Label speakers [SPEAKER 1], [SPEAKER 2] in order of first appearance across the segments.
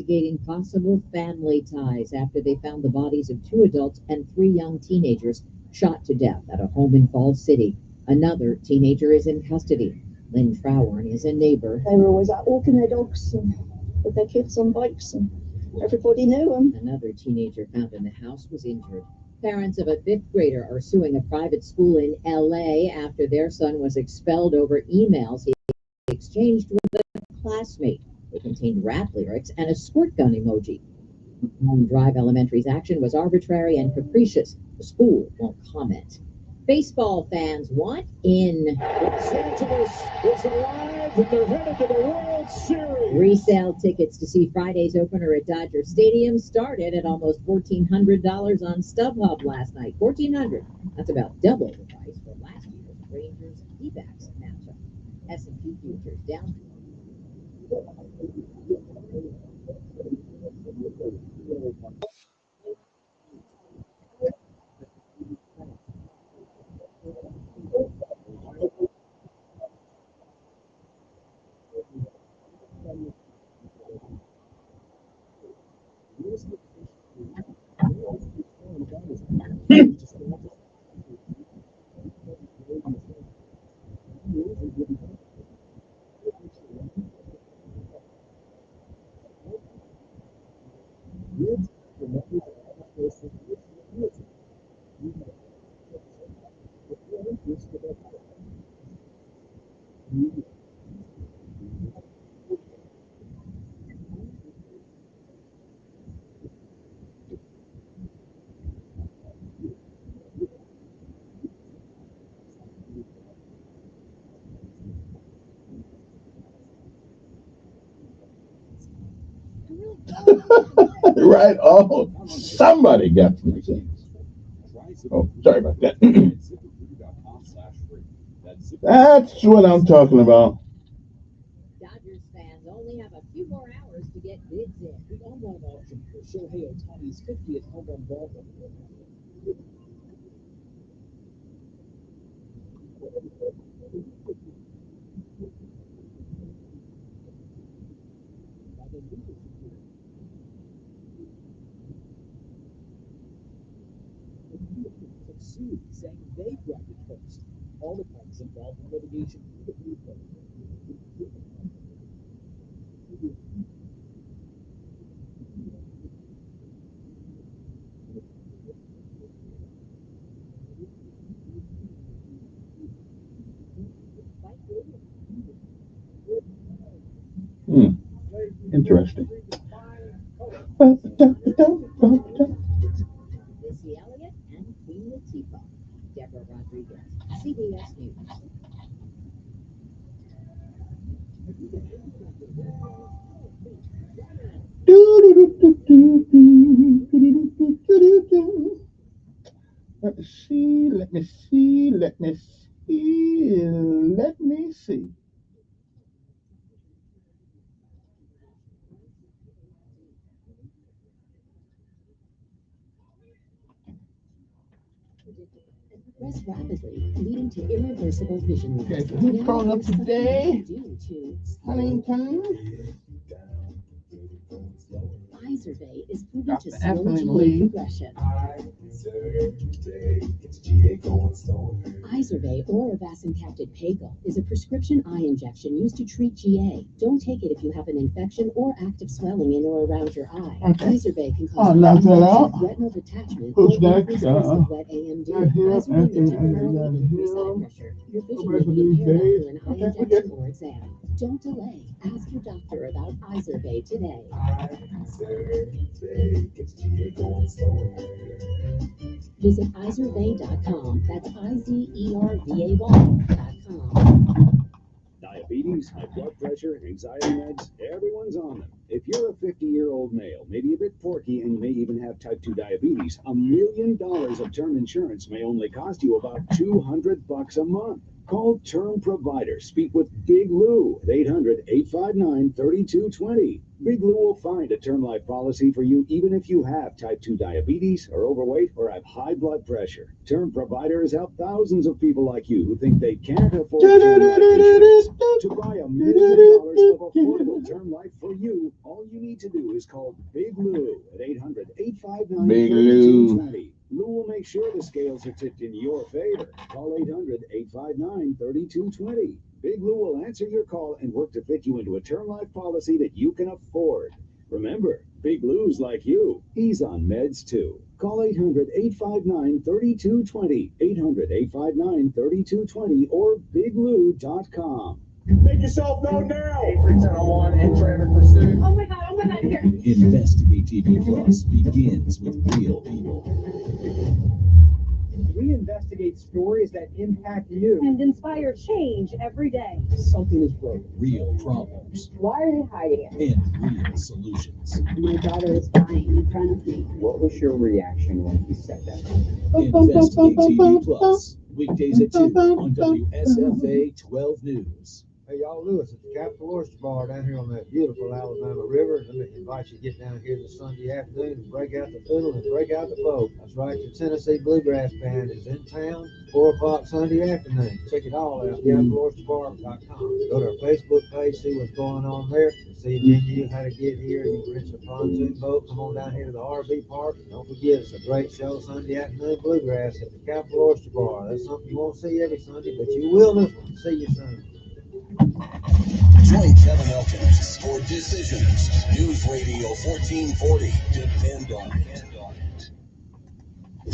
[SPEAKER 1] investigating possible family ties after they found the bodies of 2 adults and 3 young teenagers shot to death at a home in Falls City. Another teenager is in custody. Lynn Trowern is a neighbor.
[SPEAKER 2] They were always out walking their dogs and with their kids on bikes, and everybody knew them.
[SPEAKER 1] Another teenager found in the house was injured. Parents of a 5th grader are suing a private school in L.A. after their son was expelled over emails he exchanged with a classmate. They contained rap lyrics and a squirt gun emoji. Lone Drive Elementary's action was arbitrary and capricious. The school won't comment. Baseball fans want in.
[SPEAKER 3] Los Angeles is alive and they're headed to the World Series.
[SPEAKER 1] Resale tickets to see Friday's opener at Dodger Stadium started at almost $1,400 on StubHub last night. $1,400. That's about double the price for last year's Rangers D-backs matchup. S&P futures down.
[SPEAKER 4] Right. Oh, somebody got some sense. Oh, sorry about that. That's what I'm talking about.
[SPEAKER 1] Dodgers fans only have a few more hours to get bids in.
[SPEAKER 3] The home run auction for Shohei Ohtani's 50th home run ball. Sued, saying they grabbed it first. All the parties involved in litigation.
[SPEAKER 4] Interesting.
[SPEAKER 1] Missy Elliott and Queen Latifah. Deborah Rodriguez, CBS News.
[SPEAKER 4] Let me see, let me see, let me see, let me see.
[SPEAKER 1] Progress rapidly, leading to irreversible vision loss.
[SPEAKER 4] Okay, so who's calling up today? Huntington.
[SPEAKER 1] Izervay is proven to slow
[SPEAKER 4] Definitely
[SPEAKER 1] GA
[SPEAKER 4] leave.
[SPEAKER 1] progression. Izervay or avastin-capted Pagel is a prescription eye injection used to treat GA. Don't take it if you have an infection or active swelling in or around your eye.
[SPEAKER 4] Okay.
[SPEAKER 1] Izervay can
[SPEAKER 4] I'll
[SPEAKER 1] cause
[SPEAKER 4] knock that out.
[SPEAKER 1] retinal detachment
[SPEAKER 4] Who's
[SPEAKER 1] or
[SPEAKER 4] next?
[SPEAKER 1] increased risk of wet AMD.
[SPEAKER 4] Right here,
[SPEAKER 1] Izervay may
[SPEAKER 4] and
[SPEAKER 1] temporarily increase
[SPEAKER 4] here.
[SPEAKER 1] eye pressure. Your vision
[SPEAKER 4] Go
[SPEAKER 1] may
[SPEAKER 4] back to
[SPEAKER 1] be
[SPEAKER 4] these
[SPEAKER 1] impaired
[SPEAKER 4] days.
[SPEAKER 1] after an eye
[SPEAKER 4] Okay, we're
[SPEAKER 1] injection
[SPEAKER 4] good.
[SPEAKER 1] or exam. Don't delay. Ask your doctor about Izervay today. Visit Izervay.com. That's IZERVAY.com.
[SPEAKER 5] Diabetes, high blood pressure, anxiety meds, everyone's on them. If you're a 50-year-old male, maybe a bit forky, and you may even have type 2 diabetes, $1 million of term insurance may only cost you about $200 a month. Call Term Provider. Speak with Big Lou at 800-859-3220. Big Lou will find a term life policy for you even if you have type 2 diabetes, are overweight, or have high blood pressure. Term Provider has helped thousands of people like you who think they can't afford term life insurance to buy $1 million of affordable term life for you All you need to do is call Big Lou at 800-859-3220.
[SPEAKER 4] Big Lou.
[SPEAKER 5] Lou will make sure the scales are tipped in your favor. Call 800-859-3220. Big Lou will answer your call and work to fit you into a term life policy that you can afford. Remember, Big Lou's like you. He's on meds too. Call 800-859-3220. 800-859-3220 or biglou.com.
[SPEAKER 6] Make yourself known now. 831 in traffic pursuit.
[SPEAKER 2] Oh my God, here.
[SPEAKER 3] Investigate TV Plus begins with real people.
[SPEAKER 6] We investigate stories that impact you.
[SPEAKER 7] And inspire change every day.
[SPEAKER 6] Something is broken.
[SPEAKER 3] Real problems
[SPEAKER 7] Why are they hiding it?
[SPEAKER 3] and real solutions.
[SPEAKER 7] My daughter is dying in front of me.
[SPEAKER 6] What was your reaction when he said that?
[SPEAKER 3] Investigate TV Plus. Weekdays at 2 on WSFA 12 News.
[SPEAKER 8] Hey, y'all, Lewis at the Capitol Oyster Bar down here on that beautiful Alabama River. Let me invite you to get down here this Sunday afternoon and break out the fiddle and break out the bow. That's right, the Tennessee Bluegrass Band is in town, 4 o'clock Sunday afternoon. Check it all out, CapitolOysterBar.com. Go to our Facebook page, see what's going on there, see a menu, how to get here. You can rent a pontoon boat, come on down here to the RV Park. Don't forget, it's a great show Sunday afternoon, Bluegrass at the Capitol Oyster Bar. That's something you won't see every Sunday, but you will this one. See you soon.
[SPEAKER 9] Join Kevin Elkins for Decisions. News Radio 1440. Depend on it.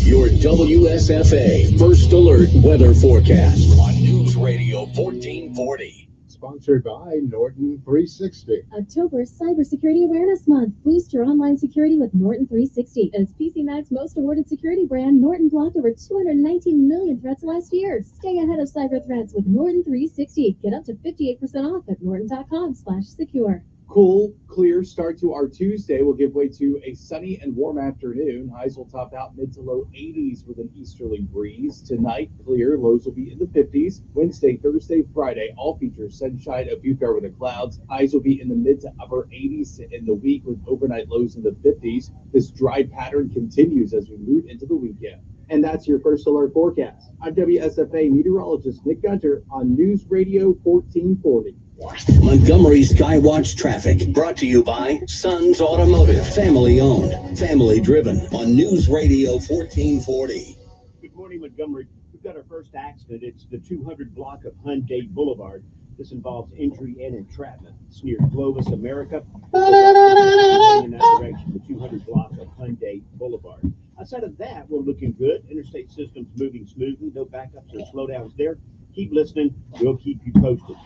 [SPEAKER 9] Your WSFA First Alert Weather Forecast on News Radio 1440.
[SPEAKER 8] Sponsored by Norton 360.
[SPEAKER 10] October Cybersecurity Awareness Month. Boost your online security with Norton 360. As PC Mac's most awarded security brand, Norton blocked over 219 million threats last year. Stay ahead of cyber threats with Norton 360. Get up to 58% off at norton.com/secure.
[SPEAKER 11] Cool, clear start to our Tuesday will give way to a sunny and warm afternoon. Highs will top out mid to low 80s with an easterly breeze. Tonight, clear. Lows will be in the 50s. Wednesday, Thursday, Friday, all feature sunshine, a few fair weather clouds. Highs will be in the mid to upper 80s to end the week with overnight lows in the 50s. This dry pattern continues as we move into the weekend. And that's your First Alert forecast. I'm WSFA meteorologist Nick Gunter on News Radio 1440.
[SPEAKER 9] Montgomery Skywatch traffic brought to you by Sons Automotive, family owned, family driven on News Radio 1440.
[SPEAKER 12] Good morning, Montgomery. We've got our first accident. It's the 200 block of Hyundai Boulevard. This involves injury and entrapment. It's near Clovis, America. In that direction, the 200 block of Hyundai Boulevard. Outside of that, we're looking good. Interstate system's moving smoothly. No backups or slowdowns there. Keep listening. We'll keep you posted.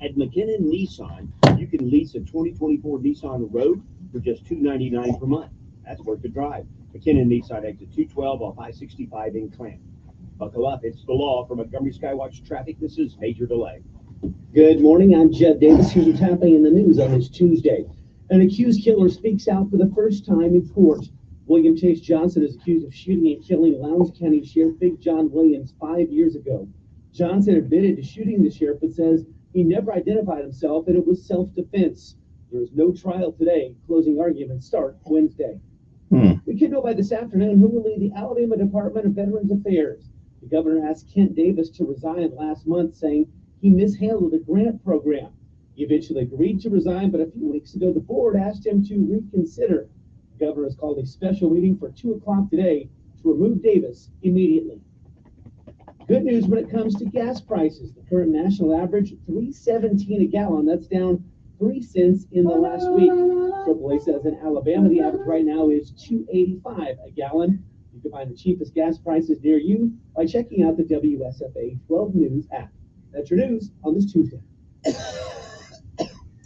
[SPEAKER 12] At McKinnon Nissan, you can lease a 2024 Nissan Rogue for just $299 per month. That's worth the drive. McKinnon Nissan exit 212 off I-65 in Clamp. Buckle up. It's the law. For Montgomery Skywatch traffic, this is Major Delay.
[SPEAKER 3] Good morning. I'm Jed Davis. Here's what's happening in the news on this Tuesday. An accused killer speaks out for the first time in court. William Chase Johnson is accused of shooting and killing Lowndes County Sheriff Big John Williams 5 years ago. Johnson admitted to shooting the sheriff, but says he never identified himself and it was self-defense. There is no trial today. Closing arguments start Wednesday. We could know by this afternoon who will lead the Alabama Department of Veterans Affairs. The governor asked Kent Davis to resign last month, saying he mishandled the grant program. He eventually agreed to resign, but a few weeks ago the board asked him to reconsider. The governor has called a special meeting for 2 o'clock today to remove Davis immediately. Good news when it comes to gas prices. The current national average, $3.17 a gallon. That's down 3 cents in the last week. AAA says in Alabama, the average right now is $2.85 a gallon. You can find the cheapest gas prices near you by checking out the WSFA 12 News app. That's your news on this Tuesday.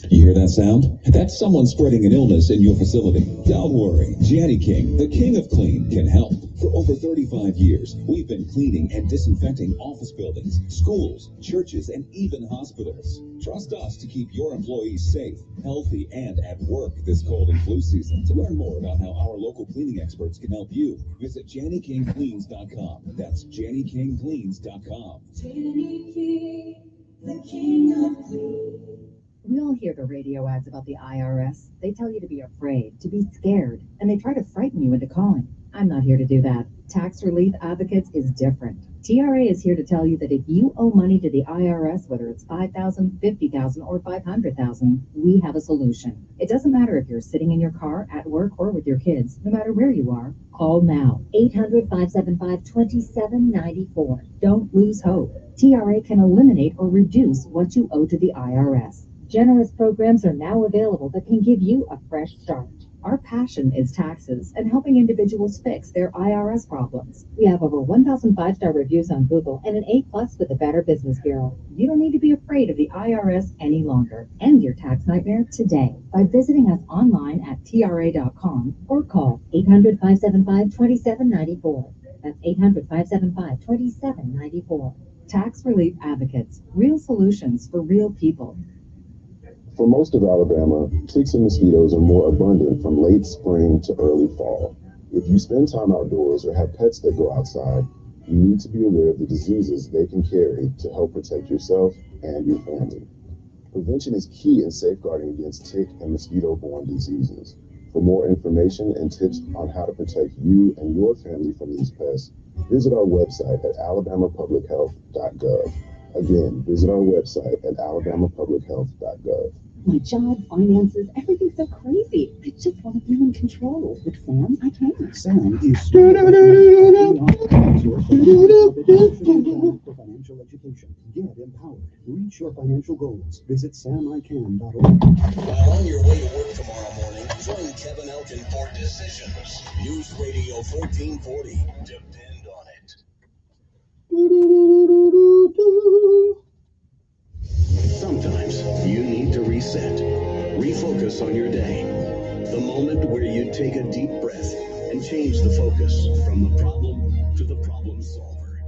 [SPEAKER 13] You hear that sound? That's someone spreading an illness in your facility. Don't worry. Janny King, the king of clean, can help. For over 35 years, we've been cleaning and disinfecting office buildings, schools, churches, and even hospitals. Trust us to keep your employees safe, healthy, and at work this cold and flu season. To learn more about how our local cleaning experts can help you, visit JannyKingCleans.com. That's JannyKingCleans.com.
[SPEAKER 10] Janny King, the king of clean. We all hear the radio ads about the IRS. They tell you to be afraid, to be scared, and they try to frighten you into calling.
[SPEAKER 1] I'm not here to do that. Tax Relief Advocates is different. TRA is here to tell you that if you owe money to the IRS, whether it's $5,000, $50,000, or $500,000, we have a solution. It doesn't matter if you're sitting in your car, at work, or with your kids. No matter where you are, call now. 800-575-2794. Don't lose hope. TRA can eliminate or reduce what you owe to the IRS. Generous programs are now available that can give you a fresh start. Our passion is taxes and helping individuals fix their IRS problems. We have over 1,000 five-star reviews on Google and an A+ with the Better Business Bureau. You don't need to be afraid of the IRS any longer. End your tax nightmare today by visiting us online at tra.com or call 800-575-2794. That's 800-575-2794. Tax Relief Advocates. Real solutions for real people.
[SPEAKER 14] For most of Alabama, ticks and mosquitoes are more abundant from late spring to early fall. If you spend time outdoors or have pets that go outside, you need to be aware of the diseases they can carry to help protect yourself and your family. Prevention is key in safeguarding against tick and mosquito-borne diseases. For more information and tips on how to protect you and your family from these pests, visit our website at alabamapublichealth.gov. Again, visit our website at alabamapublichealth.gov.
[SPEAKER 15] My job, finances, everything's so crazy. I just want to feel in control. With Sam, I can.
[SPEAKER 5] Sam is for financial education. Get empowered. Reach your financial goals. Visit samican.org.
[SPEAKER 9] While on your way to work tomorrow morning, join Kevin Elkins for Decisions. News Radio 1440. Depend on it. Sometimes you need to reset, refocus on your day. The moment where you take a deep breath and change the focus from the problem to the problem solver.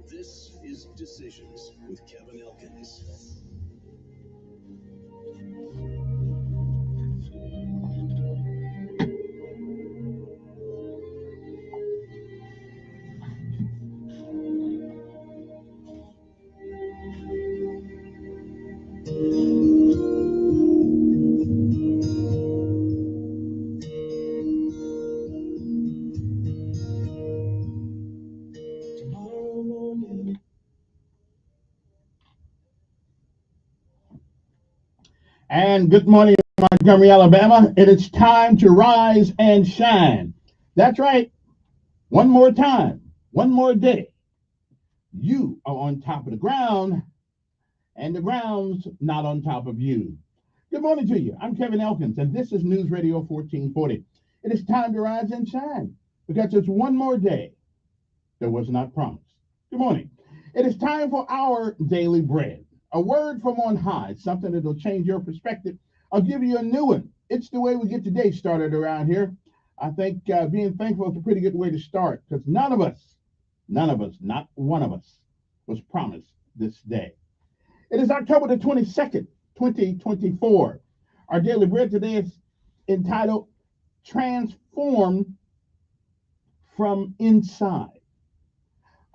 [SPEAKER 9] This is Decisions with Kevin Elkins.
[SPEAKER 4] And good morning, Montgomery, Alabama. It is time to rise and shine. That's right. One more time, one more day. You are on top of the ground, and the ground's not on top of you. Good morning to you. I'm Kevin Elkins, and this is News Radio 1440. It is time to rise and shine because it's one more day that was not promised. Good morning. It is time for our daily bread. A word from on high, something that'll change your perspective. I'll give you a new one. It's the way we get the day started around here. I think being thankful is a pretty good way to start because none of us, not one of us, was promised this day. It is October the 22nd, 2024. Our daily bread today is entitled Transformed from Inside.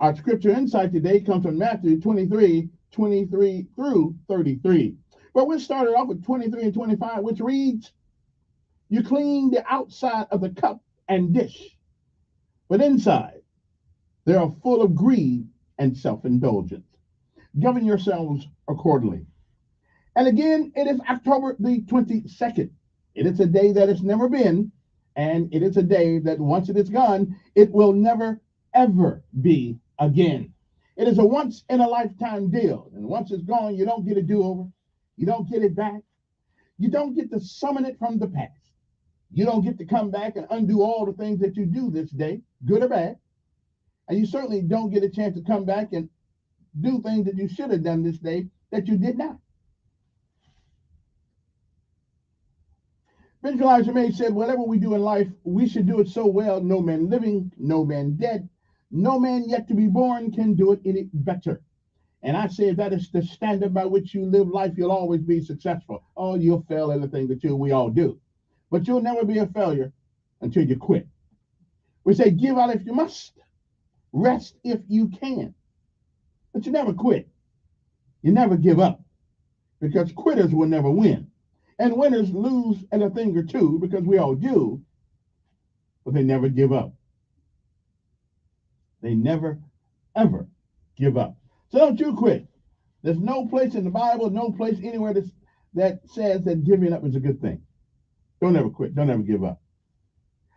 [SPEAKER 4] Our scripture insight today comes from Matthew 23 through 33. But we'll start it off with 23 and 25, which reads, "You clean the outside of the cup and dish, but inside they are full of greed and self-indulgence. Govern yourselves accordingly." And again, it is October the 22nd. It is a day that has never been, and it is a day that once it is gone, it will never, ever be again. It is a once-in-a-lifetime deal, and once it's gone, you don't get a do-over. You don't get it back. You don't get to summon it from the past. You don't get to come back and undo all the things that you do this day, good or bad. And you certainly don't get a chance to come back and do things that you should have done this day that you did not. Benjamin Elijah May said, "Whatever we do in life, we should do it so well, no man living, no man dead, no man yet to be born can do it any better." And I say if that is the standard by which you live life, you'll always be successful. Oh, you'll fail everything that we all do. But you'll never be a failure until you quit. We say give out if you must, rest if you can. But you never quit. You never give up. Because quitters will never win. And winners lose at a thing or two because we all do, but they never give up. They never, ever give up. So don't you quit. There's no place in the Bible, no place anywhere that says that giving up is a good thing. Don't ever quit. Don't ever give up.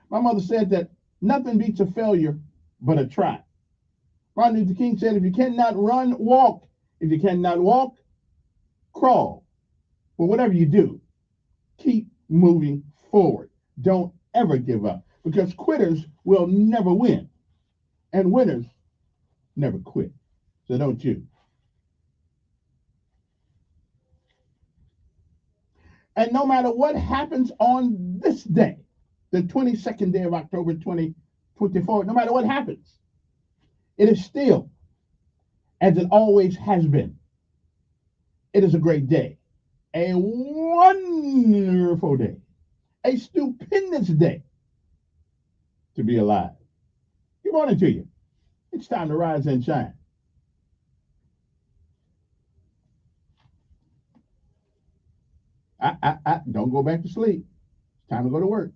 [SPEAKER 4] My mother said that nothing beats a failure but a try. Martin Luther King said, if you cannot run, walk. If you cannot walk, crawl. But whatever you do, keep moving forward. Don't ever give up, because quitters will never win, and winners never quit. So don't you. And no matter what happens on this day, the 22nd day of October 2024, no matter what happens, it is still, as it always has been, it is a great day, a wonderful day, a stupendous day to be alive. Good morning to you. It's time to rise and shine. Don't go back to sleep. It's time to go to work.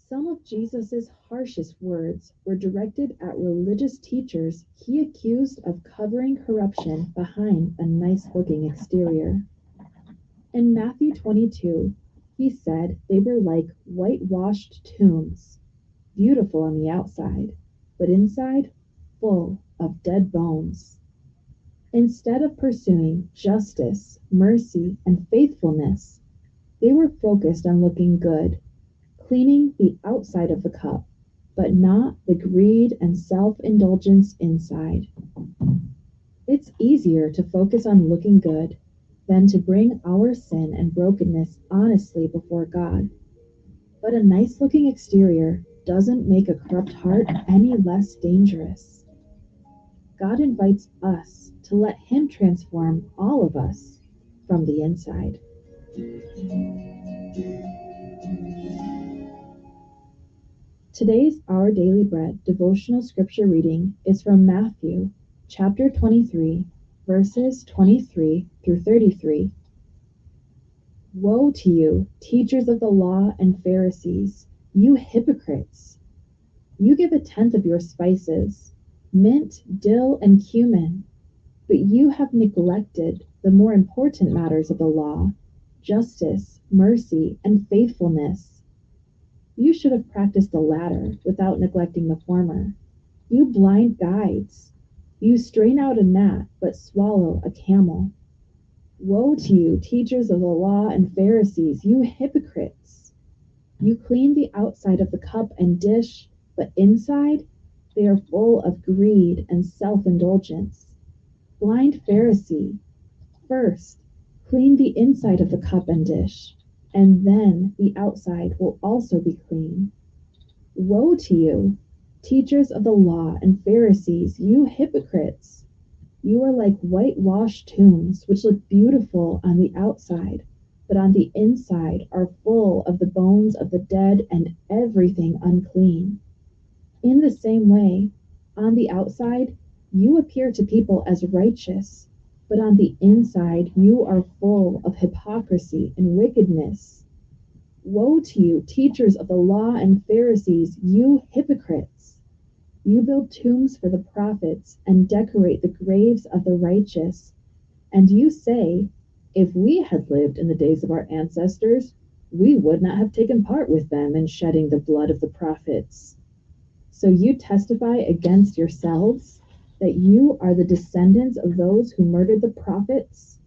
[SPEAKER 10] Some of Jesus' harshest words were directed at religious teachers he accused of covering corruption behind a nice-looking exterior. In Matthew 22, he said they were like whitewashed tombs, beautiful on the outside, but inside, full of dead bones. Instead of pursuing justice, mercy, and faithfulness, they were focused on looking good, cleaning the outside of the cup, but not the greed and self-indulgence inside. It's easier to focus on looking good than to bring our sin and brokenness honestly before God. But a nice-looking exterior doesn't make a corrupt heart any less dangerous. God invites us to let Him transform all of us from the inside. Today's Our Daily Bread devotional scripture reading is from Matthew chapter 23, verses 23 through 33. Woe to you, teachers of the law and Pharisees, you hypocrites! You give 1/10 of your spices, mint, dill, and cumin, but you have neglected the more important matters of the law, justice, mercy, and faithfulness. You should have practiced the latter without neglecting the former. You blind guides! You strain out a gnat, but swallow a camel. Woe to you, teachers of the law and Pharisees, you hypocrites! You clean the outside of the cup and dish, but inside they are full of greed and self-indulgence. Blind Pharisee, first clean the inside of the cup and dish, and then the outside will also be clean. Woe to you, teachers of the law and Pharisees, you hypocrites! You are like whitewashed tombs, which look beautiful on the outside, but on the inside are full of the bones of the dead and everything unclean. In the same way, on the outside,
[SPEAKER 16] You appear to people as righteous, but on the inside you are full of hypocrisy and wickedness. Woe to you, teachers of the law and Pharisees, you hypocrites! You build tombs for the prophets and decorate the graves of the righteous. And you say, if we had lived in the days of our ancestors, we would not have taken part with them in shedding the blood of the prophets. So you testify against yourselves that you are the descendants of those who murdered the prophets?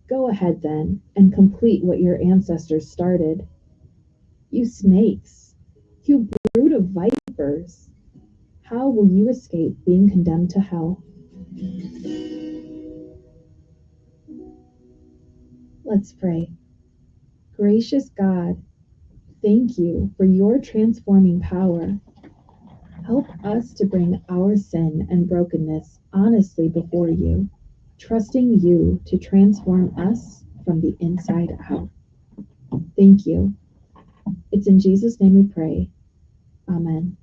[SPEAKER 16] Go ahead then and complete what your ancestors started. You snakes, you brood of vipers, how will you escape being condemned to hell? Let's pray. Gracious God, thank you for your transforming power. Help us to bring our sin and brokenness honestly before you, trusting you to transform us from the inside out. Thank you. It's in Jesus' name we pray. Amen.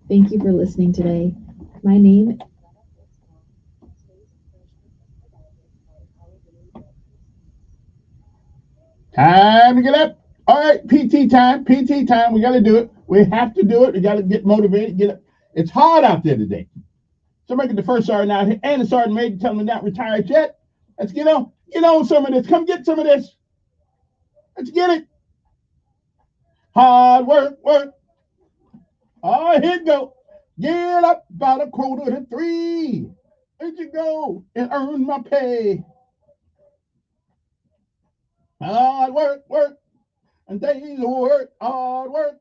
[SPEAKER 16] Thank you for listening today. My name
[SPEAKER 4] Time to get up. All right, PT time. PT time. We got to do it. We have to do it. We got to get motivated. Get up. It's hard out there today. So making the first sergeant out here and the sergeant major telling me not retired yet. Let's get on some of this. Come get some of this. Let's get it. Hard work. Oh, here you go. Get up about a quarter to 3. Here you go and earn my pay. Hard work. And days of work. Hard work.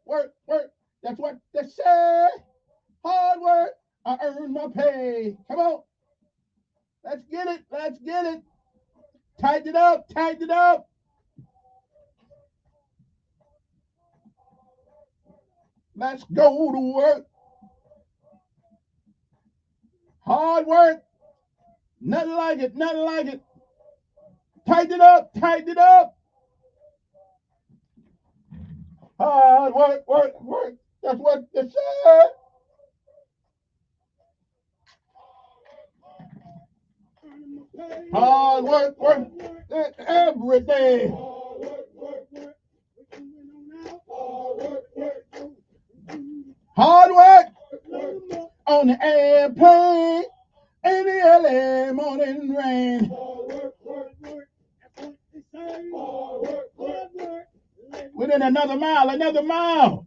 [SPEAKER 4] That's what they say. Hard work. I earn my pay. Come on. Let's get it. Tighten it up. Let's go to work. Hard work. Nothing like it. Tighten it up. Hard work. That's what they said. Hard work. Every day. Hard work on the airplane in the LA morning rain. Within another mile.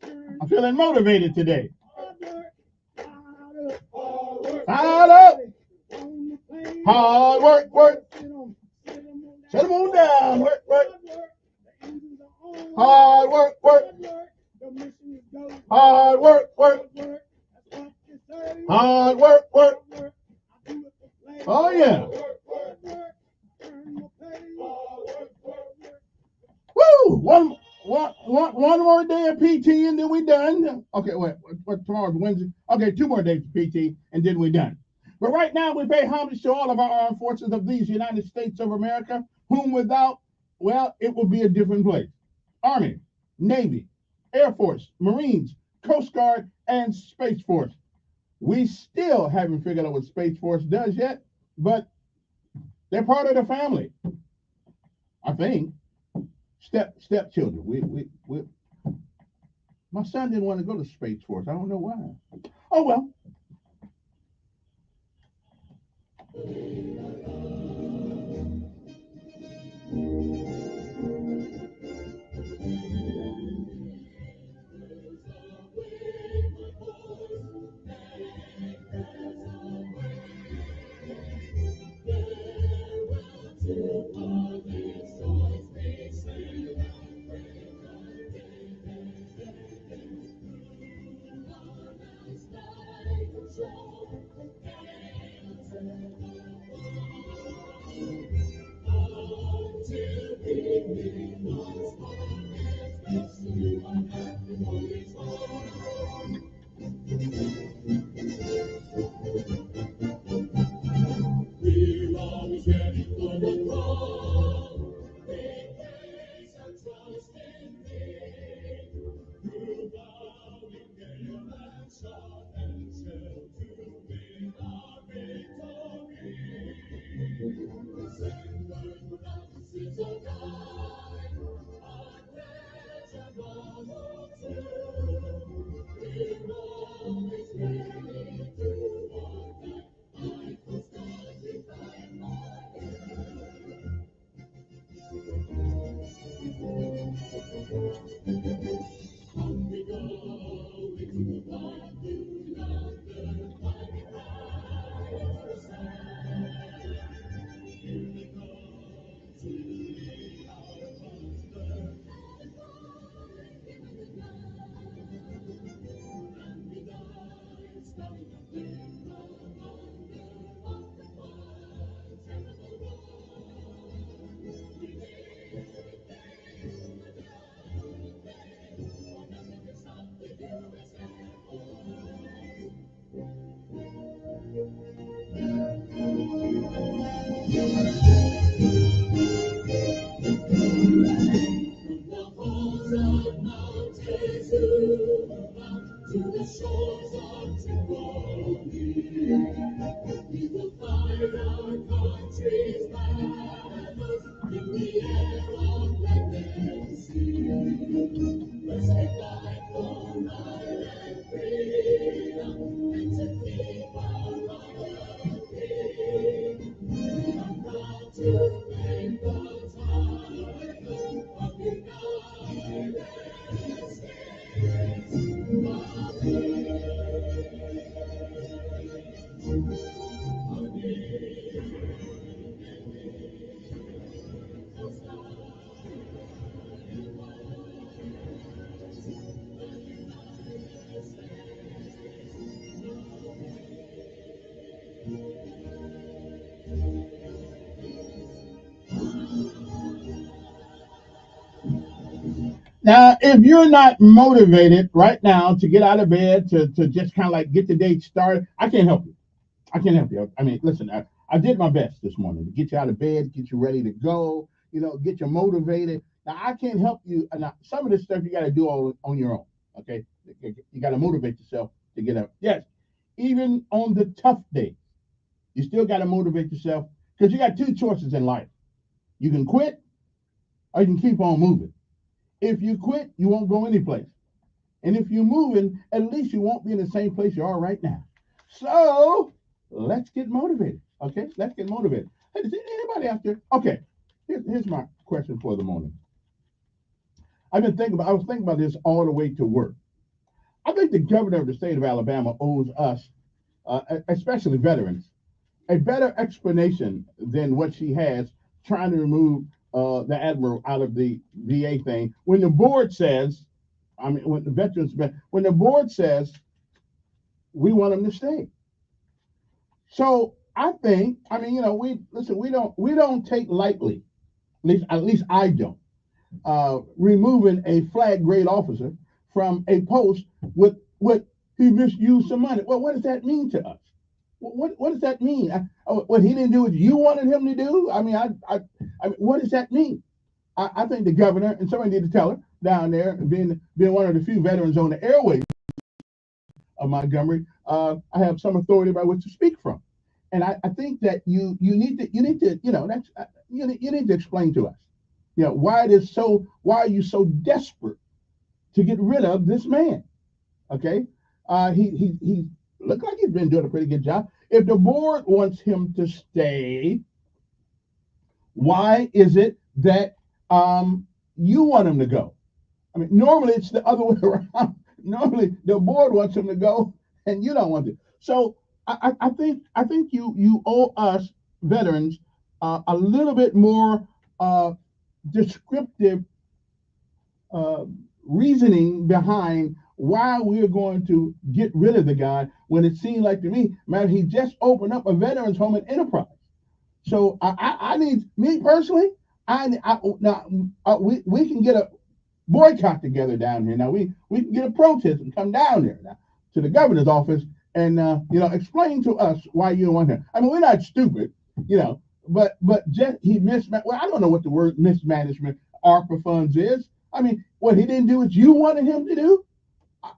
[SPEAKER 4] I'm feeling motivated today. Fired up. Hard work. Set them on down. Work. Hard work. Hard work. Hard work. Oh yeah. Woo! One more day of PT and then we done. Okay, what tomorrow's Wednesday? Okay, 2 more days of PT and then we done. But right now we pay homage to all of our armed forces of these United States of America, whom without, well, it would be a different place. Army, Navy, Air Force, Marines, Coast Guard, and Space Force. We still haven't figured out what Space Force does yet, but they're part of the family. I think. Stepchildren. We my son didn't want to go to Space Force. I don't know why. Oh well. Now, if you're not motivated right now to get out of bed, to just kind of like get the day started, I can't help you. I can't help you. I mean, listen, I did my best this morning to get you out of bed, get you ready to go, get you motivated. Now, I can't help you. Now, some of this stuff you got to do all on your own, okay? You got to motivate yourself to get up. Yes, even on the tough days, you still got to motivate yourself because you got two choices in life. You can quit or you can keep on moving. If you quit, you won't go anyplace. And if you're moving, at least you won't be in the same place you are right now. So let's get motivated. Okay, let's get motivated. Hey, is there anybody out there? Okay, here's my question for the morning. I was thinking about this all the way to work. I think the governor of the state of Alabama owes us, especially veterans, a better explanation than what she has trying to remove the admiral out of the VA thing. When the board says, when the board says we want them to stay. So I think, we don't take lightly, at least I don't, removing a flag grade officer from a post with what he misused some money. Well, what does that mean to us? What does that mean? What he didn't do what you wanted him to do? I mean, what does that mean? I think the governor, and somebody need to tell her down there, being one of the few veterans on the airways of Montgomery, I have some authority by which to speak from, and I think that you need to explain to us, why are you so desperate to get rid of this man? Okay, he looked like he's been doing a pretty good job. If the board wants him to stay, why is it that you want him to go? I mean, normally it's the other way around. Normally the board wants him to go, and you don't want to. So I think you owe us veterans a little bit more descriptive reasoning behind why we're going to get rid of the guy when it seemed like to me, man, he just opened up a veterans home and enterprise. So I need, me personally, we can get a boycott together down here. Now we can get a protest and come down there now to the governor's office and explain to us why you don't want him. I mean, we're not stupid, but just he mismanaged. Well, I don't know what the word mismanagement ARPA funds is. I mean, what he didn't do what you wanted him to do.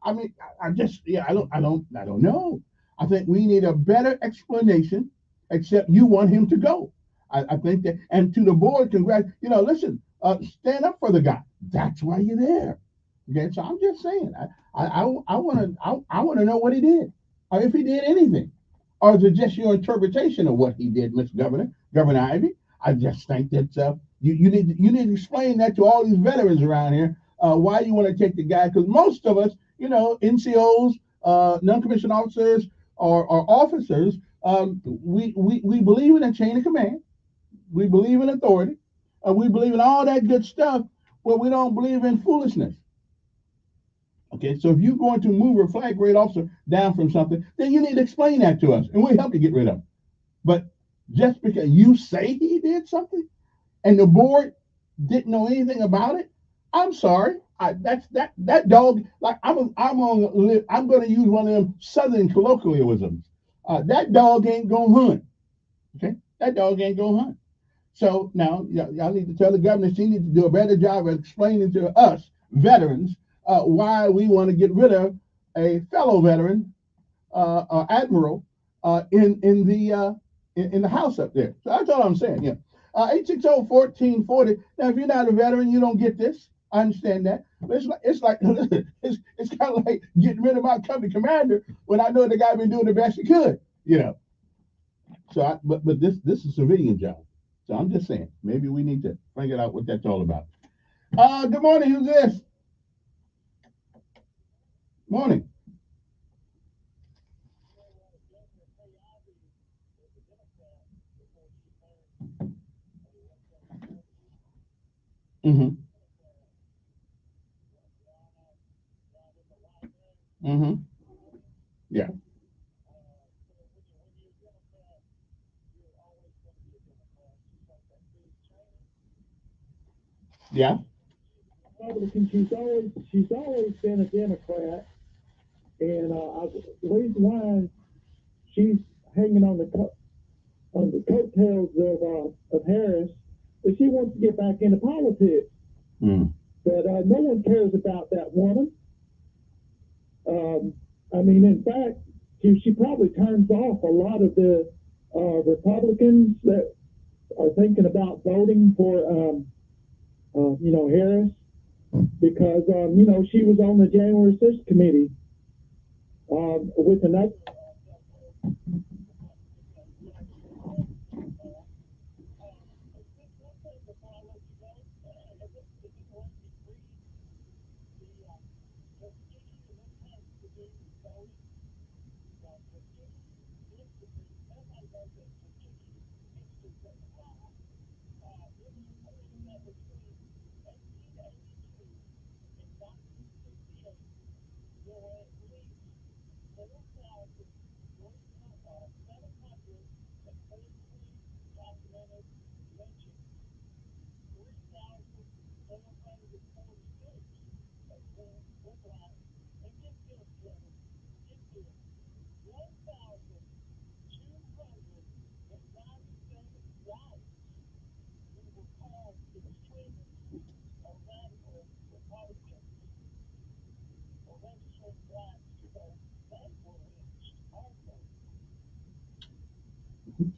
[SPEAKER 4] I mean, I don't know. I think we need a better explanation, except you want him to go. I think that, and to the board, listen, stand up for the guy. That's why you're there. Okay, so I'm just saying, I want to know what he did, or if he did anything, or is it just your interpretation of what he did, Mr. Governor Ivey? I just think that you need to explain that to all these veterans around here, why you want to take the guy, because most of us, NCOs, non-commissioned officers, or officers, we believe in a chain of command. We believe in authority. We believe in all that good stuff, but we don't believe in foolishness. Okay, so if you're going to move a flag grade officer down from something, then you need to explain that to us, and we'll help you get rid of him. But just because you say he did something, and the board didn't know anything about it, I'm sorry. That dog. Like I'm going to use one of them Southern colloquialisms. That dog ain't gonna hunt. Okay, that dog ain't gonna hunt. So now y'all need to tell the governor she needs to do a better job of explaining to us veterans why we want to get rid of a fellow veteran, admiral, in the house up there. So that's all I'm saying. Yeah. 860-1440. Now, if you're not a veteran, you don't get this. I understand that. But it's like it's kind of like getting rid of my company commander when I know the guy been doing the best he could. So but this is a civilian job. So I'm just saying, maybe we need to figure out what that's all about. Good morning. Who's this? Morning. Mm-hmm. Mm-hmm. Yeah. Yeah.
[SPEAKER 6] Republican. She's always been a Democrat, and the reason why she's hanging on the coattails of Harris is she wants to get back into politics.
[SPEAKER 4] Mm.
[SPEAKER 6] But no one cares about that woman. I mean, in fact, she probably turns off a lot of the Republicans that are thinking about voting for Harris, because she was on the January 6th committee with another.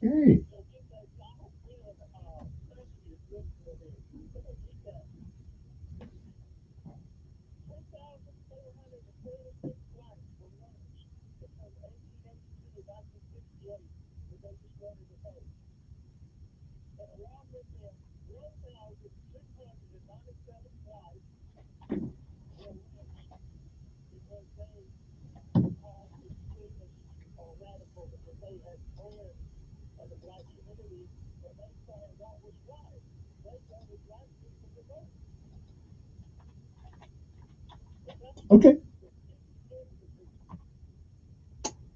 [SPEAKER 4] Okay. Okay.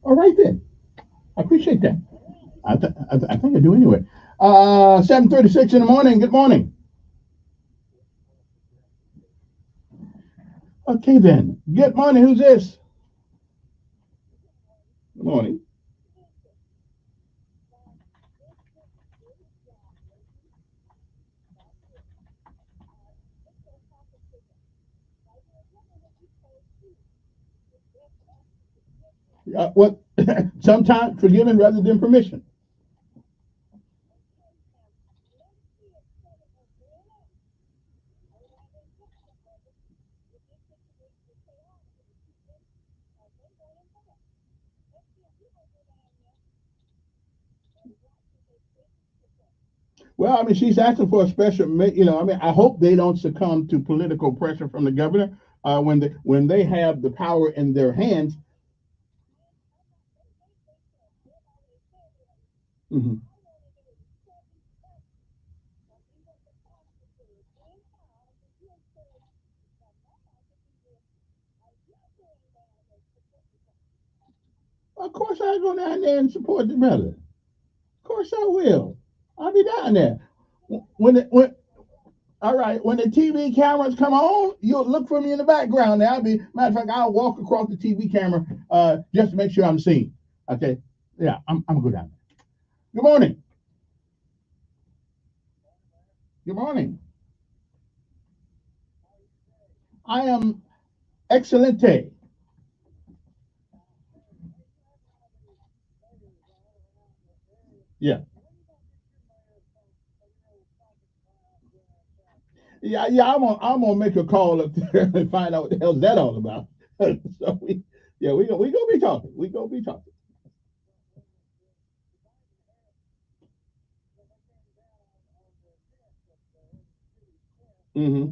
[SPEAKER 4] All right then. I appreciate that. I think I do anyway. 7:36 in the morning. Good morning. Okay then. Good morning. Who's this? Good morning. What? Sometimes forgiving rather than permission. Well, I mean, she's asking for a special. I mean, I hope they don't succumb to political pressure from the governor when they have the power in their hands. Hmm. Of course, I go down there and support the brother. Of course, I will. I'll be down there. When all right, when the TV cameras come on, you'll look for me in the background. Now, matter of fact, I'll walk across the TV camera just to make sure I'm seen. Okay, yeah, I'm gonna go down there. Good morning. Good morning. I am excelente. Yeah. Yeah. I'm gonna make a call up there and find out what the hell's that all about. So we gonna be talking. We gonna be talking. Hmm.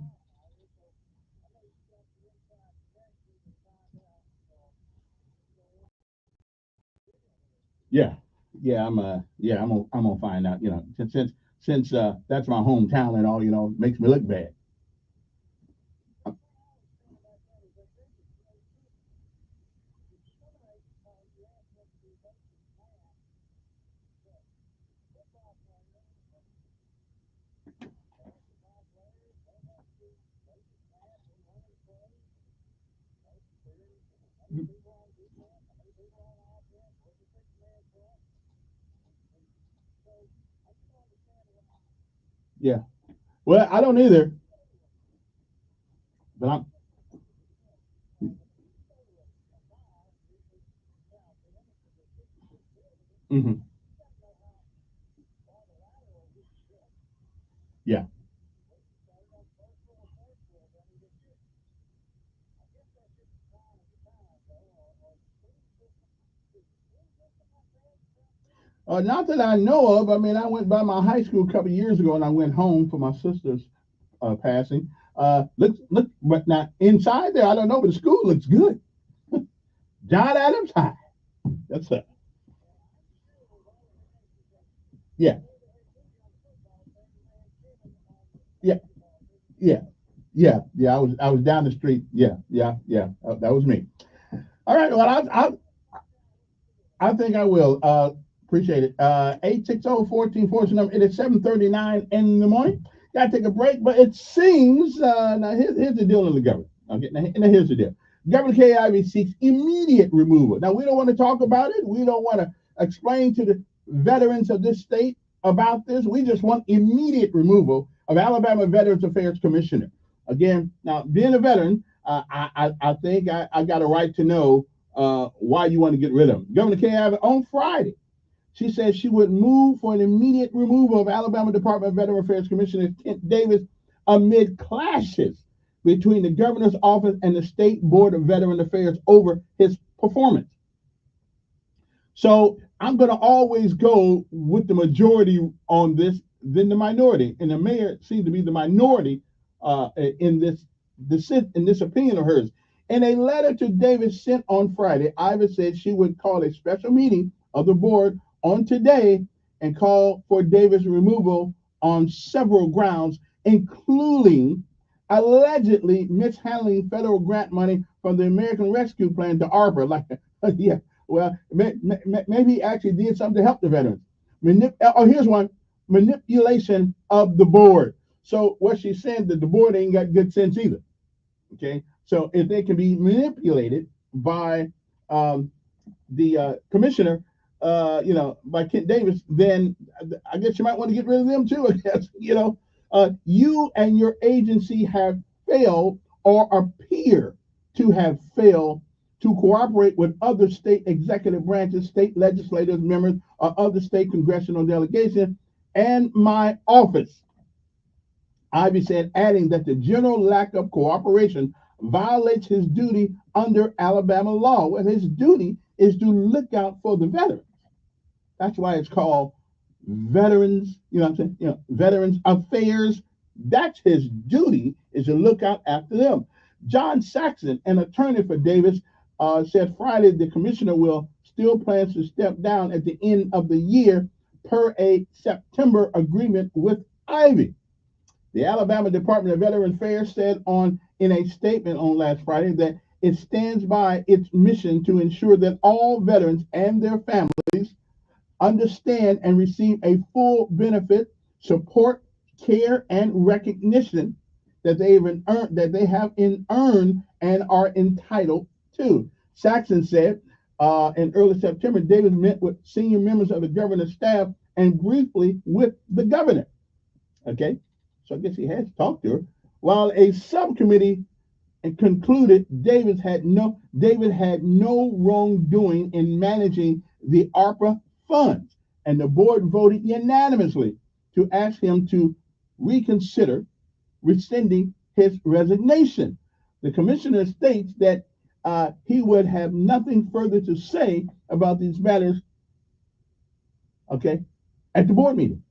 [SPEAKER 4] Yeah. Yeah. I'm gonna find out. Since that's my hometown and all. Makes me look bad. Yeah. Well, I don't either, but I'm. Hmm. Yeah. Not that I know of. I mean, I went by my high school a couple of years ago, and I went home for my sister's passing. Look, but now inside there, I don't know, but the school looks good. John Adams High. That's it. Yeah, yeah, yeah, yeah. I was down the street. Yeah, yeah, yeah. That was me. All right. Well, I think I will. Appreciate it. 860-1440 number. It is 7:39 in the morning. Got to take a break, but it seems now here's the deal in the government. Okay, now here's the deal. Governor KIV seeks immediate removal. Now we don't want to talk about it. We don't want to explain to the veterans of this state about this. We just want immediate removal of Alabama Veterans Affairs Commissioner. Again, now being a veteran, I think I got a right to know why you want to get rid of him. Governor KIV on Friday, she said she would move for an immediate removal of Alabama Department of Veteran Affairs Commissioner Kent Davis amid clashes between the governor's office and the state board of veteran affairs over his performance. So I'm going to always go with the majority on this than the minority, and the mayor seems to be the minority in this opinion of hers. In a letter to Davis sent on Friday, Iva said she would call a special meeting of the board on today and call for Davis' removal on several grounds, including allegedly mishandling federal grant money from the American Rescue Plan to ARPA. Like, yeah, well, maybe he actually did something to help the veterans. Here's one: manipulation of the board. So what she's saying that the board ain't got good sense either. Okay, so if they can be manipulated by the commissioner, by Kent Davis, then I guess you might want to get rid of them too. I guess you and your agency have failed or appear to have failed to cooperate with other state executive branches, state legislators, members, or other state congressional delegations, and my office. Ivy said, adding that the general lack of cooperation violates his duty under Alabama law. Well, his duty is to look out for the veterans. That's why it's called veterans, what I'm saying? Veterans affairs. That's his duty, is to look out after them. John Saxon, an attorney for Davis, said Friday the commissioner will still plans to step down at the end of the year per a September agreement with Ivy. The Alabama Department of Veterans Affairs said in a statement on last Friday that it stands by its mission to ensure that all veterans and their families understand and receive a full benefit, support, care, and recognition that they have earned and are entitled to. Saxon said in early September, Davis met with senior members of the governor's staff and briefly with the governor. Okay, so I guess he has talked to her. While a subcommittee concluded David had no wrongdoing in managing the ARPA funds. and the board voted unanimously to ask him to reconsider rescinding his resignation. The commissioner states that he would have nothing further to say about these matters, okay, at the board meeting.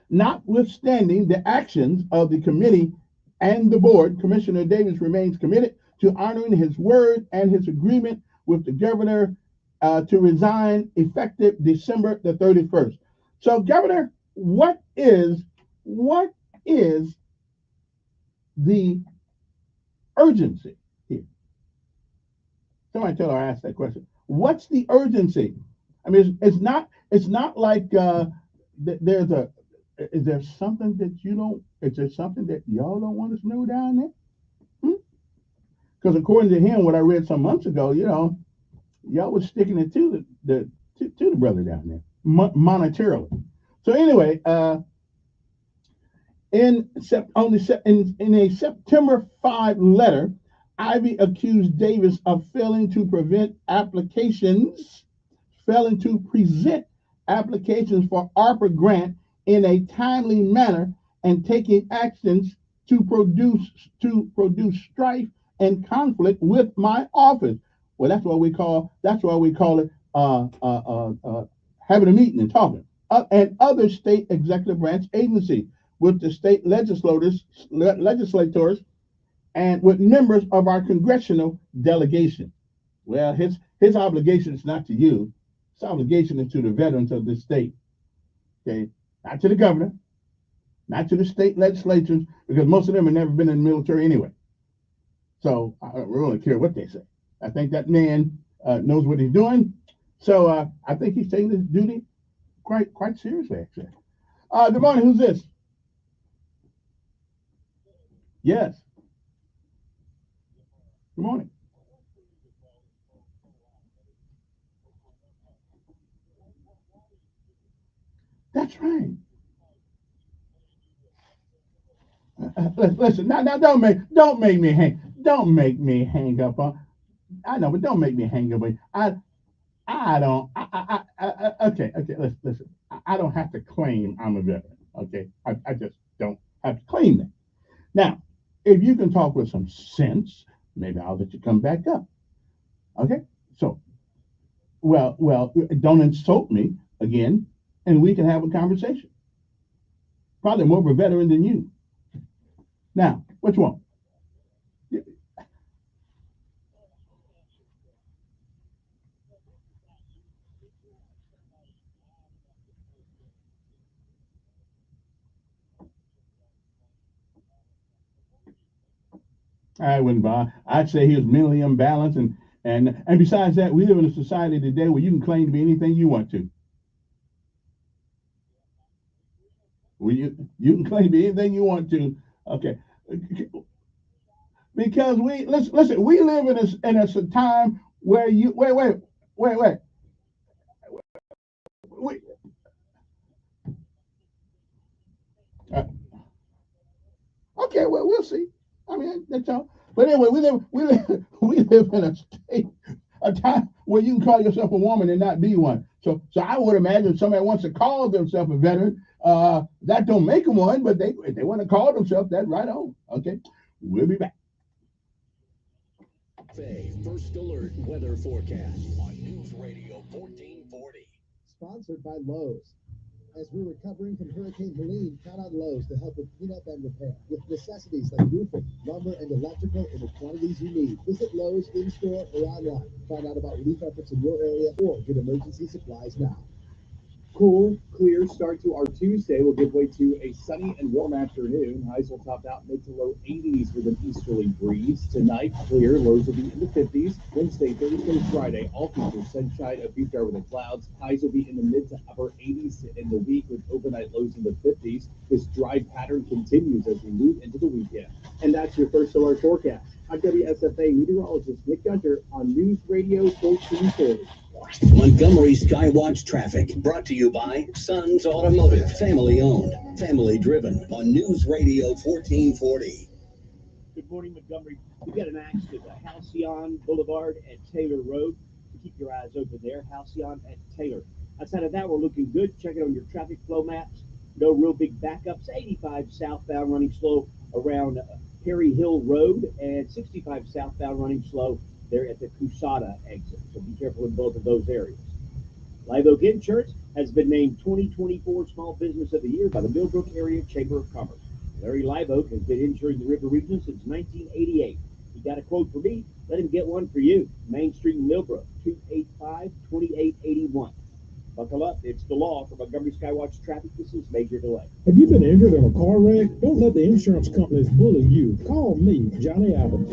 [SPEAKER 4] Notwithstanding the actions of the committee and the board, Commissioner Davis remains committed to honoring his word and his agreement with the governor to resign effective December the 31st. So, Governor, what is the urgency here? Somebody tell her I asked that question. What's the urgency? I mean, it's not like there's a. Is there something that you don't? Is there something that y'all don't want us to know down there? Because according to him, what I read some months ago, y'all was sticking it to the brother down there monetarily. So anyway, in a September 5 letter, Ivy accused Davis of failing to present applications for ARPA grant in a timely manner and taking actions to produce strife and conflict with my office. Well, that's why we call it having a meeting and talking. And other state executive branch agencies with the state legislators and with members of our congressional delegation. Well, his obligation is not to you. His obligation is to the veterans of this state. Okay, not to the governor, not to the state legislatures, because most of them have never been in the military anyway. So I don't really care what they say. I think that man knows what he's doing. So I think he's taking his duty quite seriously, actually. Good morning. Who's this? Yes. Good morning. That's right. Listen, now don't make me hang up on. I know, but don't make me hang up on. I don't. Okay. Listen. I don't have to claim I'm a veteran. Okay, I just don't have to claim that. Now, if you can talk with some sense, maybe I'll let you come back up. Okay. So, well, don't insult me again, and we can have a conversation. Probably more of a veteran than you. Now, which one? I wouldn't buy. I'd say he was mentally imbalanced, and besides that, we live in a society today where you can claim to be anything you want to. Well, you can claim to be anything you want to. Okay, because listen. We live in a time where you wait. Uh, okay, well we'll see. I mean that's all. But anyway, we live in a time where you can call yourself a woman and not be one. So I would imagine if somebody wants to call themselves a veteran, that don't make them one, but if they want to call themselves that, right on. Okay, we'll be back.
[SPEAKER 9] First Alert Weather Forecast on News Radio 1440.
[SPEAKER 17] Sponsored by Lowe's. As we're recovering from Hurricane Helene, count on Lowe's to help with cleanup and repair. With necessities like roofing, lumber, and electrical in the quantities you need. Visit Lowe's in-store or online. Find out about relief efforts in your area or get emergency supplies now.
[SPEAKER 11] Cool, clear start to our Tuesday will give way to a sunny and warm afternoon. Highs will top out mid to low 80s with an easterly breeze. Tonight, clear, lows will be in the 50s. Wednesday, Thursday, Friday, all feature sunshine, a few fair with the clouds. Highs will be in the mid to upper 80s in the week with overnight lows in the 50s. This dry pattern continues as we move into the weekend.
[SPEAKER 12] And that's your First Alert forecast. I'm WSFA meteorologist Nick Gunter on News Radio 1440.
[SPEAKER 9] Montgomery Skywatch traffic brought to you by Sons Automotive, family owned, family driven on News Radio 1440.
[SPEAKER 12] Good morning, Montgomery. We've got an accident at Halcyon Boulevard at Taylor Road. Keep your eyes open there. Halcyon at Taylor. Outside of that, we're looking good. Check it on your traffic flow maps. No real big backups. 85 southbound running slow around Perry Hill Road, and 65 southbound running slow there at the Cusada exit. So be careful in both of those areas. Live Oak Insurance has been named 2024 Small Business of the Year by the Millbrook Area Chamber of Commerce. Larry Live Oak has been insuring the River region since 1988. He got a quote for me. Let him get one for you. Main Street in Millbrook, 285-2881. Buckle up. It's the law. For Montgomery Skywatch Traffic, this is Major Delay.
[SPEAKER 6] Have you been injured in a car wreck? Don't let the insurance companies bully you. Call me, Johnny Abbott.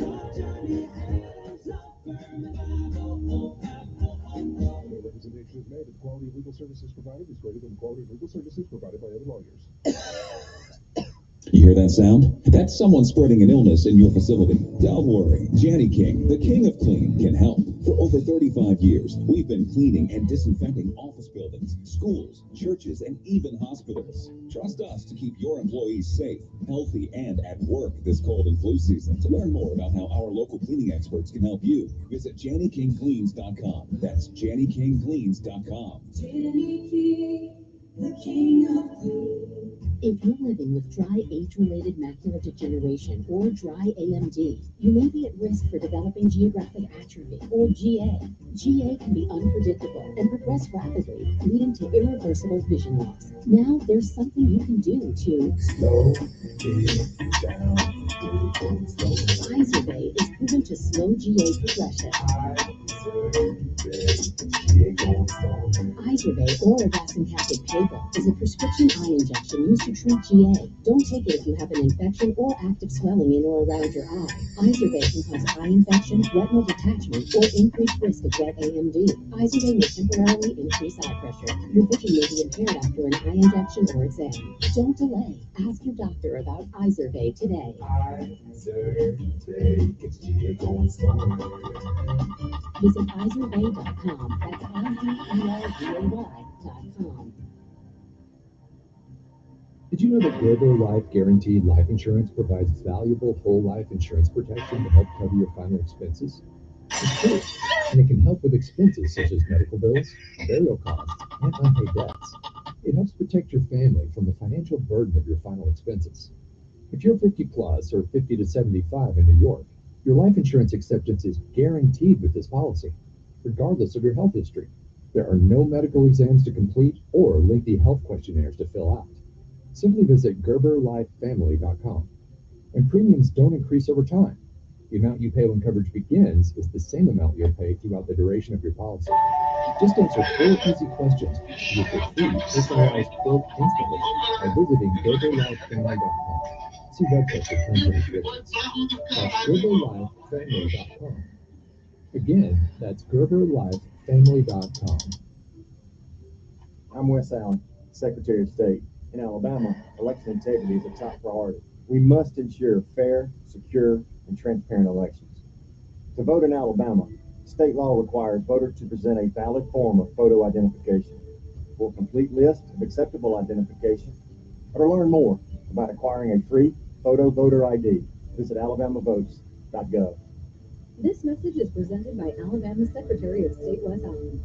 [SPEAKER 18] Representation is made that the quality of legal services provided is greater than the quality of legal services provided by other lawyers.
[SPEAKER 13] You hear that sound? That's someone spreading an illness in your facility. Don't worry. Gianni King, the king of clean, can help. For over 35 years, we've been cleaning and disinfecting office buildings, schools, churches, and even hospitals. Trust us to keep your employees safe, healthy, and at work this cold and flu season. To learn more about how our local cleaning experts can help you, visit JannyKingCleans.com. That's JannyKingCleans.com.
[SPEAKER 10] Gianni King, the king of clean. If you're living with dry age-related macular degeneration or dry AMD, you may be at risk for developing geographic atrophy or GA. GA can be unpredictable and progress rapidly, leading to irreversible vision loss. Now there's something you can do to slow it down. Izervay is proven to slow GA progression. Izervay or avacincaptad pegol is a prescription eye injection used to treat GA. Don't take it if you have an infection or active swelling in or around your eye. Izervay can cause eye infection, retinal detachment, or increased risk of wet AMD. Izervay may temporarily increase eye pressure. Your vision may be impaired after an eye injection or exam. Don't delay. Ask your doctor about Izervay today.
[SPEAKER 18] Izervay gets GA going strong.
[SPEAKER 10] Visit Izervay.com. That's IZERVAY.com.
[SPEAKER 19] Did you know that Global Life Guaranteed Life Insurance provides valuable whole life insurance protection to help cover your final expenses? It's true, and it can help with expenses such as medical bills, burial costs, and unpaid debts. It helps protect your family from the financial burden of your final expenses. If you're 50 plus or 50 to 75 in New York, your life insurance acceptance is guaranteed with this policy, regardless of your health history. There are no medical exams to complete or lengthy health questionnaires to fill out. Simply visit GerberLifeFamily.com. And premiums don't increase over time. The amount you pay when coverage begins is the same amount you'll pay throughout the duration of your policy. Just answer 4 easy questions to get your free personalized quote instantly by visiting GerberLifeFamily.com. See website for terms and conditions. That's GerberLifeFamily.com. Again, that's GerberLifeFamily.com.
[SPEAKER 20] I'm Wes Allen, Secretary of State. In Alabama, election integrity is a top priority. We must ensure fair, secure, and transparent elections. To vote in Alabama, state law requires voters to present a valid form of photo identification. For a complete list of acceptable identification, or to learn more about acquiring a free photo voter ID, visit alabamavotes.gov.
[SPEAKER 10] This message is presented by Alabama Secretary of State Wes Allen.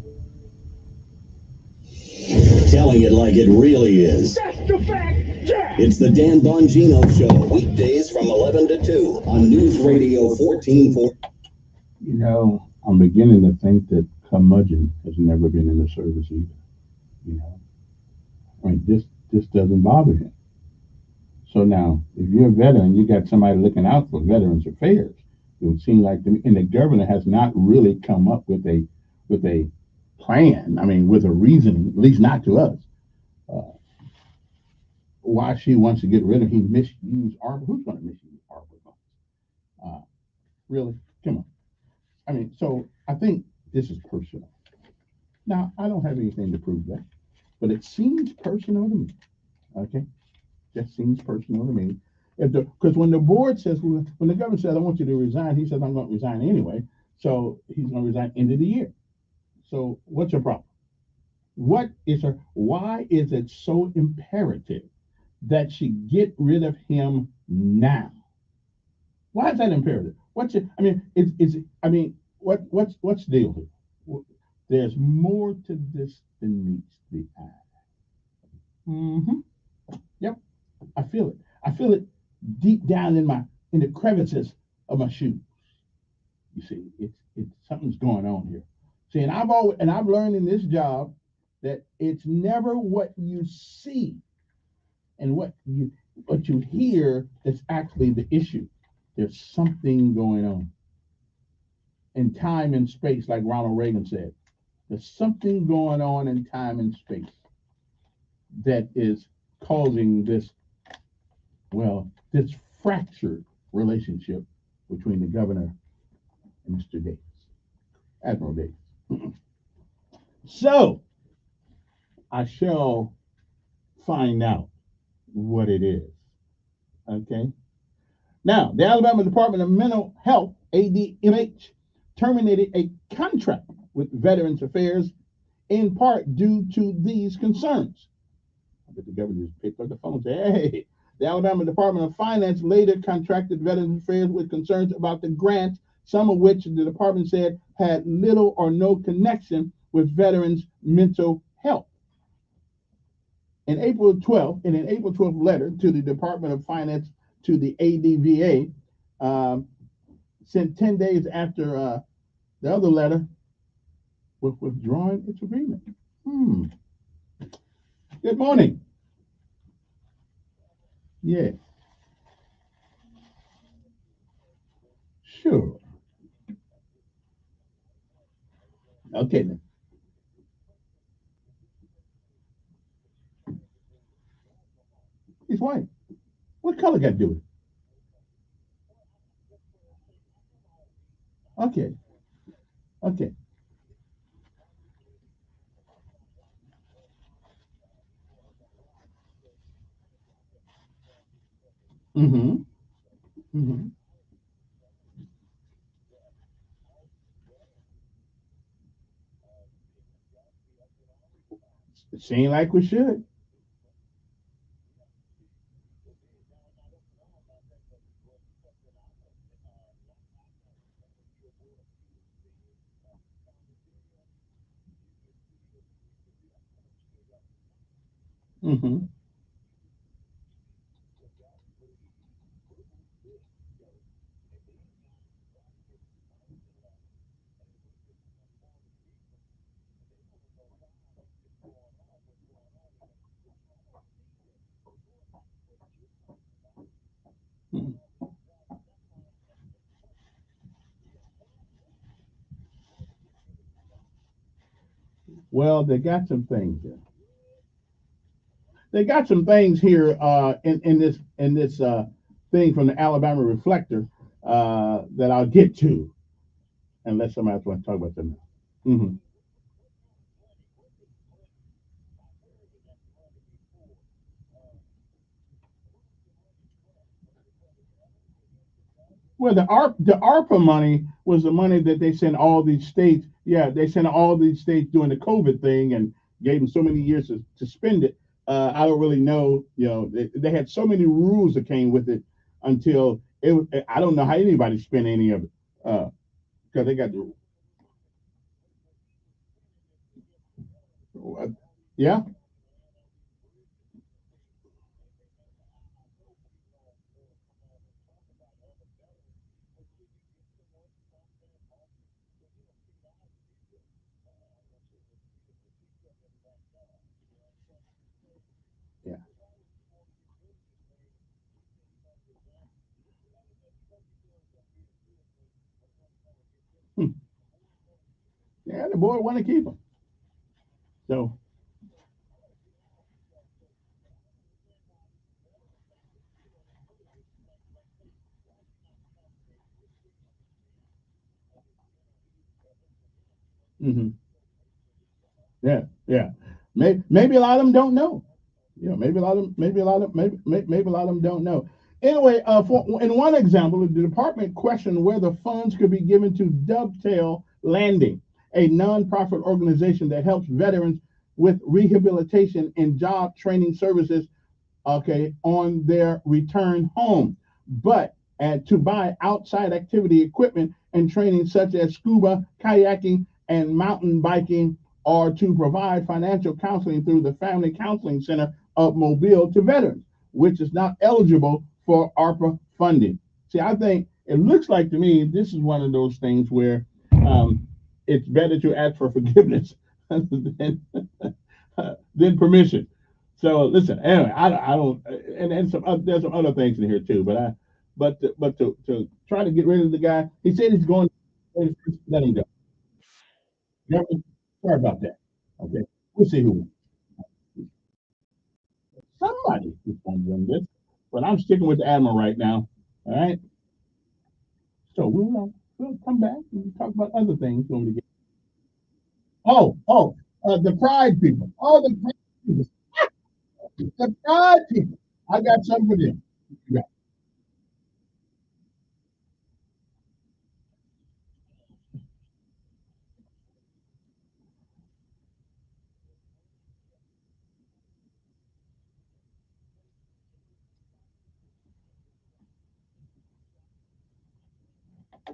[SPEAKER 9] Telling it like it really is.
[SPEAKER 6] That's the fact, Jack!
[SPEAKER 9] It's the Dan Bongino Show, weekdays from 11 to 2 on News Radio 1440.
[SPEAKER 4] You know, I'm beginning to think that curmudgeon has never been in the service either. You know, I mean, this doesn't bother him. So now, if you're a veteran, you got somebody looking out for Veterans Affairs. It would seem like, and the governor has not really come up with a plan. I mean, with a reason, at least not to us, why she wants to get rid of. He misused ARPA. Who's going to misuse ARPA? Really? Come on. I mean, so I think this is personal. Now, I don't have anything to prove that, but it seems personal to me. Okay, just seems personal to me. Because when the board says, when the governor says, I want you to resign, he says, I'm going to resign anyway. So he's going to resign end of the year. So what's your problem? Why is it so imperative that she get rid of him now? Why is that imperative? What's the deal here? There's more to this than meets the eye. Yep, I feel it. I feel it deep down in the crevices of my shoes. You see, it's something's going on here. See, and I've learned in this job that it's never what you see and what you hear that's actually the issue. There's something going on. In time and space, like Ronald Reagan said, there's something going on in time and space that is causing this fractured relationship between the governor and Mr. Davis, Admiral Davis. So I shall find out what it is. Okay. Now, the Alabama Department of Mental Health, ADMH, terminated a contract with Veterans Affairs in part due to these concerns. I bet the governor just picked up the phone and said, hey, the Alabama Department of Finance later contracted Veterans Affairs with concerns about the grants, some of which the department said had little or no connection with veterans' mental health. In an April 12th letter to the Department of Finance to the ADVA, sent 10 days after the other letter, with withdrawing its agreement. Good morning. Yeah. Sure. Okay then. He's white. What color got to do with it? Okay. Okay. Mm-hmm. Mm-hmm. It seems like we should. Mm-hmm. Well, they got some things here. They got some things here in this thing from the Alabama Reflector that I'll get to, unless somebody else wants to talk about them. Mm-hmm. Well, the ARPA money was the money that they sent all these states. Yeah, they sent all these states during the COVID thing and gave them so many years to spend it. I don't really know. You know, they had so many rules that came with it until it. I don't know how anybody spent any of it because they got the. Yeah. Yeah. Hmm. Yeah, the boy want to keep them. So. Hmm. Yeah. Yeah. Maybe a lot of them don't know. You know, maybe a lot of them don't know. Anyway, in one example, the department questioned whether funds could be given to Dovetail Landing, a nonprofit organization that helps veterans with rehabilitation and job training services, okay, on their return home, but and to buy outside activity equipment and training such as scuba, kayaking, and mountain biking, or to provide financial counseling through the Family Counseling Center of Mobile to veterans, which is not eligible for ARPA funding. See, I think it looks like to me this is one of those things where it's better to ask for forgiveness than, than permission. So listen, anyway, I don't, and there's some other things in here too, but to try to get rid of the guy, he said he's going to let him go. Sorry about that. Okay, we'll see who. Somebody is going to win this, but I'm sticking with the Admiral right now. All right. So we'll come back and talk about other things when we get. The Pride people. Oh, the Pride people. The Pride people. I got something for them. Yeah.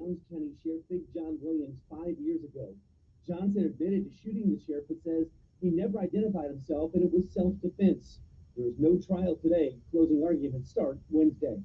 [SPEAKER 3] Lowndes County Sheriff Big John Williams 5 years ago. Johnson admitted to shooting the sheriff, but says he never identified himself and it was self-defense. There is no trial today. Closing arguments start Wednesday.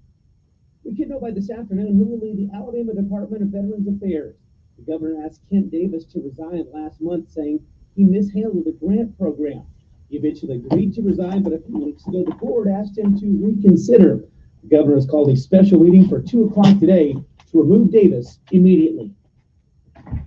[SPEAKER 3] We can know by this afternoon who will lead the Alabama Department of Veterans Affairs. The governor asked Kent Davis to resign last month, saying he mishandled the grant program. He eventually agreed to resign, but a few weeks ago, the board asked him to reconsider. The governor has called a special meeting for 2 o'clock today to remove Davis immediately.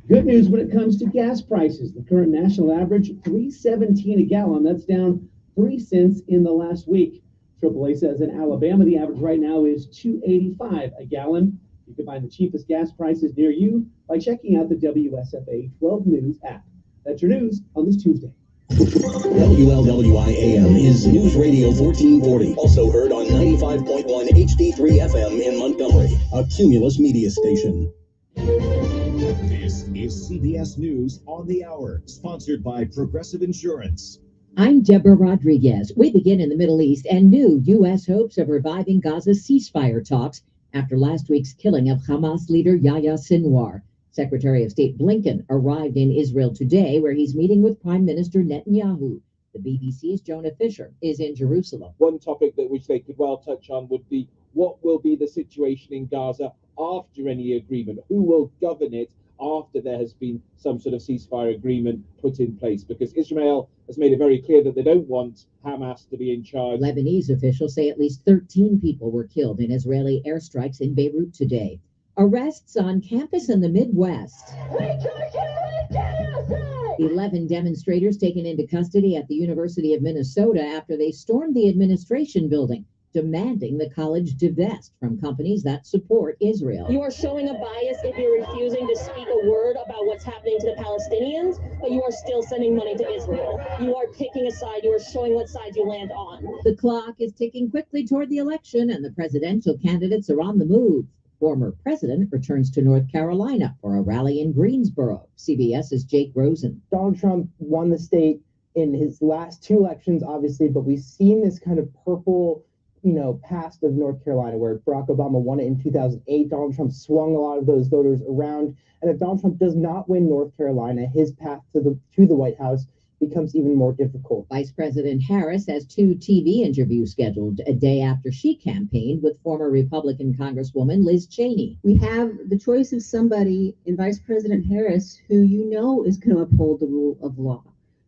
[SPEAKER 3] Good news when it comes to gas prices. The current national average, $3.17 a gallon. That's down 3 cents in the last week. AAA says in Alabama, the average right now is $2.85 a gallon. You can find the cheapest gas prices near you by checking out the WSFA 12 News app. That's your news on this Tuesday.
[SPEAKER 9] WLWI-AM is News Radio 1440, also heard on 95.1 HD3 FM in Montgomery, a Cumulus media station.
[SPEAKER 5] This is CBS News on the Hour, sponsored by Progressive Insurance.
[SPEAKER 1] I'm Deborah Rodriguez. We begin in the Middle East and new U.S. hopes of reviving Gaza's ceasefire talks after last week's killing of Hamas leader Yahya Sinwar. Secretary of State Blinken arrived in Israel today, where he's meeting with Prime Minister Netanyahu. The BBC's Jonah Fisher is in Jerusalem.
[SPEAKER 21] One topic that which they could well touch on would be what will be the situation in Gaza after any agreement? Who will govern it after there has been some sort of ceasefire agreement put in place? Because Israel has made it very clear that they don't want Hamas to be in charge.
[SPEAKER 1] Lebanese officials say at least 13 people were killed in Israeli airstrikes in Beirut today. Arrests on campus in the Midwest. 11 demonstrators taken into custody at the University of Minnesota after they stormed the administration building, demanding the college divest from companies that support Israel.
[SPEAKER 22] You are showing a bias if you're refusing to speak a word about what's happening to the Palestinians, but you are still sending money to Israel. You are picking a side. You are showing what side you land on.
[SPEAKER 1] The clock is ticking quickly toward the election, and the presidential candidates are on the move. Former president returns to North Carolina for a rally in Greensboro. CBS's Jake Rosen.
[SPEAKER 23] Donald Trump won the state in his last 2 elections, obviously, but we've seen this kind of purple, past of North Carolina, where Barack Obama won it in 2008. Donald Trump swung a lot of those voters around. And if Donald Trump does not win North Carolina, his path to the White House becomes even more difficult.
[SPEAKER 1] Vice President Harris has 2 TV interviews scheduled a day after she campaigned with former Republican Congresswoman Liz Cheney.
[SPEAKER 24] We have the choice of somebody in Vice President Harris who is going to uphold the rule of law.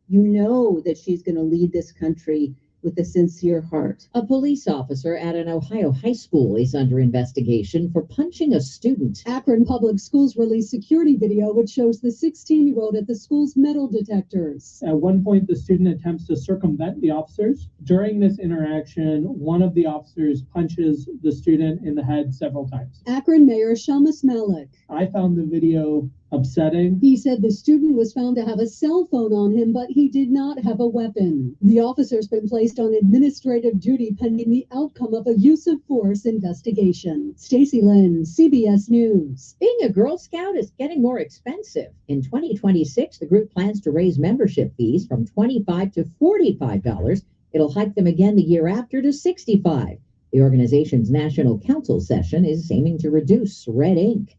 [SPEAKER 24] You know that she's going to lead this country with a sincere heart.
[SPEAKER 1] A police officer at an Ohio high school is under investigation for punching a student.
[SPEAKER 25] Akron Public Schools released security video which shows the 16-year-old at the school's metal detectors.
[SPEAKER 26] At one point, the student attempts to circumvent the officers. During this interaction, one of the officers punches the student in the head several times.
[SPEAKER 25] Akron Mayor Shamus Malik.
[SPEAKER 26] I found the video upsetting.
[SPEAKER 25] He said the student was found to have a cell phone on him, but he did not have a weapon. The officer's been placed on administrative duty pending the outcome of a use of force investigation. Stacey Lynn, CBS News.
[SPEAKER 1] Being a Girl Scout is getting more expensive. In 2026, the group plans to raise membership fees from $25 to $45. It'll hike them again the year after to $65. The organization's national council session is aiming to reduce red ink.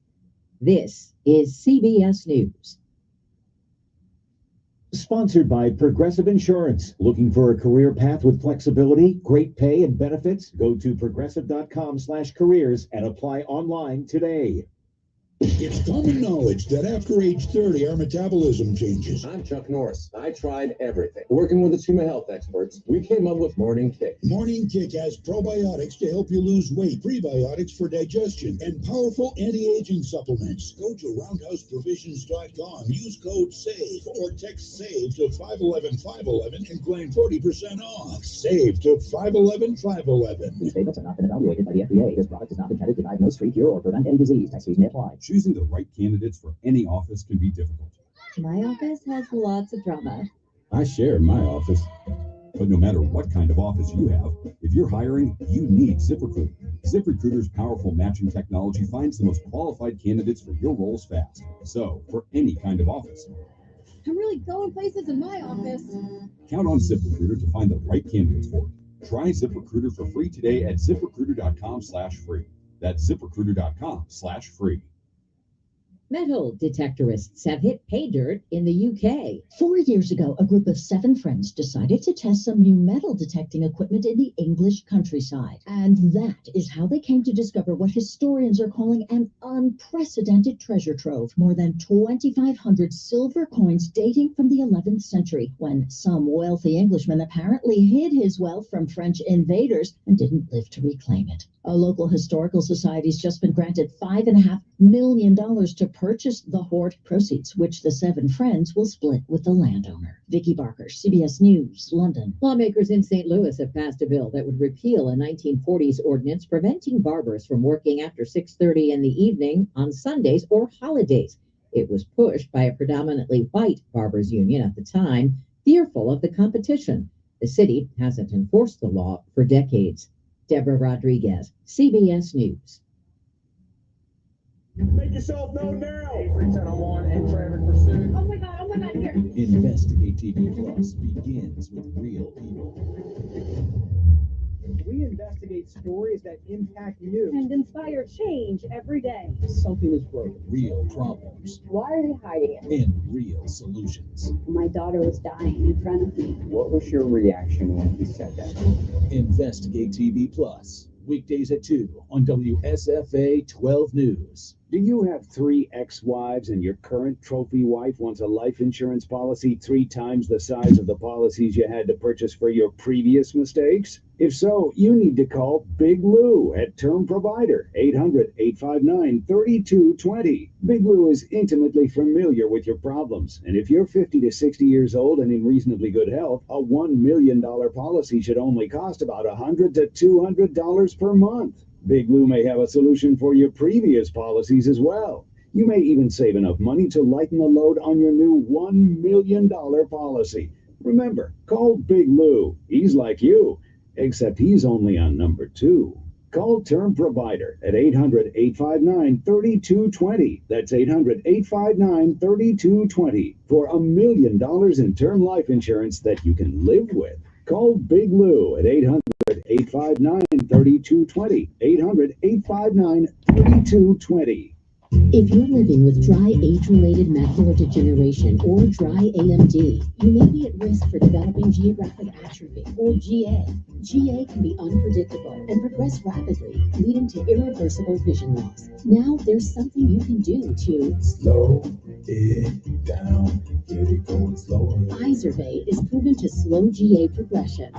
[SPEAKER 1] This is CBS News.
[SPEAKER 2] Sponsored by Progressive Insurance. Looking for a career path with flexibility, great pay, and benefits? Go to progressive.com/careers and apply online today.
[SPEAKER 7] It's common knowledge that after age 30, our metabolism changes.
[SPEAKER 8] I'm Chuck Norris. I tried everything. Working with the team of health experts, we came up with Morning Kick.
[SPEAKER 7] Morning Kick has probiotics to help you lose weight, prebiotics for digestion, and powerful anti-aging supplements. Go to roundhouseprovisions.com, use code SAVE or text SAVE to 511-511 and claim 40% off. SAVE to 511-511.
[SPEAKER 14] These statements have not been evaluated by the FDA. This product is not intended to diagnose, treat, cure, or prevent any disease. Tax fees may apply.
[SPEAKER 15] Choosing the right candidates for any office can be difficult.
[SPEAKER 16] My office has lots of drama.
[SPEAKER 15] I share my office. But no matter what kind of office you have, if you're hiring, you need ZipRecruiter. ZipRecruiter's powerful matching technology finds the most qualified candidates for your roles fast. So, for any kind of office,
[SPEAKER 16] I'm really going places in my office.
[SPEAKER 15] count on ZipRecruiter to find the right candidates for it. Try ZipRecruiter for free today at ZipRecruiter.com/free. That's ZipRecruiter.com/free.
[SPEAKER 1] Metal detectorists have hit pay dirt in the UK.
[SPEAKER 27] 4 years ago, a group of 7 friends decided to test some new metal detecting equipment in the English countryside. And that is how they came to discover what historians are calling an unprecedented treasure trove. More than 2,500 silver coins dating from the 11th century, when some wealthy Englishman apparently hid his wealth from French invaders and didn't live to reclaim it. A local historical society's just been granted $5.5 million to purchase the hoard, proceeds which the 7 friends will split with the landowner. Vicky Barker, CBS News, London.
[SPEAKER 1] Lawmakers in St. Louis have passed a bill that would repeal a 1940s ordinance preventing barbers from working after 6:30 in the evening on Sundays or holidays. It was pushed by a predominantly white barbers union at the time, fearful of the competition. The city hasn't enforced the law for decades. Deborah Rodriguez, CBS News.
[SPEAKER 28] Make yourself known now. 83701 in traffic pursuit.
[SPEAKER 16] Oh my God, here.
[SPEAKER 13] Investigate TV Plus begins with real people.
[SPEAKER 29] We investigate stories that impact you
[SPEAKER 16] And inspire change every day.
[SPEAKER 29] Something is broken.
[SPEAKER 13] Real problems
[SPEAKER 16] Why are they hiding it?
[SPEAKER 13] and real solutions.
[SPEAKER 16] My daughter was dying in front of me.
[SPEAKER 29] What was your reaction when he said that?
[SPEAKER 13] Investigate TV Plus, weekdays at 2 on WSFA 12 News.
[SPEAKER 5] Do you have 3 ex-wives and your current trophy wife wants a life insurance policy 3 times the size of the policies you had to purchase for your previous mistakes? If so, you need to call Big Lou at Term Provider, 800-859-3220. Big Lou is intimately familiar with your problems, and if you're 50 to 60 years old and in reasonably good health, a $1 million policy should only cost about $100 to $200 per month. Big Lou may have a solution for your previous policies as well. You may even save enough money to lighten the load on your new $1 million policy. Remember, call Big Lou. He's like you, except he's only on number 2. Call Term Provider at 800-859-3220. That's 800-859-3220 for $1 million in term life insurance that you can live with. Call Big Lou at 800-859-3220. 800-859-3220.
[SPEAKER 27] If you're living with dry age-related macular degeneration or dry AMD, you may be at risk for developing geographic atrophy or GA. GA can be unpredictable and progress rapidly, leading to irreversible vision loss. Now there's something you can do to
[SPEAKER 7] Slow it down, get it going slower.
[SPEAKER 27] Izervay is proven to slow GA progression.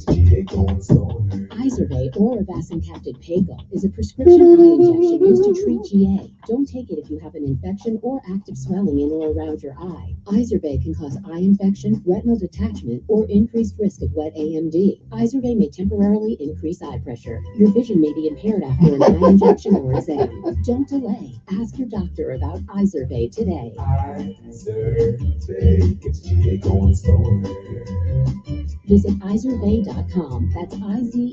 [SPEAKER 7] GA going slower.
[SPEAKER 27] Izervay or avacincaptad pegol is a prescription eye injection used to treat GA. Don't take it if you have an infection or active swelling in or around your eye. Izervay can cause eye infection, retinal detachment, or increased risk of wet AMD. Izervay may temporarily increase eye pressure. Your vision may be impaired after an eye injection or exam. Don't delay. Ask your doctor about Izervay today.
[SPEAKER 7] Izervay gets GA going slower.
[SPEAKER 27] Visit Izervay.com. That's IZERVAY.com.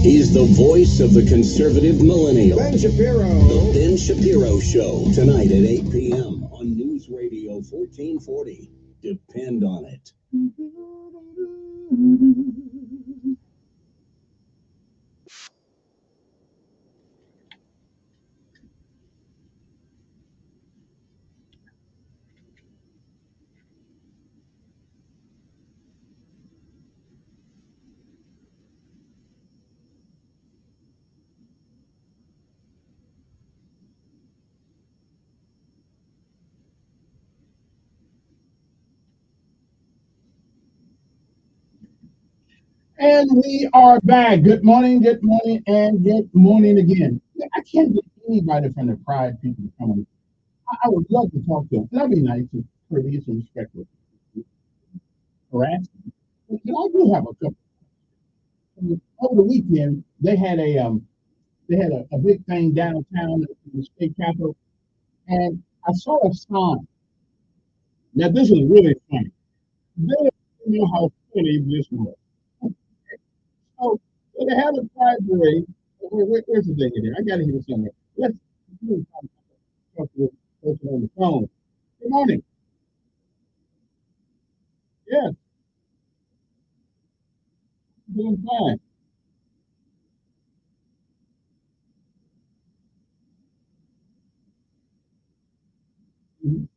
[SPEAKER 9] He's the voice of the conservative millennial.
[SPEAKER 29] Ben Shapiro.
[SPEAKER 9] The Ben Shapiro Show, tonight at 8 p.m. on News Radio 1440. Depend on it.
[SPEAKER 4] And we are back. Good morning, and good morning again. I can't get anybody from the Pride people to come on. I would love to talk to them. That'd be nice and courteous and respectful. Harass. But I do have a couple. Over the weekend, they had a big thing downtown in the state capitol, and I saw a sign. Now this was really funny. They don't know how funny this was. So they had a pride parade. Where's the thing in here? I got it here somewhere. Let's talk to this person on the phone. Good morning. Yes, doing fine. Mhm.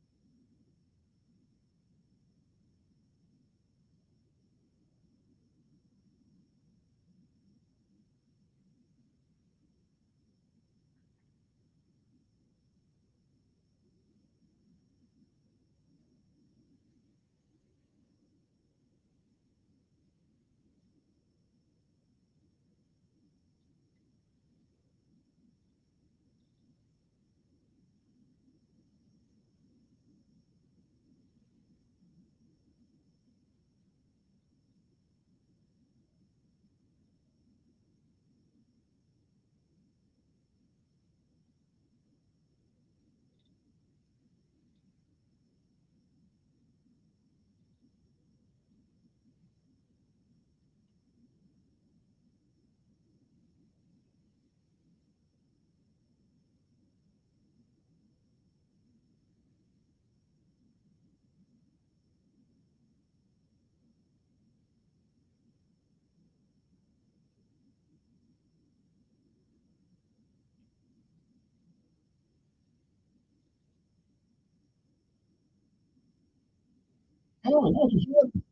[SPEAKER 4] Oh, no, for sure.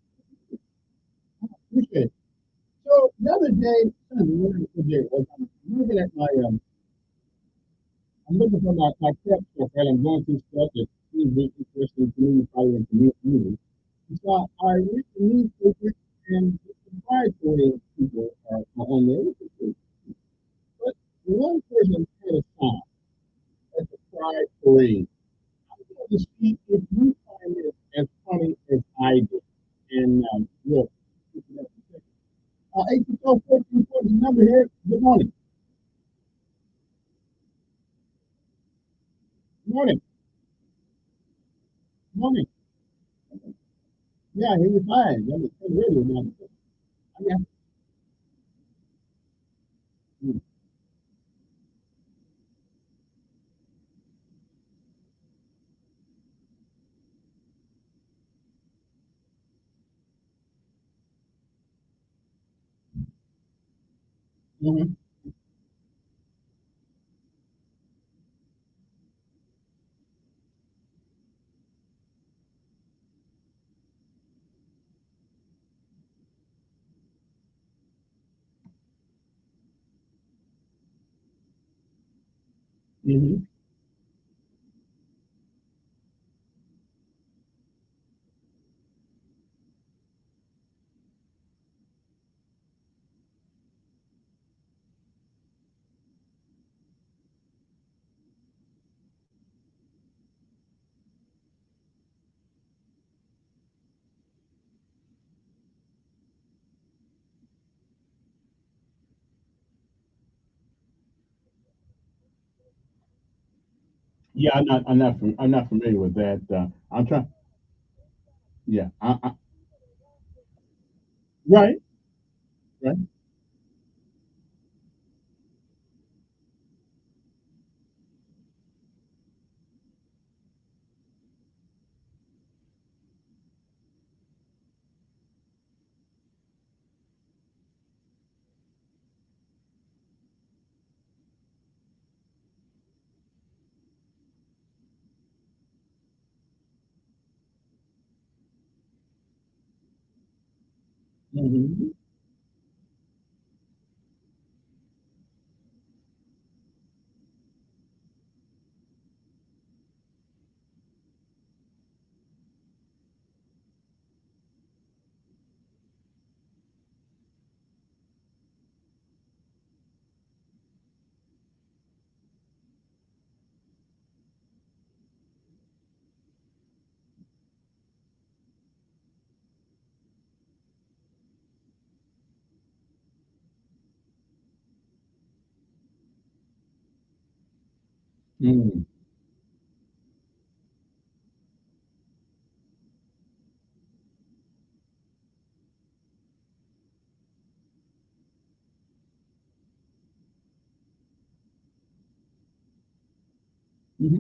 [SPEAKER 4] Appreciate it. So the other day, I'm looking at I'm looking for my prep stuff, right? I'm going through stuff that seems really interesting to me, probably in the community. And so I read the newspaper, and the pride parade people are on there. But one person had a sign at the pride parade. I want to see if you find it as funny as I did. And look, 824 the number here. Good morning. Good morning. Good morning. Yeah, he was fine. That was really nice. Yeah. Mm-hmm. Mm-hmm. Yeah, I'm not familiar with that. I'm trying. Yeah. Right. Right. Mm-hmm. Mm. Mm-hmm.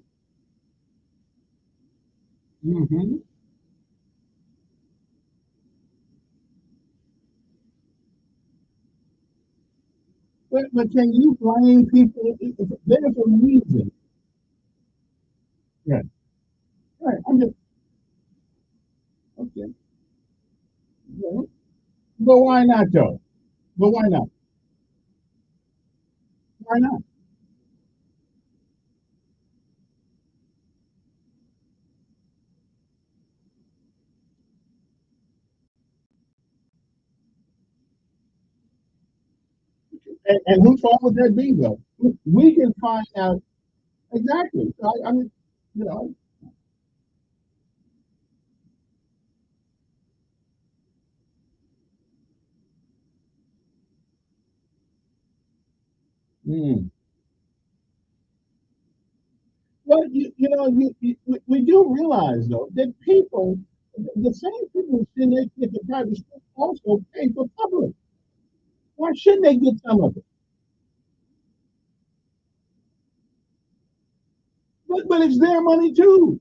[SPEAKER 4] Mm-hmm. But can you blame people? There's a reason. Yeah. Right. I'm just okay. Yeah. But why not though? But why not? Why not? And whose fault would that be though? We can find out exactly. So I mean, you know. Mm. Well, we do realize though that people, the same people who send their kids to private school also pay for public. Why shouldn't they get some of it? But it's their money too.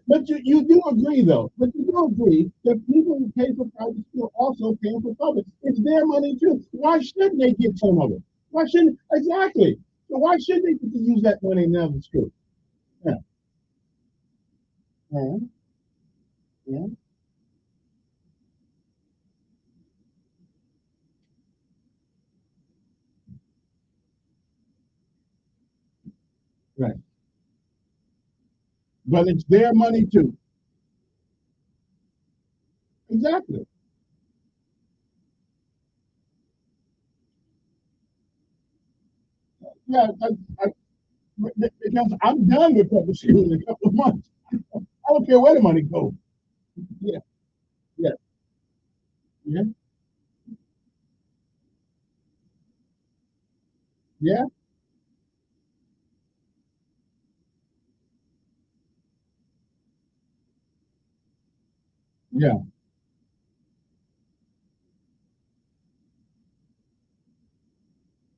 [SPEAKER 4] But you do agree though. But you do agree that people who pay for private school also pay for public. It's their money too. Why shouldn't they get some of it? Why shouldn't exactly? So why should they get to use that money in the school? Yeah. Yeah. Yeah. Right. But it's their money too. Exactly. Yeah. Because I'm done with public school in a couple of months. I don't care where the money goes. Yeah. Yeah. Yeah. Yeah. Yeah.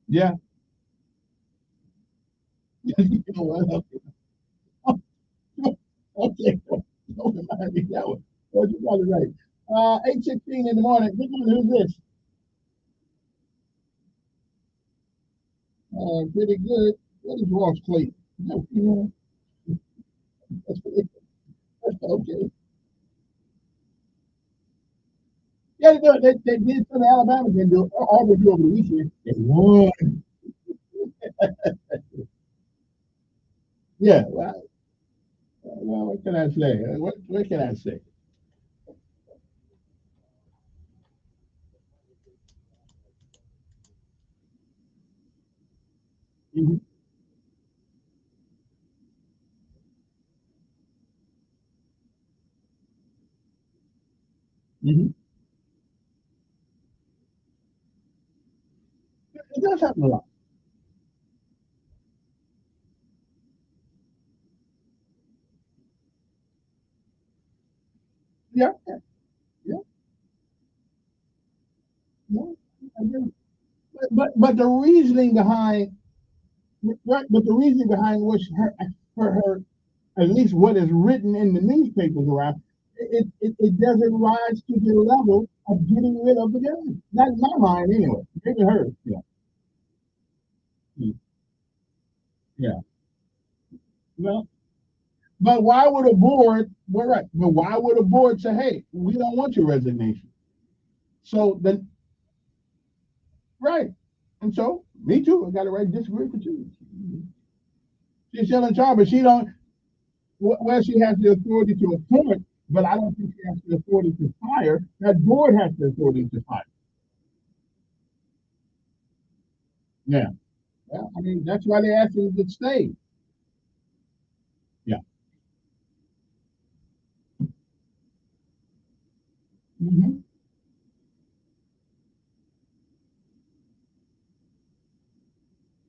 [SPEAKER 4] Yeah. You know what? Okay. Don't remind me that one. Well, you got it right. 8:16 in the morning. Good morning. Who's this? Pretty good. What is Ross Clayton? No, you know, okay. Yeah, they did for the Alabama didn't do all they do over the weekend. They won. Yeah. Well, what can I say? What can I say? Mm-hmm. Mm-hmm. It does happen a lot. Yeah. Yeah. Yeah. I do. But the reasoning behind right, but the reasoning behind which her at least what is written in the newspapers around it doesn't rise to the level of getting rid of the gun. Not in my mind anyway. Maybe hers. Yeah. Yeah. Well, but why would a board? Well, right. But why would a board say, "Hey, we don't want your resignation"? So then, right. And so, me too. I got to right disagree with you. She's still in charge, but she don't. Well, she has the authority to appoint, but I don't think she has the authority to fire. That board has the authority to fire. Yeah. Well, I mean, that's why they asked him to stay. Mm-hmm.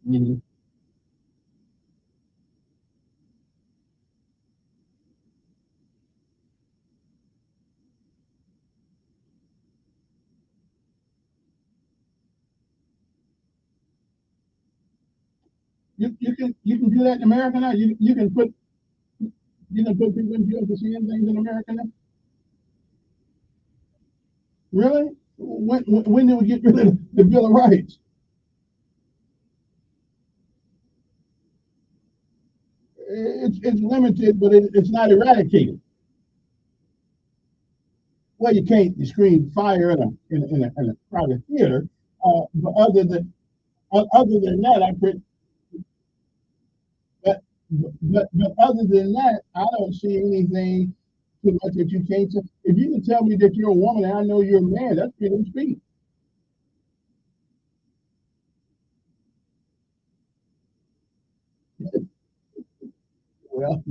[SPEAKER 4] Mm-hmm. You can do that in America now. You can put people in jail for saying things in America now. Really? When did we get rid of the Bill of Rights? It's limited, but it's not eradicated. Well, you can't scream fire in a crowded theater, but other than that, but other than that, I don't see anything too much that you can't say. If you can tell me that you're a woman and I know you're a man, that's freedom of speech. Well,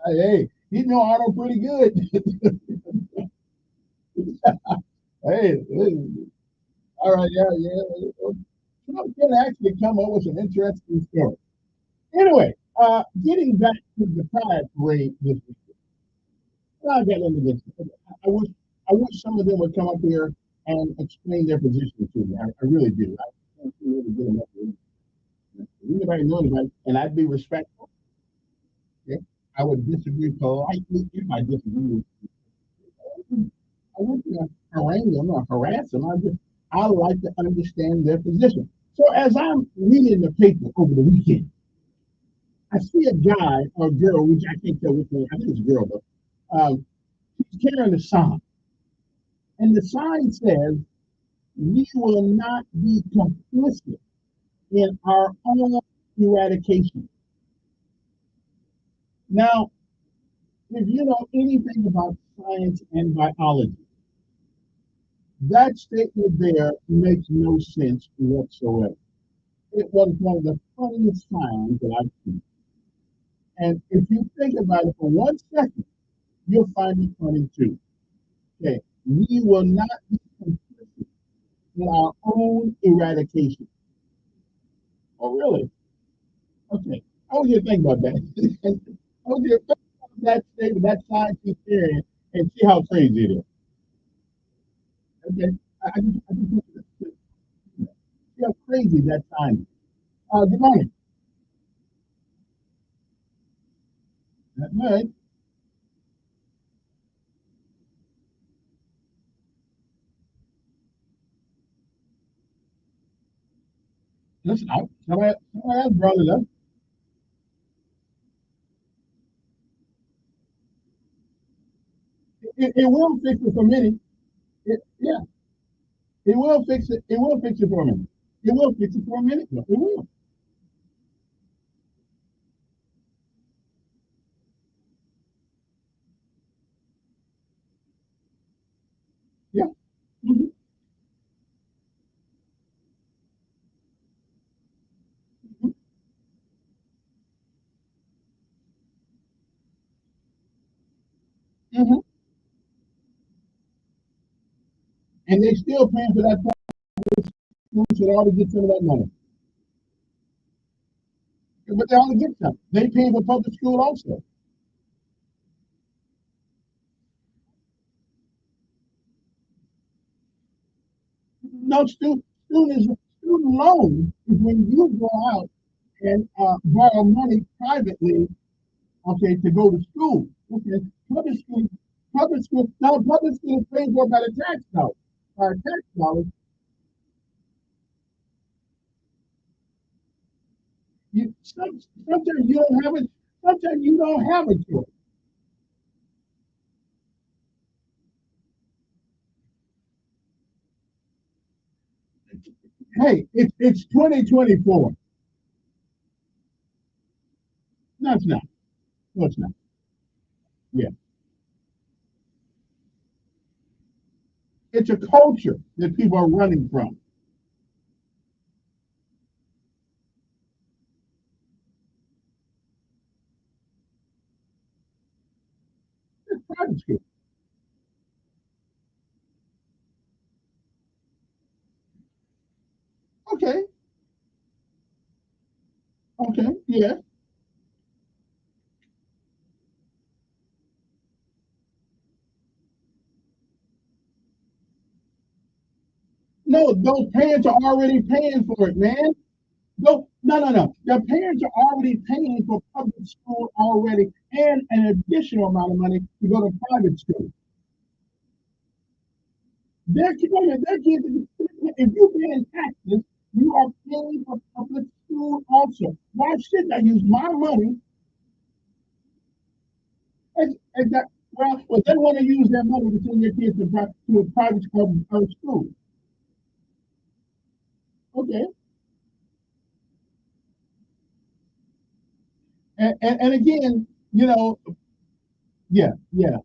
[SPEAKER 4] hey, you know Arnold pretty good. Hey, all right, yeah, yeah. Trump can actually come up with an interesting story. Anyway, getting back to the pride parade this week. I got into this. I wish some of them would come up here and explain their position to me. I really do. I don't really get enough. Anybody know anybody, and I'd be respectful. Yeah? I would disagree politely if I disagree with you. I wouldn't harangue them or harass them. I like to understand their position. So as I'm reading the paper over the weekend, I see a guy or girl, which I can't tell which one. I think it's a girl, but she's carrying a sign, and the sign says, "We will not be complicit in our own eradication." Now, if you know anything about science and biology, that statement there makes no sense whatsoever. It was one of the funniest signs that I've seen. And if you think about it for 1 second, you'll find it funny too. Okay, we will not be complicit in our own eradication. Oh, really? Okay. I want you to think about that. I want you to think about that statement, that sign she's carrying, and see how crazy it is. Okay. I just want you to see how crazy that sign is. Good morning. That's right. Listen, somebody else brought it up. It will fix it for many. Yeah, it will fix it. It will fix it for a minute. It will fix it for a minute. No, it will. Yeah. Mm-hmm. Mm-hmm. And they still paying for that school, so they ought to get some of that money. But they ought to get some. They pay for public school also. No student loan is when you go out and borrow money privately, okay, to go to school. Okay, public school, public school is paid for by the tax dollars. Our tax dollars. Sometimes you don't have it. Sometimes you don't have a choice. Hey, it's 2024. No, it's not. No, it's not. Yeah, it's a culture that people are running from. It's private school. Okay, yeah. No, those parents are already paying for it, man. No. The parents are already paying for public school already and an additional amount of money to go to private school. Their kids, if you pay in taxes, you are paying for public school also. Why shouldn't I use my money? As that, well, they want to use their money to send their kids to a private school or school. Okay. And again, yeah, yeah, yeah,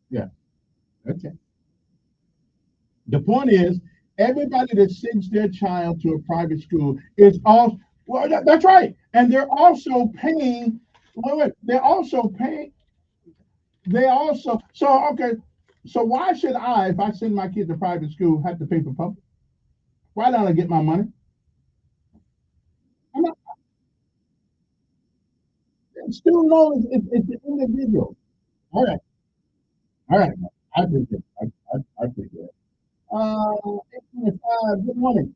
[SPEAKER 4] yeah. Okay. The point is, everybody that sends their child to a private school is all well. That's right, and they're also paying. Wait, they're also paying. They also so okay. So why should I, if I send my kid to private school, have to pay for public? Why don't I get my money? I'm not, student loan is the individual. All right. I appreciate it. I appreciate it. 8:25, good morning.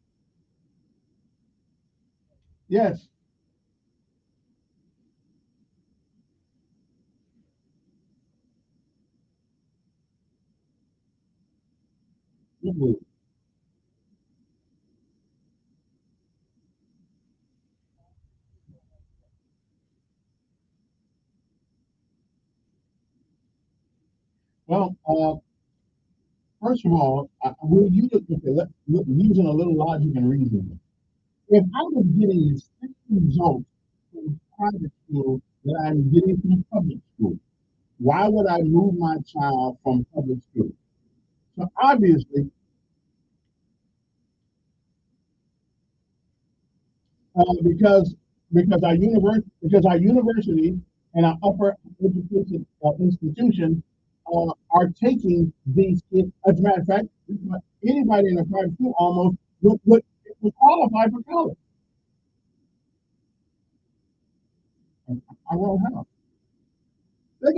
[SPEAKER 4] Yes. Mhm. Well, first of all, we're using a little logic and reasoning. If I was getting the same results from private school that I'm getting from public school, why would I move my child from public school? So obviously, because our university and our upper education institutions are taking these kids. As a matter of fact, anybody in a private school almost would qualify for college. I won't have. Wait,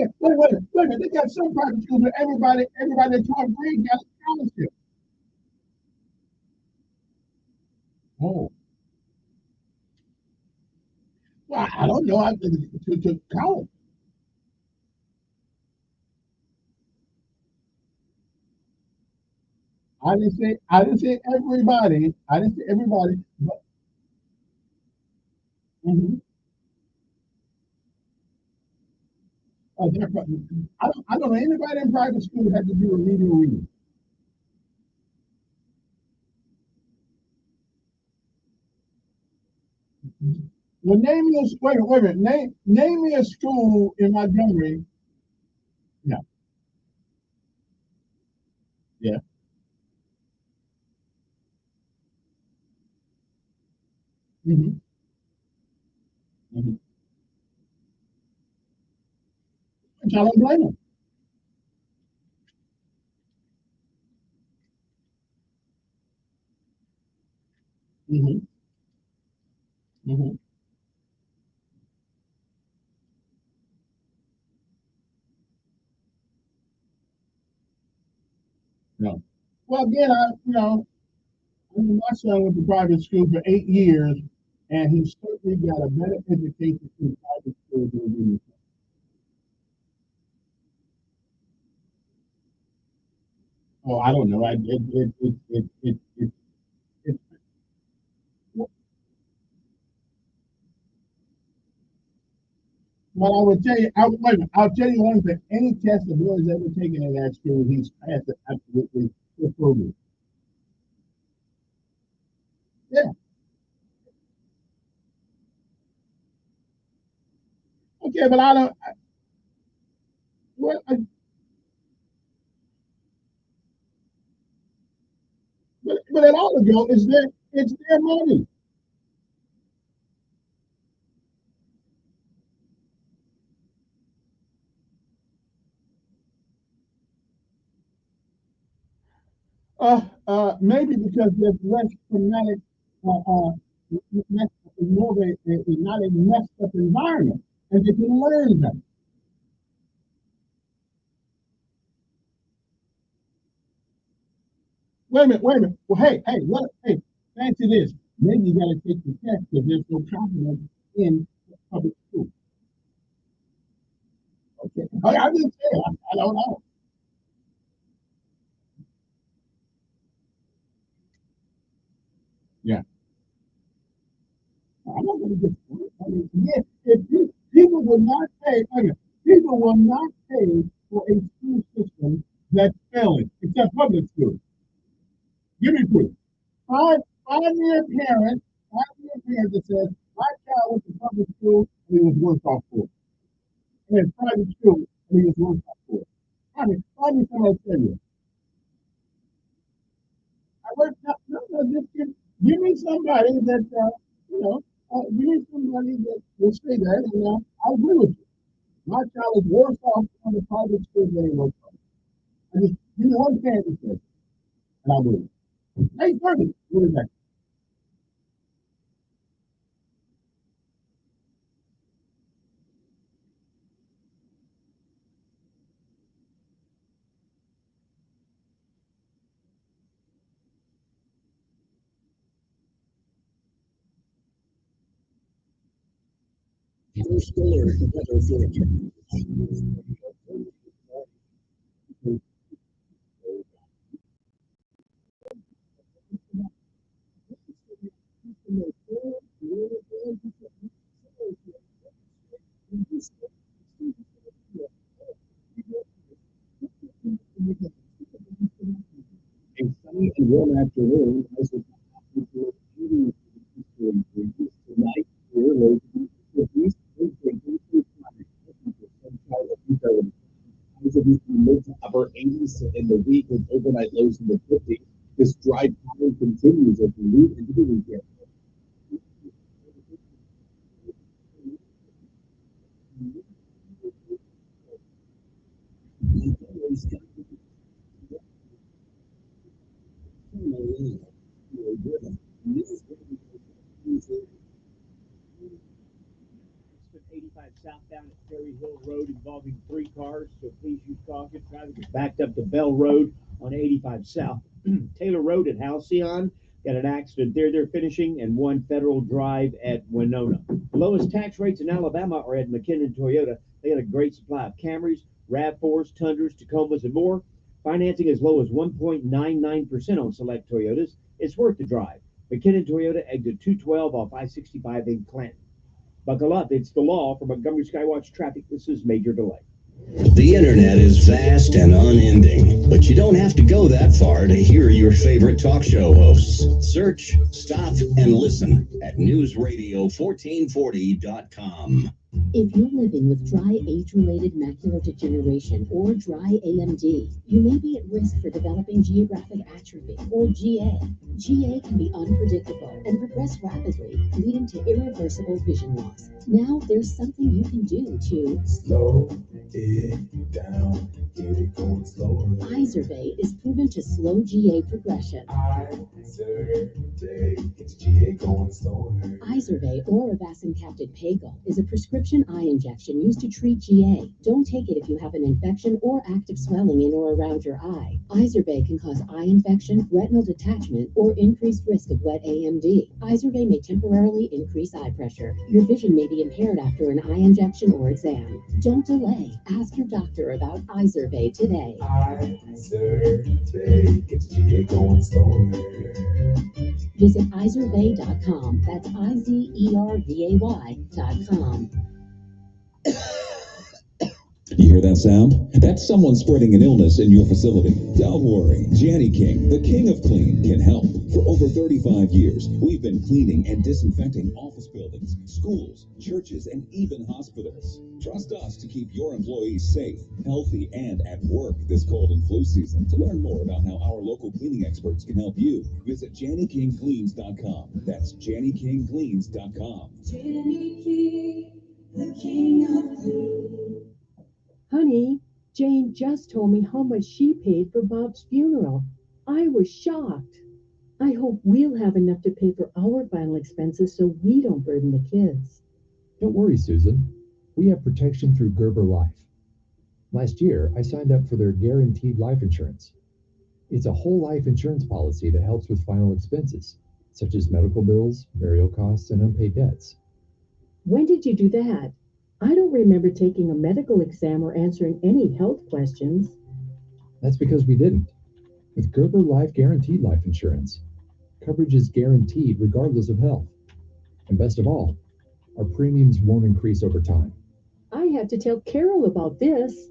[SPEAKER 4] they got some private schools where everybody in 12th grade got a scholarship. Oh, well, I don't know. To college. I didn't say everybody. I didn't say everybody, but mhm. I don't know anybody in private school that had to do remedial reading. Well, wait a minute. Name me a school in Montgomery. Yeah, yeah. Mm-hmm, mm-hmm. Which I don't blame them. Mm-hmm, mm-hmm. No. Well, again, my son went to private school for 8 years, and he certainly got a better education in private school than he did. Oh, I don't know. It, well, I would tell you, wait a minute, I'll tell you one thing. Any test the boy has ever taken in that school, he's passed it absolutely approved. Yeah. Okay, but I don't. Well, but at all ago, it's their money. Maybe because there's less traumatic, less, more of not a messed up environment, and they can learn them. Wait a minute, wait a minute. Well, hey, look, hey, fancy this. Maybe you got to take the test because there's no confidence in public school. Okay, I didn't say it. I don't know. Yeah. I'm not going to get. I mean, yeah, if people will not pay, wait a minute, people will not pay for a school system that's failing, except public schools. Give me proof. Five-year parent that says my child went to public school and he was worse off for it. And in private school and he was worse off for it. Find me somebody to tell you. Give me somebody that give me somebody that will say that, and I agree with you. My child is worse off on the private school than he was. I just give me one parent that says, and I believe. Hey, Fergie, what is that?
[SPEAKER 9] First alert weather forecast.
[SPEAKER 4] A sunny and warm afternoon as the tonight, we're low to east, mid to upper 80s in the week with overnight lows in the 50s. This dry pattern continues as we move into the weekend.
[SPEAKER 3] Exit 85 southbound at Ferry Hill Road involving 3 cars, so please use caution. Traffic is backed up to Bell Road on 85 South. Taylor Road at Halcyon, got an accident there. They're finishing, and 1 Federal Drive at Winona. The lowest tax rates in Alabama are at McKinnon Toyota. They got a great supply of Camrys, RAV4s, Tundras, Tacomas, and more. Financing as low as 1.99% on select Toyotas. It's worth the drive. McKinnon Toyota, exit 212 off I-65 in Clinton. Buckle up, it's the law. For Montgomery Skywatch Traffic, this is Major Delay.
[SPEAKER 9] The internet is vast and unending, but you don't have to go that far to hear your favorite talk show hosts. Search, stop, and listen at newsradio1440.com.
[SPEAKER 6] If you're living with dry age-related macular degeneration or dry AMD, you may be at risk for developing geographic atrophy or GA. GA can be unpredictable and progress rapidly, leading to irreversible vision loss. Now there's something you can do to slow it down, get it going slower. Izervay is proven to slow GA progression. Izervay gets GA going slower. Izervay or avacincaptad pegol is a prescription eye injection used to treat GA. Don't take it if you have an infection or active swelling in or around your eye. Izervay can cause eye infection, retinal detachment, or increased risk of wet AMD. Izervay may temporarily increase eye pressure. Your vision may be impaired after an eye injection or exam. Don't delay. Ask your doctor about Izervay today. Izervay gets GA going slower. Visit Izervay.com. That's IZERVAY.com.
[SPEAKER 13] You hear that sound? That's someone spreading an illness in your facility. Don't worry. Gianni King, the king of clean, can help. For over 35 years, we've been cleaning and disinfecting office buildings, schools, churches, and even hospitals. Trust us to keep your employees safe, healthy, and at work this cold and flu season. To learn more about how our local cleaning experts can help you, visit JannyKingCleans.com. That's JannyKingCleans.com.
[SPEAKER 10] Gianni King, the king of clean.
[SPEAKER 11] Honey, Jane just told me how much she paid for Bob's funeral. I was shocked. I hope we'll have enough to pay for our final expenses so we don't burden the kids.
[SPEAKER 12] Don't worry, Susan. We have protection through Gerber Life. Last year, I signed up for their guaranteed life insurance. It's a whole life insurance policy that helps with final expenses, such as medical bills, burial costs, and unpaid debts.
[SPEAKER 11] When did you do that? I don't remember taking a medical exam or answering any health questions.
[SPEAKER 12] That's because we didn't. With Gerber Life Guaranteed Life Insurance, coverage is guaranteed regardless of health. And best of all, our premiums won't increase over time.
[SPEAKER 11] I have to tell Carol about this.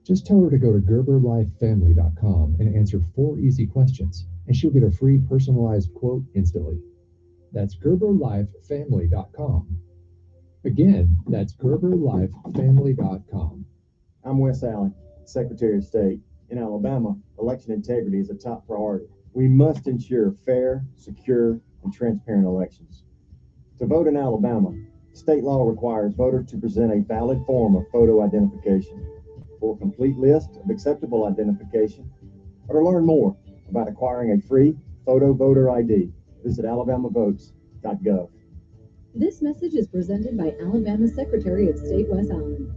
[SPEAKER 12] Just tell her to go to GerberLifeFamily.com and answer 4 easy questions, and she'll get a free personalized quote instantly. That's GerberLifeFamily.com. Again, that's GerberLifeFamily.com.
[SPEAKER 29] I'm Wes Allen, Secretary of State. In Alabama, election integrity is a top priority. We must ensure fair, secure, and transparent elections. To vote in Alabama, state law requires voters to present a valid form of photo identification. For a complete list of acceptable identification, or to learn more about acquiring a free photo voter ID, visit alabamavotes.gov.
[SPEAKER 17] This message is presented by Alabama Secretary of State Wes Allen.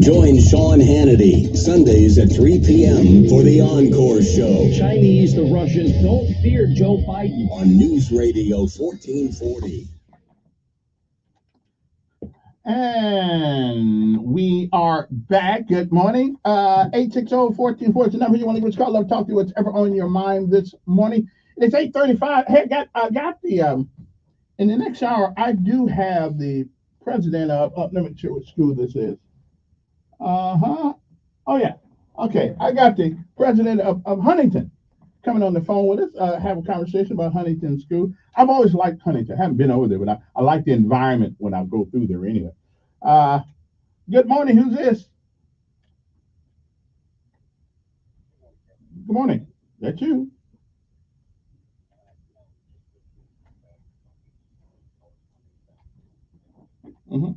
[SPEAKER 9] Join Sean Hannity Sundays at 3 p.m. for the Encore Show.
[SPEAKER 3] Chinese, the Russians don't fear Joe Biden.
[SPEAKER 9] On News Radio 1440.
[SPEAKER 18] And we are back. Good morning. 860-1440 is the number you want to give us a call. I'll talk to you whatever on your mind this morning. It's 8:35. Hey, I got the in the next hour, I do have the president of let me check what school this is. Oh yeah. Okay. I got the president of Huntington coming on the phone with us, have a conversation about Huntington School. I've always liked Huntington. I haven't been over there, but I like the environment when I go through there anyway. Good morning. Who's this? Good morning. That's you. Mm-hmm.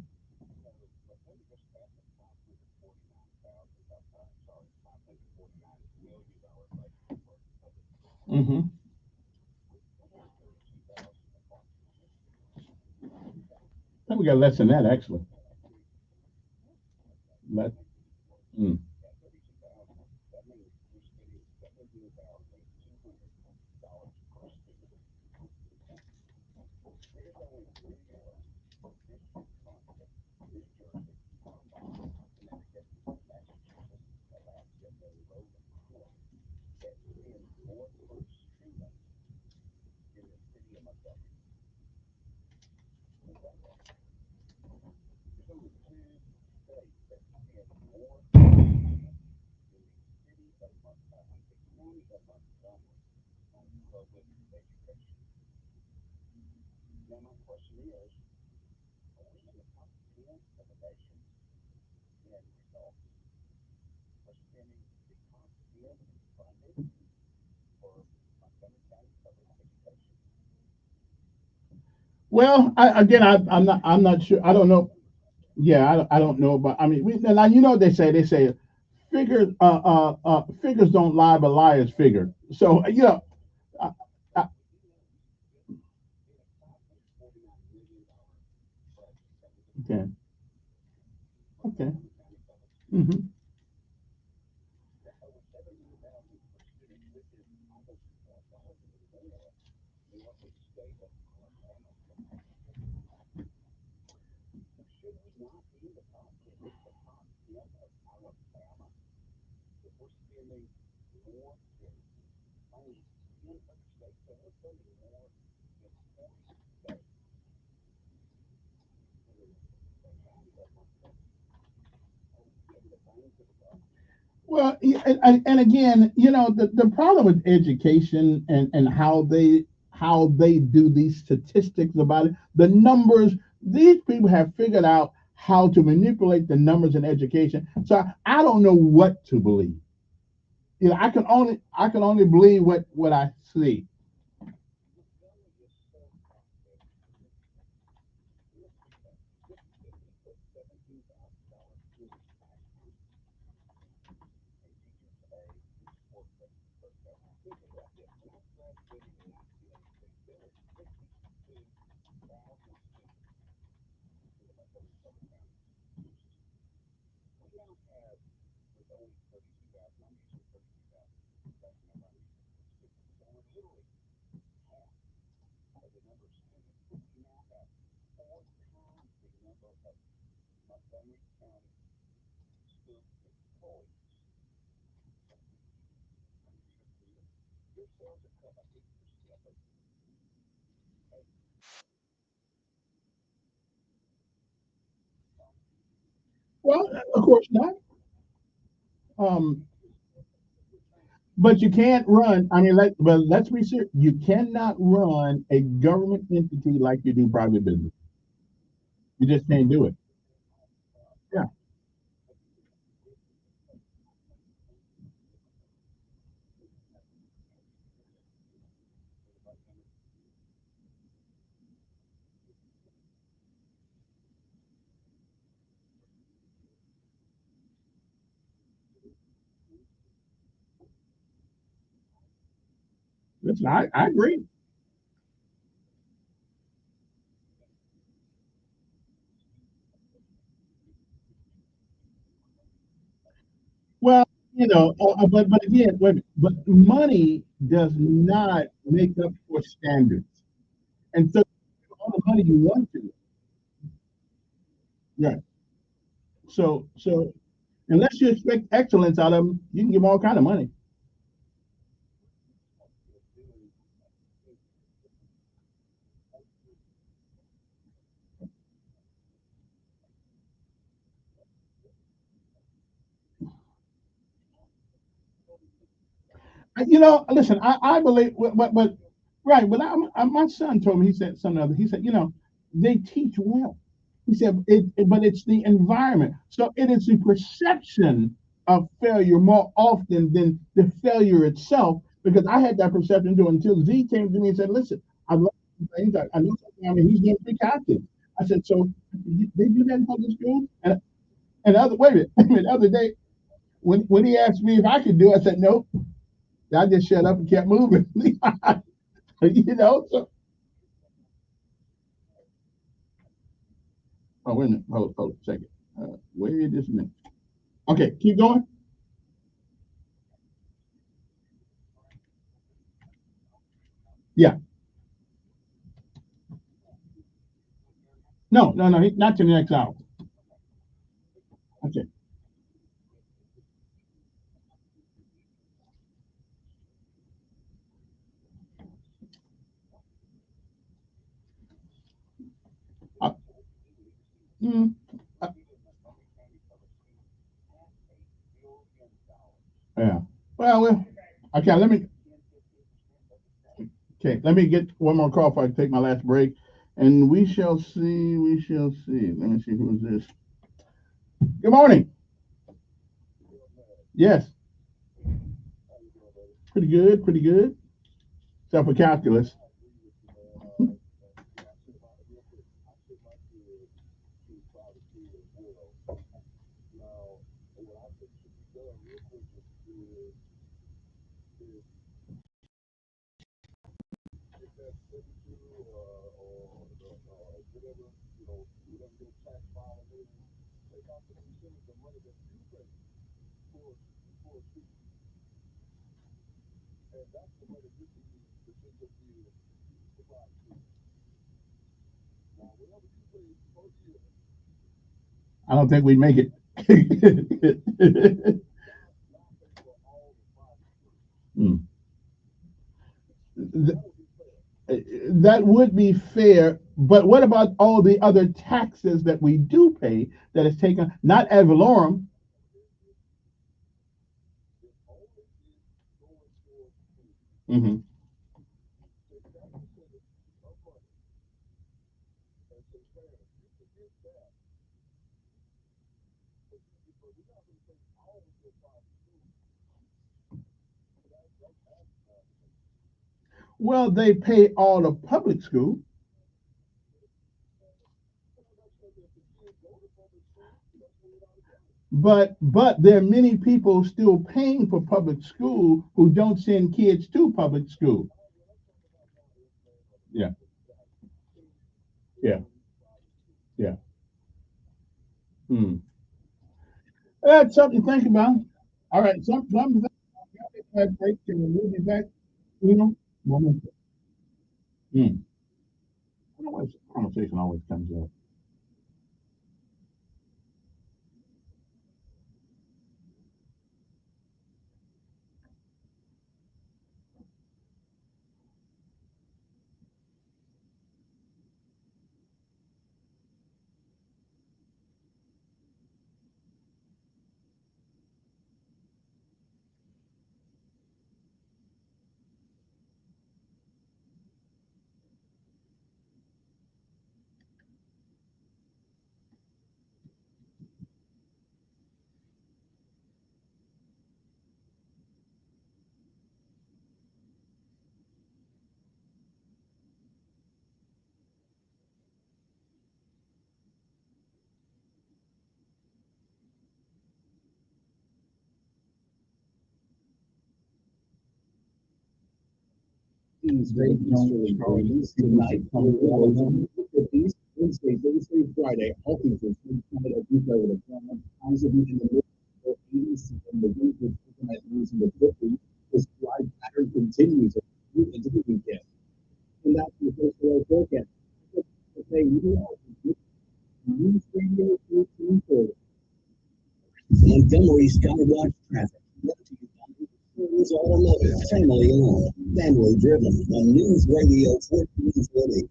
[SPEAKER 18] Mm-hmm. I think we got less than that, actually. But, well, I'm not sure. I don't know. Yeah, I don't know about. I mean, now you know what they say. They say figures don't lie, but liars figure. So uh, uh, okay, okay. Mm-hmm. Well, and again, the problem with education and how they do these statistics about it, the numbers, these people have figured out how to manipulate the numbers in education. So I don't know what to believe. I can only believe what I see. Well, of course not. Um, but you can't run. I mean, let's be serious. You cannot run a government entity like you do private business. You just can't do it. Yeah. Listen, I agree. Well, but again, wait a minute. But money does not make up for standards, and so all the money you want to, right? So unless you expect excellence out of them, you can give them all kind of money. Listen, I believe, but right, but my son told me, he said something other. He said, they teach well. He said, but it's the environment. So it is the perception of failure more often than the failure itself. Because I had that perception too until Z came to me and said, listen, I love things. I know something. I mean, he's going to be captain. I said, so they do that in public school? And the other, wait a minute, the other day, when he asked me if I could do it, I said, nope. I just shut up and kept moving. So oh wait a minute, hold a second. Wait just a minute. Okay, keep going. Yeah. No, not to the next hour. Okay. Uh, mm, uh, yeah. Well, okay. Let me get one more call before I take my last break, and we shall see. We shall see. Let me see who is this. Good morning. Yes. Pretty good. Pretty good. Except for calculus. I don't think we'd make it. Hmm. That would be fair, but what about all the other taxes that we do pay that is taken not ad valorem? Hmm. Well, they pay all the public school, but there are many people still paying for public school who don't send kids to public school. Yeah, yeah, yeah. Hmm. That's something to think about. All right, something to think about. Break, and we'll be back. Moment. Hmm. I don't know why this conversation always comes up.
[SPEAKER 4] Great easterly winds tonight from the low 50s. Wednesday, Thursday, Friday, all features inside of Utah with a cloud. Highs will be in the mid 80s and the winds will overnight winds in the 50s. This dry pattern continues into the weekend. And that's the first of our forecast. Okay, we are News Radio 1440.
[SPEAKER 9] Montgomery Skywatch traffic. Brought to you by News Automotive, family owned, family driven on News Radio 1440.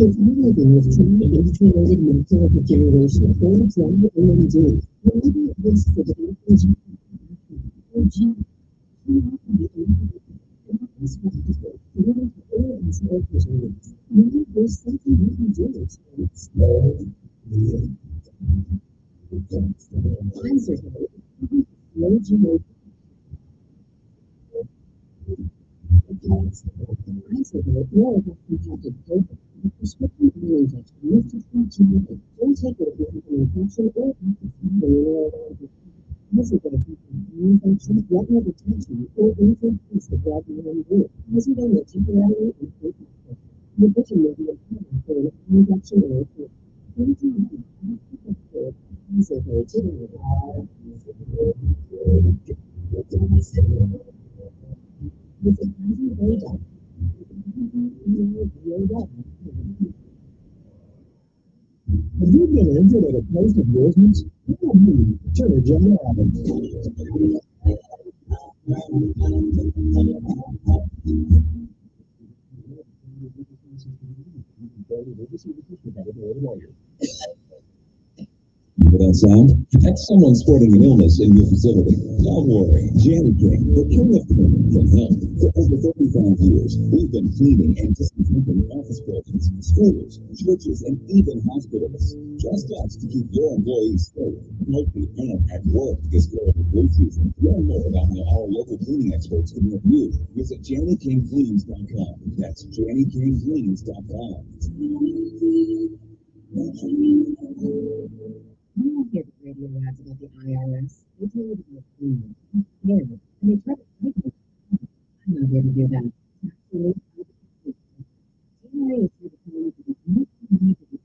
[SPEAKER 27] If you live in this age-related macular degeneration or dry AMD, you may be at risk for developing there's something you can do. Prescription oil injection used to treat GA. Don't take it if you have an infection or infection, retinal detachment, or increase the blood urine group. Using will temporarily improve your vision may be impaired for an infection or acute. Have you been injured at a place of business? Turn General
[SPEAKER 13] Hear that sound? That's someone spreading an illness in your facility. Don't worry. Janny King, the king of cleaning, can help. For over 35 years, we've been cleaning and disinfecting office buildings, schools, churches, and even hospitals. Trust us to keep your employees safe, healthy, and at work this global flu season. Learn more about how our local cleaning experts can help you. Visit JannyKingCleans.com. That's JannyKingCleans.com.
[SPEAKER 27] You don't hear the radio ads about the IRS. They tell you to be a cleaner. Yeah, and they try to fight you. I'm not here to do that. Actually, IRA is here to tell you that you need to be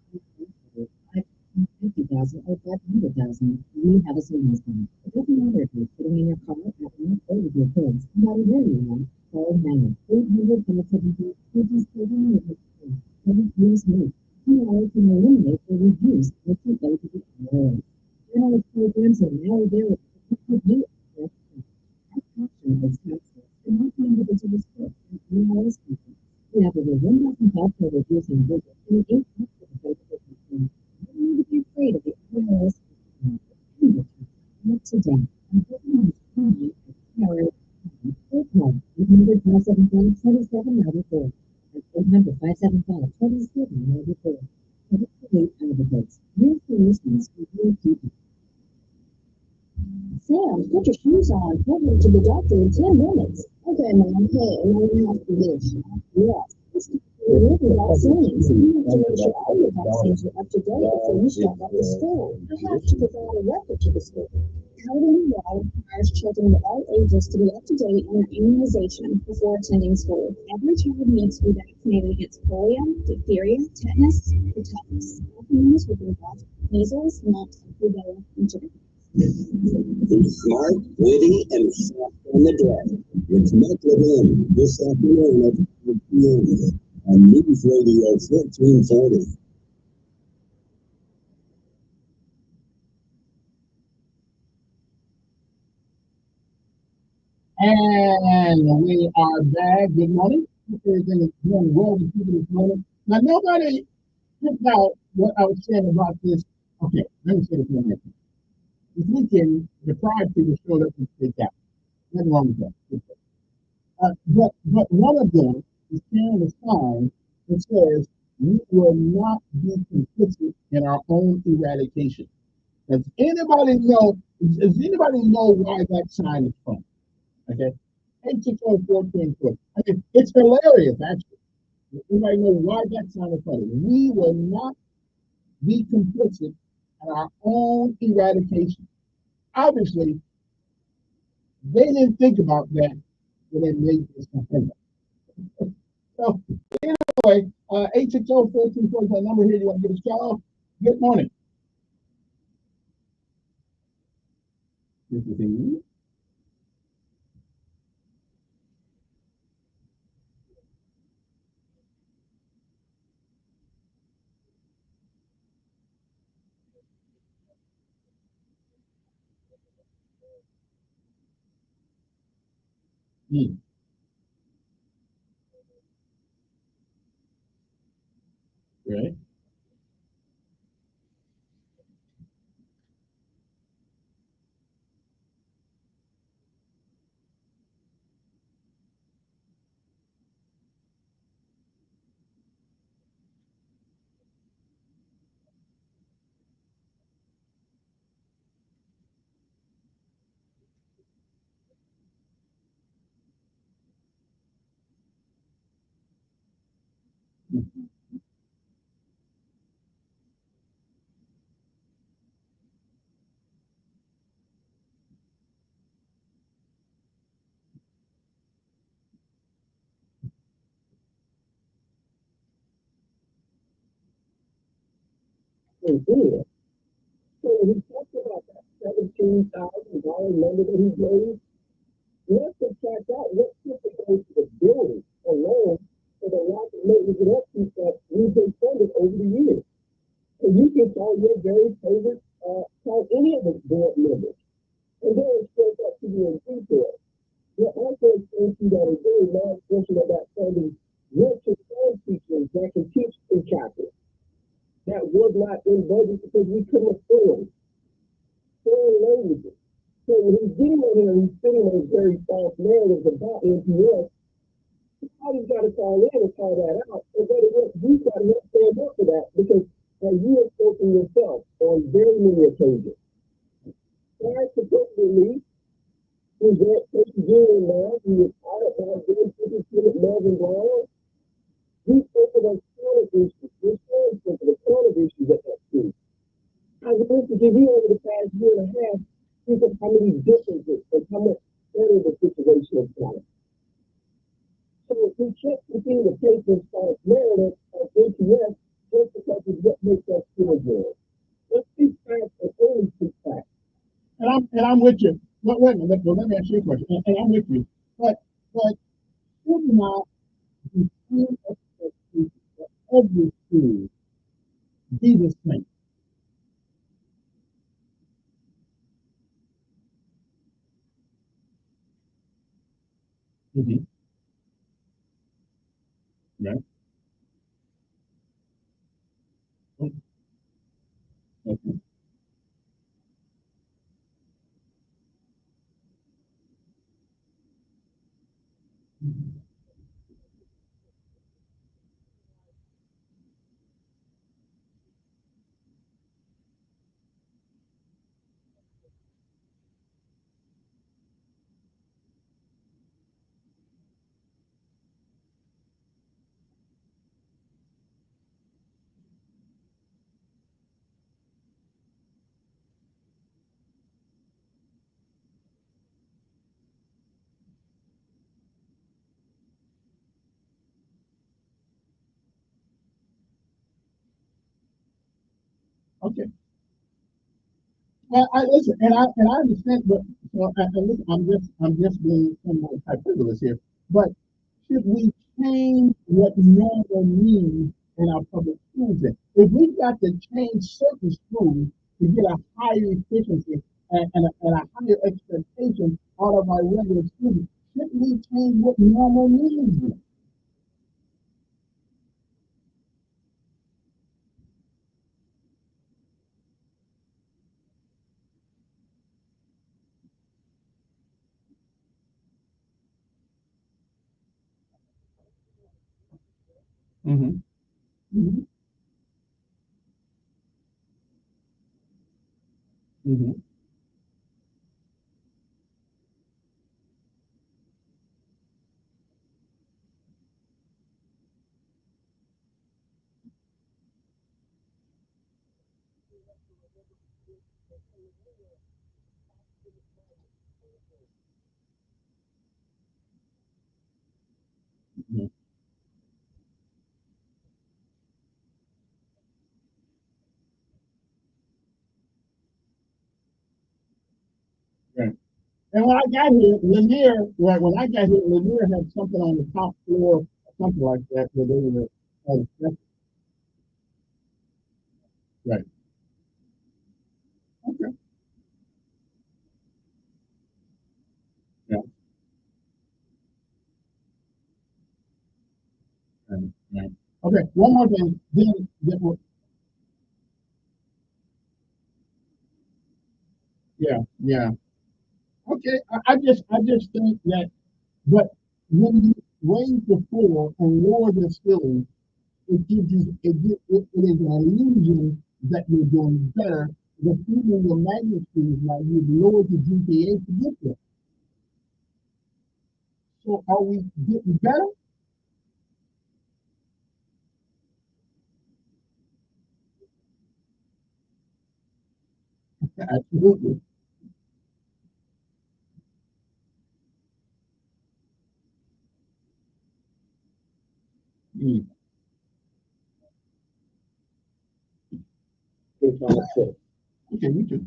[SPEAKER 27] $550,000 or $500,000. You have a savings plan. It doesn't matter if you're sitting in your car, having a with your kids. No matter where you are, call now. 800-570 pages per minute. Please move. IRA can eliminate or reduce what you owe to the IRA. Journalist programs are now available to help you address our passion is taxes and help individuals quit and IRS people. We have over 1,500 reviews and visits and 8 hospitals over. You don't need to be afraid of the IRS. Not today. I'm hoping to find you at IRA. Call 800-575-2794. That's 800-575-2794. Advocates. Real solutions for real people.
[SPEAKER 16] Sam, put your shoes on. We're going to the doctor in 10 minutes. Okay, Mom. Hey, and now you have to this. Yes. We're with vaccines. You have to make sure all your vaccines are up to date before you start back to school. You have to provide a record to the school. California law requires children of all ages to be up to date on their immunization before attending school. Every child needs to be vaccinated against polio, diphtheria, tetanus, and tetanus. Vaccines will involve measles, mumps, and rubella and chicken.
[SPEAKER 9] Smart, witty, and soft on the draw. It's Muck Levin this afternoon at 4 p.m. on News Radio 1440.
[SPEAKER 18] And we are back. Good morning. Everything is going well with people this morning. Now, nobody picked out what I was saying about this. Okay, let me say this one more thing. This weekend, the Pride people showed up and speaked out. Nothing wrong with that. But one of them is carrying a sign that says, "We will not be complicit in our own eradication." Does anybody know why that sign is from? Okay. 86014. I mean, it's hilarious, actually. Anybody know why that sign is from? We will not be complicit in our own eradication. Obviously, they didn't think about that when they made this complaint. So, anyway, 86014 is the number here. You want to give us a call? Good morning. Hmm. Right.
[SPEAKER 2] So good. So he talked about that $17,000 number that he gave. Let's subtract out what typically goes to the building alone for the lack of maintenance and upkeep that we've been funded over the years. So you can call your very favorite, call any of the board members, and they'll explain that to you in detail. They'll also explain to you that a very large portion of that funding went to some teachers that can teach in chapters. That was not in budget because we couldn't afford foreign languages. So when he's getting on here and he's spitting those very false narratives about NPS, somebody's got to call in and call that out. And better yet, you've got to stand up for that because you have spoken yourself on very many occasions. Prior to President Lee, who's at Junior now, he was audit by Superintendent Melvin Brown. We spoke of those kind of issues. We're trying to the kind of issues at that school. I was going to give you over the past year and a half, think of how many differences and how much better the situation is gotten. So if we can't continue to take this false narrative of ATS just because it's what makes us feel good. Let's speak facts and only speak facts.
[SPEAKER 18] And I'm with you. Wait a minute. Let me ask you a question. And I'm with you. But should not the same expectations for every school be the same? Mm-hmm. Right. Okay. Okay. Well, I listen, and I understand, but and listen, I'm just being somewhat hyperbole here. But should we change what normal means in our public schools? Then, if we've got to change certain schools to get a higher efficiency and a higher expectation out of our regular students, shouldn't we change what normal means? Then? Mm-hmm. Mm-hmm. Mm-hmm. Mm-hmm. Right. And when I got here, Lanier, right, when I got here, Lanier had something on the top floor, something like that, where they were, right. Okay. Yeah. Right. Right. Okay. One more thing. Yeah. Yeah. Okay. I just think that, but when you raise the floor and lower the ceiling, it is an illusion that you're doing better. The feeling the magnitude is like you've lowered the GPA to get there. So are we getting better? Absolutely. Mm. Okay, me too.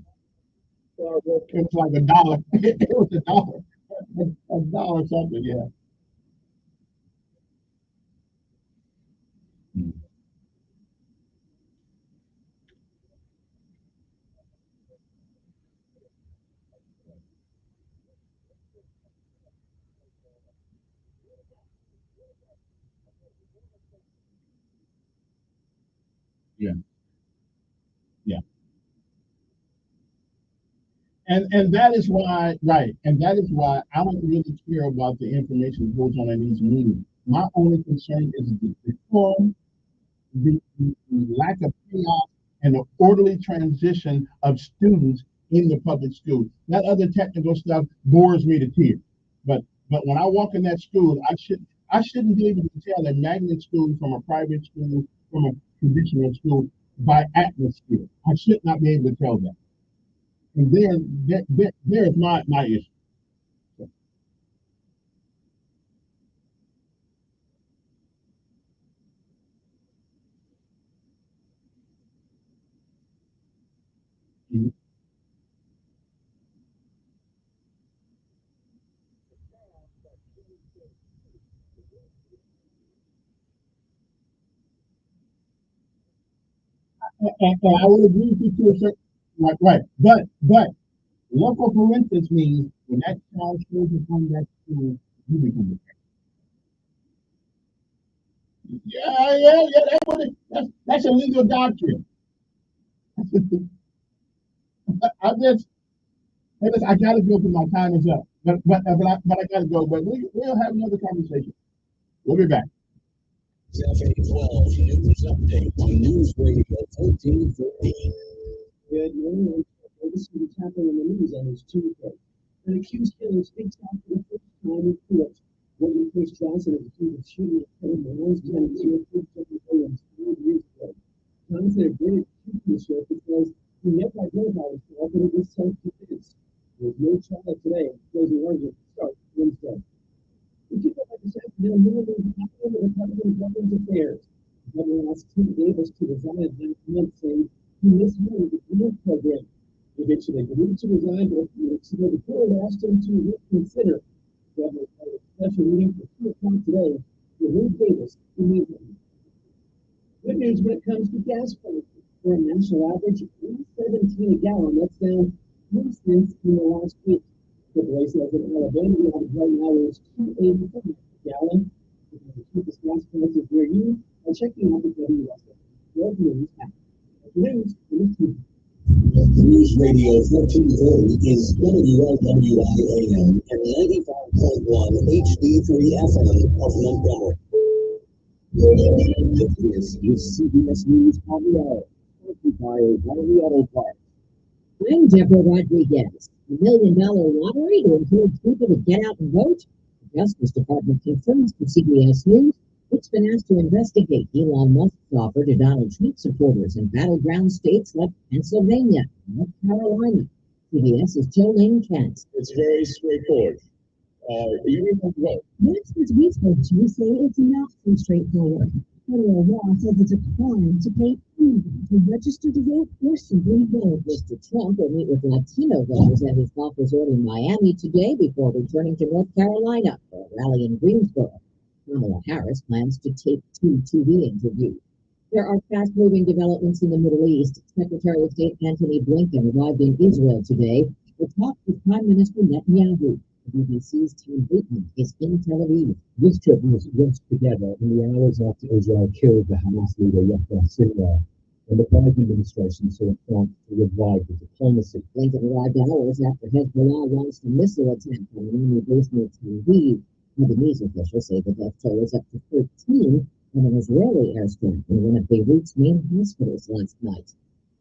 [SPEAKER 18] It was like a dollar. It was a dollar. A dollar something, yeah. Yeah, yeah. And that is why, right, and that is why I don't really care about the information that goes on in these meetings. My only concern is the reform, the lack of chaos, and the orderly transition of students in the public school. That other technical stuff bores me to tears. But when I walk in that school, I shouldn't be able to tell a magnet school from a private school from a traditional school by atmosphere. I should not be able to tell that. And there's my issue. Mhm. And I would agree with you to a certain right. But local for instance means when that child shows up on that school, you become the parent. Yeah. That's a legal doctrine. I just hey, listen, I gotta go because my time is up. But I gotta go. But we'll have another conversation. We'll be back.
[SPEAKER 9] 712 News Update on News Radio 1440.
[SPEAKER 14] Good morning. This is what's happening in the news on this Tuesday. An accused killer speaks out for the first time in court. William Chris Johnson is accused of shooting at Kevin Elkins here at Kevin Williams 5 years ago. Johnson agreed to shoot the sheriff because he never identified himself and it was self-defense. There's no trial today. Closing argument starts Wednesday. Would you go back this afternoon? More than half of the Department of Veterans Affairs. The governor asked Tim Davis to resign last month, saying he mishandled the grant program. Eventually, agreed to resign, but a few weeks ago, the court asked him to reconsider. The governor called a special meeting for 2 o'clock today to remove Davis immediately. Good news when it comes to gas prices. For a national average of 3.17 a gallon, that's down 3 cents in the last week. The price says in Alabama, the average right now is 2.84 a gallon. If you keep the gas prices where you are checking out the WSA. World News app. News.
[SPEAKER 9] News Radio 1440 is WLWI AM and 95.1 HD3 FM of Montgomery.
[SPEAKER 2] This is CBS News on the Hour, brought to you by O'Reilly Auto Parts.
[SPEAKER 1] I'm Deborah Rodriguez. The $1 million lottery to encourage people to get out and vote. The Justice Department confirms to CBS News it's been asked to investigate Elon Musk's offer to Donald Trump supporters in battleground states like Pennsylvania and North Carolina. CBS's Jolene Kent.
[SPEAKER 2] It's very straightforward. You need to vote.
[SPEAKER 16] The experts we spoke to say it's not so straightforward. Federal law says it's a crime to pay anyone to register to vote or simply vote.
[SPEAKER 1] Mr. Trump will meet with Latino voters at his golf resort in Miami today before returning to North Carolina for a rally in Greensboro. Kamala Harris plans to take 2 TV interviews. There are fast-moving developments in the Middle East. Secretary of State Antony Blinken arrived in Israel today to talk with Prime Minister Netanyahu. The BBC's Tom Bateman is in Tel Aviv.
[SPEAKER 8] This trip was rushed together in the hours after Israel killed the Hamas leader Yahya Sinwar, and the Biden administration saw a chance to revive the diplomacy.
[SPEAKER 1] Blinken arrived hours after Hezbollah launched a missile attack on an army base near Tel Aviv. Lebanese officials say the death toll is up to 13 in an Israeli airstrike in one of Beirut's main hospitals last night.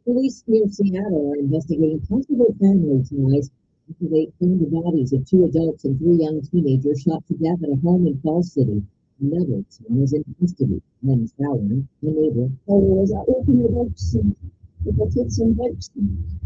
[SPEAKER 1] Police near Seattle are investigating possible family ties after they found the bodies of 2 adults and 3 young teenagers shot to death at a home in Falls City. Another son was in custody. Then Fallon, a neighbor,
[SPEAKER 16] was out walking the dogs and the kids and bikes.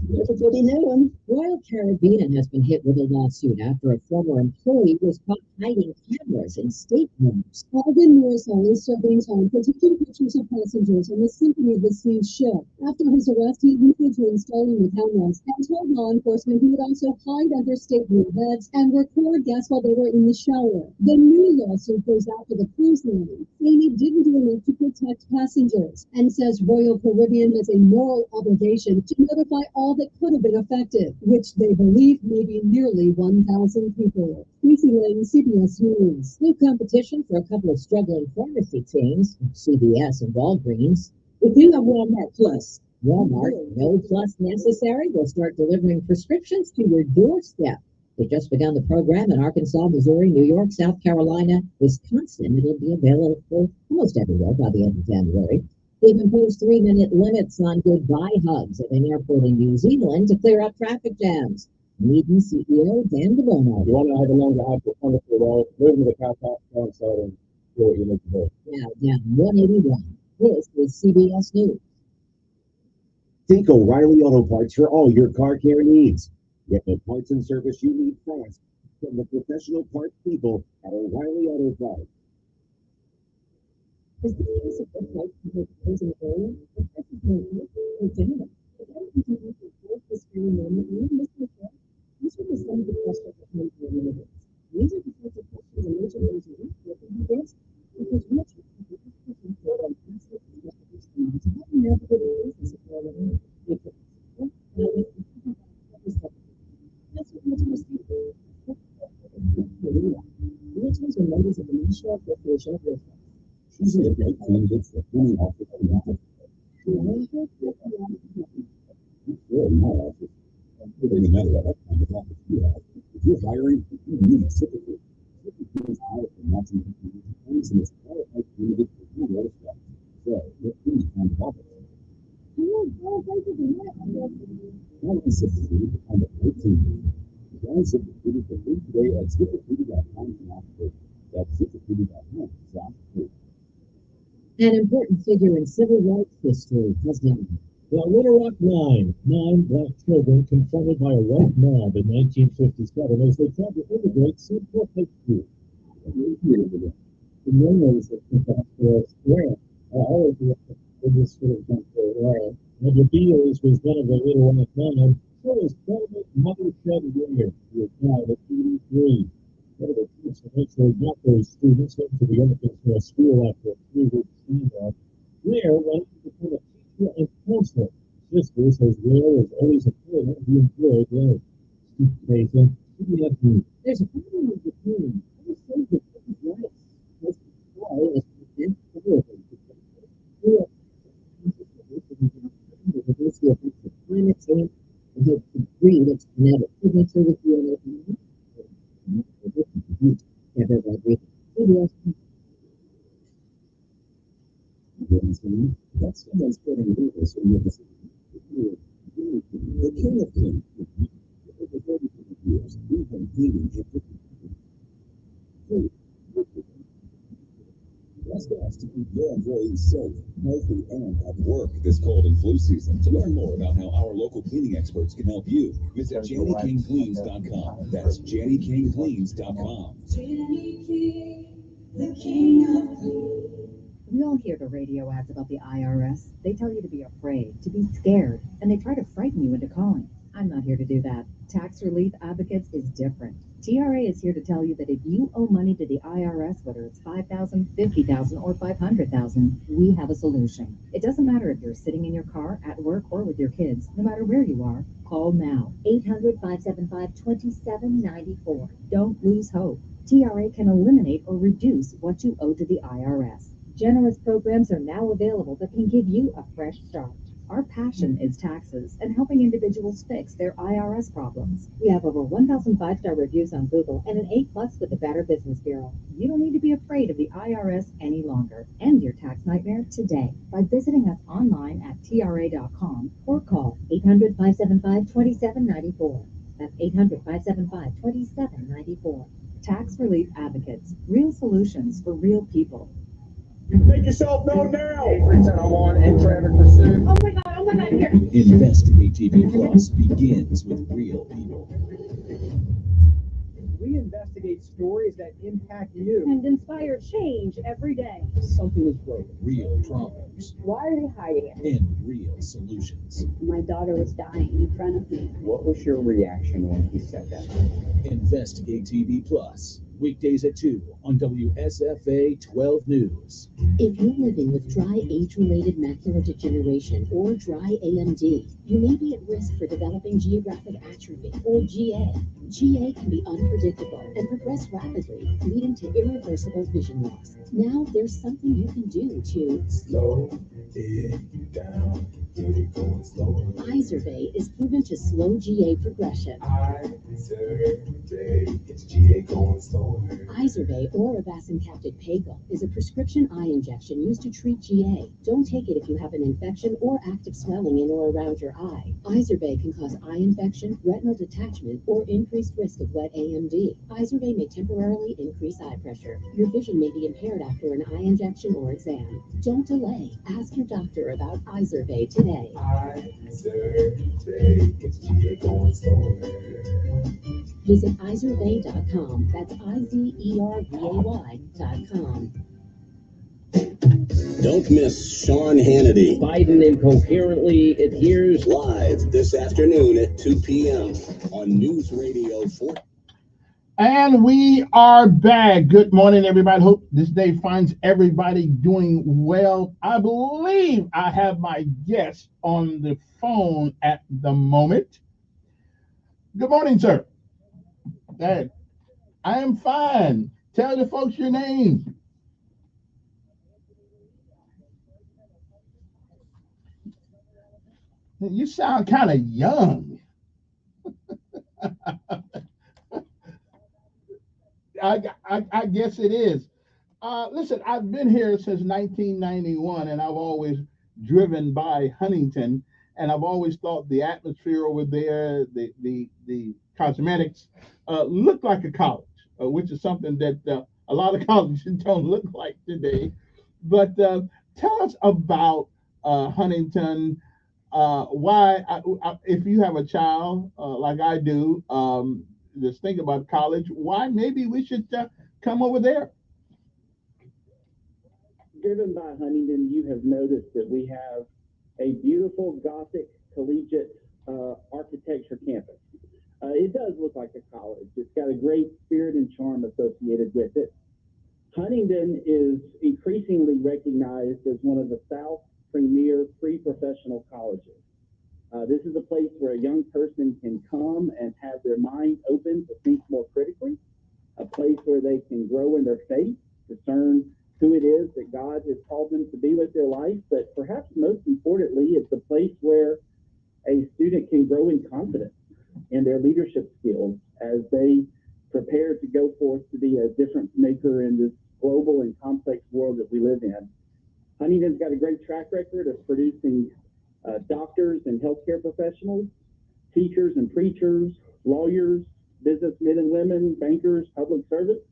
[SPEAKER 16] Everybody knew him.
[SPEAKER 1] Royal Caribbean has been hit with a lawsuit after a former employee was caught hiding cameras in staterooms.
[SPEAKER 16] Alvin Morrison is serving time for taking pictures of passengers on the Symphony of the Sea ship. After his arrest, he admitted to installing the cameras and told law enforcement he would also hide under stateroom beds and record guests while they were in the shower. The new lawsuit goes after the cruise line, saying he didn't do enough to protect passengers, and says Royal Caribbean has a moral obligation to notify all that could have been affected, which they believe may be nearly 1,000 people. Lucy Lane, CBS News. New competition for a couple of struggling pharmacy chains, CVS and Walgreens. If you have Walmart Plus, Walmart, no plus necessary, will start delivering prescriptions to your doorstep. They've just begun the program in Arkansas, Missouri, New York, South Carolina, Wisconsin. It'll be available almost everywhere by the end of January. They've imposed 3-minute limits on goodbye hugs at an airport in New Zealand to clear up traffic jams. Meeting CEO Dan DeBono.
[SPEAKER 8] You want to have a longer hike for $24, live in the car park outside and do what you need to do.
[SPEAKER 1] Now down 181. This is CBS News.
[SPEAKER 2] Think O'Reilly Auto Parts for all your car care needs. Get the parts and service you need fast from the professional parts people at O'Reilly Auto Parts.
[SPEAKER 16] Is the case of the flight compared to those in the area? The price is more legitimate. The guy who can afford this very moment, and even this before, these are the some of the questions that come from immigrants. These are the sorts of questions and major reasons that can be asked because we're trying to get this person to go on past it and get the response. How do you navigate the business of all of them? That's what listeners do. Realtors are members of the National Association of Realtors.
[SPEAKER 8] Choosing a great candidate for any office in my office. In my office, it doesn't matter what kind of office you have. If you're hiring, you need ZipRecruiter. ZipRecruiter is powerful matching technology and the most qualified candidate for your role of job. So, look for any kind of office. Now we ZipRecruiter to find a great team. Join ZipRecruiter for free today at ZipRecruiter.com/free. That's ZipRecruiter.com/free.
[SPEAKER 1] An important figure in civil rights history has died.
[SPEAKER 8] The Little Rock Nine, 9 black children confronted by a white mob in 1957 as they tried to integrate Central High School.
[SPEAKER 2] The memories of Industrial Square are always the biggest sort of area.
[SPEAKER 8] And Diaz was one of the Little Rock Nine. So was Clement Mother Shed Williams, who was died at 83. One of the kids eventually got those students into the infant school after a 3-week standoff. Blair wanted to become a teacher and counselor. Sisters, as well as always a player, he enjoyed life. Steve Mason, CBS News.
[SPEAKER 1] There's a problem with the team. Who says the kids' rights? Because the boy is present terribly. The diversity of climate change and his degree that's genetic signature with DNA. Kevin Elkins, CBS.
[SPEAKER 13] clean. That's someone spreading rumors in your vicinity. The king of clean. For over 35 years, we've been cleaning and trust us to keep your employees safe, healthy, and at work this cold and flu season. To learn more about how our local cleaning experts can help you, visit JannyKingCleans.com. That's JannyKingCleans.com.
[SPEAKER 10] Jenny King, the king of clean.
[SPEAKER 6] We all hear the radio ads about the IRS. They tell you to be afraid, to be scared, and they try to frighten you into calling. I'm not here to do that. Tax Relief Advocates is different. TRA is here to tell you that if you owe money to the IRS, whether it's $5,000, $50,000, or $500,000, we have a solution. It doesn't matter if you're sitting in your car, at work, or with your kids. No matter where you are, call now. 800-575-2794. Don't lose hope. TRA can eliminate or reduce what you owe to the IRS. Generous programs are now available that can give you a fresh start. Our passion is taxes and helping individuals fix their IRS problems. We have over 1,000 5-star reviews on Google and an A+ with the Better Business Bureau. You don't need to be afraid of the IRS any longer. End your tax nightmare today by visiting us online at TRA.com or call 800-575-2794. That's 800-575-2794. Tax Relief Advocates. Real solutions for real people.
[SPEAKER 28] Make yourself known now. 83701 in traffic pursuit.
[SPEAKER 6] Oh my God, here.
[SPEAKER 13] Investigate TV Plus begins with real people.
[SPEAKER 3] We investigate stories that impact you.
[SPEAKER 6] And inspire change every day.
[SPEAKER 3] Something is broken.
[SPEAKER 13] Real problems.
[SPEAKER 6] Why are they hiding it?
[SPEAKER 13] And real solutions.
[SPEAKER 6] My daughter was dying in front of me.
[SPEAKER 3] What was your reaction when he said that?
[SPEAKER 13] Investigate TV Plus. Weekdays at 2 on WSFA 12 News.
[SPEAKER 27] If you're living with dry age-related macular degeneration or dry AMD, you may be at risk for developing geographic atrophy or GA. GA can be unpredictable and progress rapidly, leading to irreversible vision loss. Now there's something you can do to
[SPEAKER 7] Slow it down, get it going slower.
[SPEAKER 27] Izervay is proven to slow GA progression.
[SPEAKER 7] Izervay, it's GA going slower.
[SPEAKER 27] Izervay or avacincaptad pegol is a prescription eye injection used to treat GA. Don't take it if you have an infection or active swelling in or around your eye. Izervay can cause eye infection, retinal detachment, or increased risk of wet AMD. Izervay may temporarily increase eye pressure. Your vision may be impaired after an eye injection or exam. Don't delay. Ask your doctor about Izervay today.
[SPEAKER 7] Izervay, it's GA going slower.
[SPEAKER 27] Visit Izervay.com. That's IZERVAY.com.
[SPEAKER 9] Don't miss Sean Hannity.
[SPEAKER 3] Biden incoherently adheres
[SPEAKER 9] Live this afternoon at 2 p.m. on News Radio 4.
[SPEAKER 18] And we are back. Good morning, everybody. Hope this day finds everybody doing well. I believe I have my guest on the phone at the moment. Good morning, sir. Dad, I am fine. Tell the folks your name. You sound kind of young. I guess it is. Listen, I've been here since 1991, and I've always driven by Huntington, and I've always thought the atmosphere over there, the cosmetics, looked like a college, which is something that a lot of colleges don't look like today. But tell us about Huntington. Why, if you have a child like I do, just think about college, why maybe we should come over there.
[SPEAKER 2] Driven by Huntington, you have noticed that we have a beautiful Gothic collegiate architecture campus. It does look like a college. It's got a great spirit and charm associated with it. Huntington is increasingly recognized as one of the South's premier pre-professional colleges. This is a place where a young person can come and have their mind open to think more critically, a place where they can grow in their faith, discern who it is that God has called them to be with their life, but perhaps most importantly, it's a place where a student can grow in confidence in their leadership skills as they prepare to go forth to be a difference maker in this global and complex world that we live in. Huntington's got a great track record of producing doctors and healthcare professionals, teachers and preachers, lawyers, businessmen and women, bankers, public servants.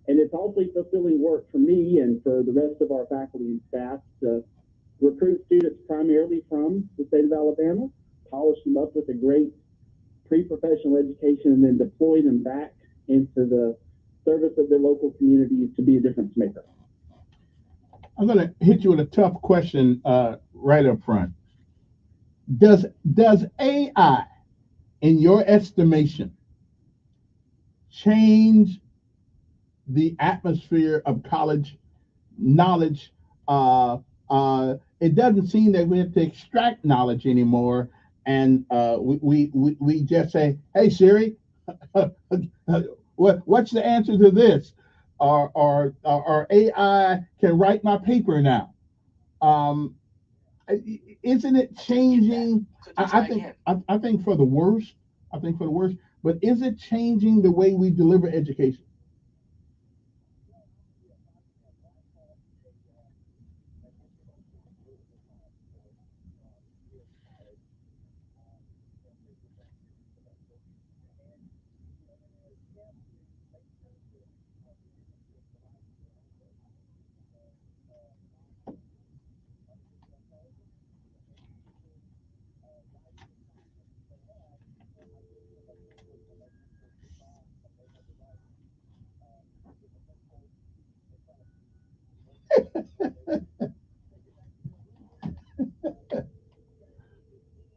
[SPEAKER 2] And it's awfully fulfilling work for me and for the rest of our faculty and staff to recruit students primarily from the state of Alabama, polish them up with a great pre-professional education, and then deploy them back into the service of their local communities to be a difference maker.
[SPEAKER 18] I'm going to hit you with a tough question right up front. Does AI, in your estimation, change the atmosphere of college knowledge? It doesn't seem that we have to extract knowledge anymore, and we just say, "Hey Siri, what's the answer to this?" Or AI can write my paper now. Um, isn't it changing? I think for the worst. I think for the worst. But is it changing the way we deliver education?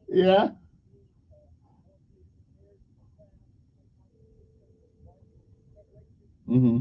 [SPEAKER 18] Yeah. Hmm.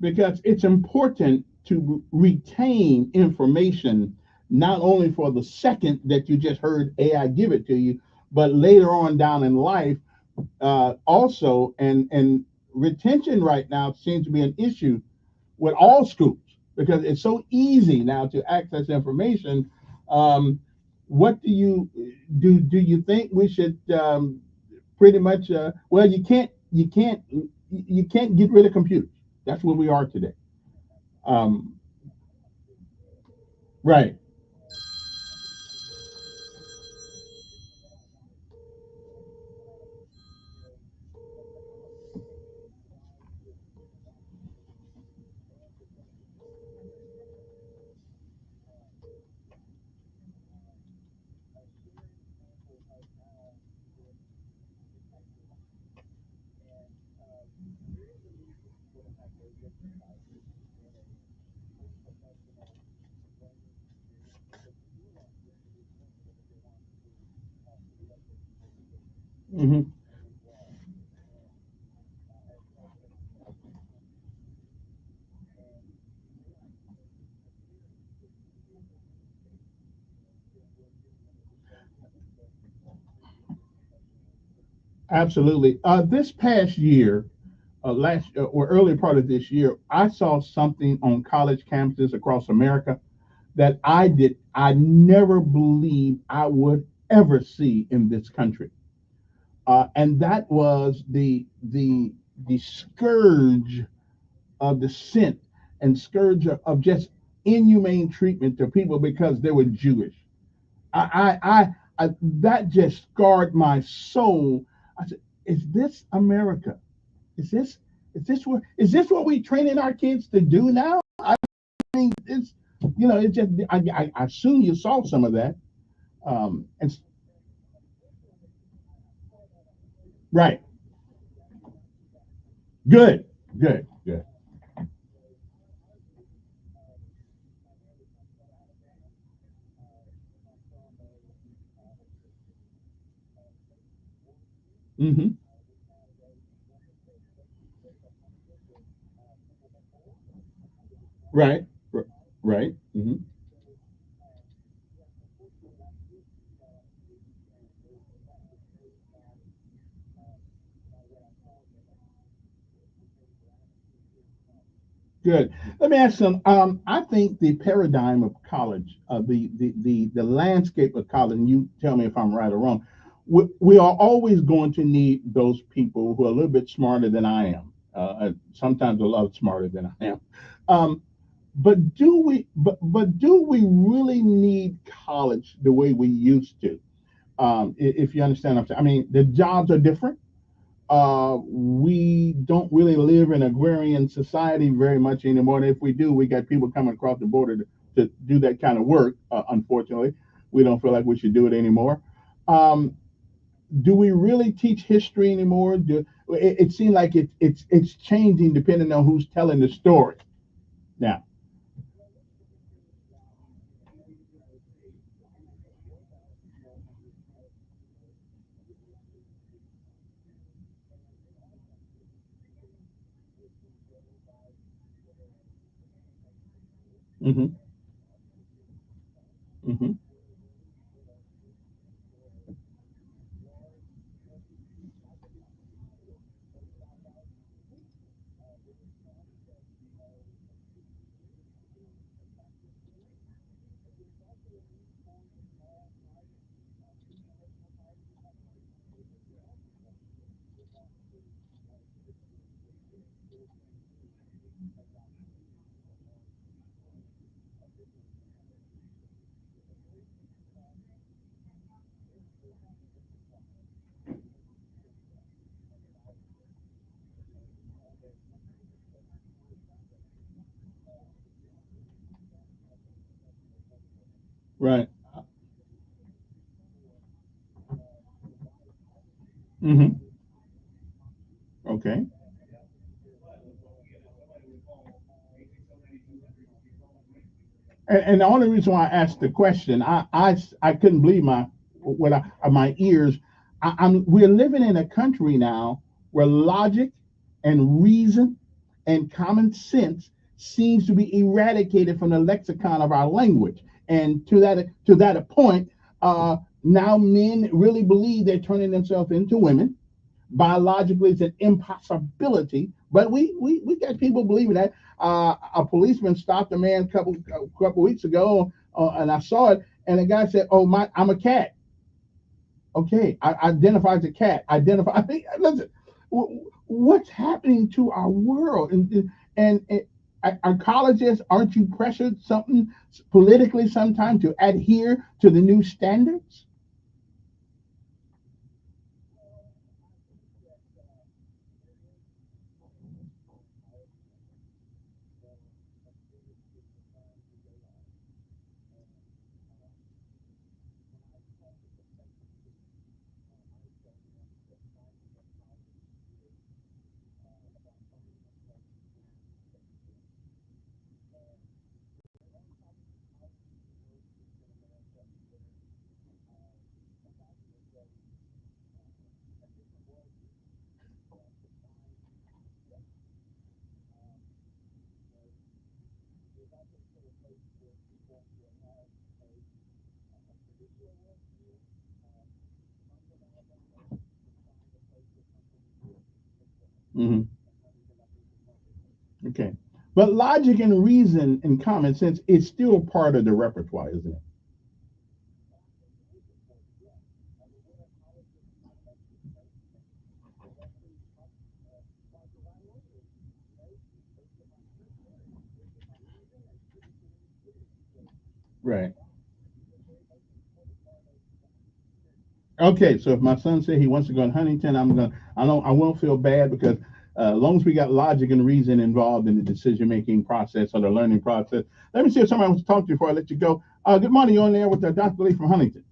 [SPEAKER 18] Because it's important to retain information not only for the second that you just heard AI give it to you, but later on down in life also. And retention right now seems to be an issue with all schools because it's so easy now to access information. Um, what do you do? Do you think we should pretty much? Well, you can't get rid of computers. That's where we are today. Um, right. Hmm. Absolutely. This past year, last or early part of this year, I saw something on college campuses across America that I never believed I would ever see in this country, and that was the scourge of dissent and scourge of just inhumane treatment to people because they were Jewish. That just scarred my soul. I said, "Is this America? Is this what we training our kids to do now?" I mean, it's just I assume you saw some of that. And right, good, good, good. Hmm. Right. Right. Good. Let me ask some. I think the paradigm of college, the landscape of college, and you tell me if I'm right or wrong. We are always going to need those people who are a little bit smarter than I am. Sometimes a lot smarter than I am. Um, but do we really need college the way we used to? If you understand what I'm saying. I mean, the jobs are different. We don't really live in agrarian society very much anymore. And if we do, we got people coming across the border to do that kind of work. Unfortunately, we don't feel like we should do it anymore. Um, do we really teach history anymore? It seems like it's changing depending on who's telling the story now. Hmm. Hmm. Right. Hmm. Okay. And the only reason why I asked the question, I couldn't believe my ears. We're living in a country now where logic and reason and common sense seems to be eradicated from the lexicon of our language. And to that point, now men really believe they're turning themselves into women. Biologically it's an impossibility, but we got people believing that. A policeman stopped a man a couple weeks ago, and I saw it, and the guy said, "Oh my, I'm a cat." Okay, I identify as a cat. Identify. I think. Listen, what's happening to our world? And our colleges, aren't you pressured something politically sometimes to adhere to the new standards? Hmm. Okay. But logic and reason and common sense is still part of the repertoire, isn't it? Right. Okay, so if my son say he wants to go to Huntington, I won't feel bad because as long as we got logic and reason involved in the decision making process or the learning process. Let me see if somebody wants to talk to you before I let you go. Good morning, you on there with Dr. Lee from Huntington.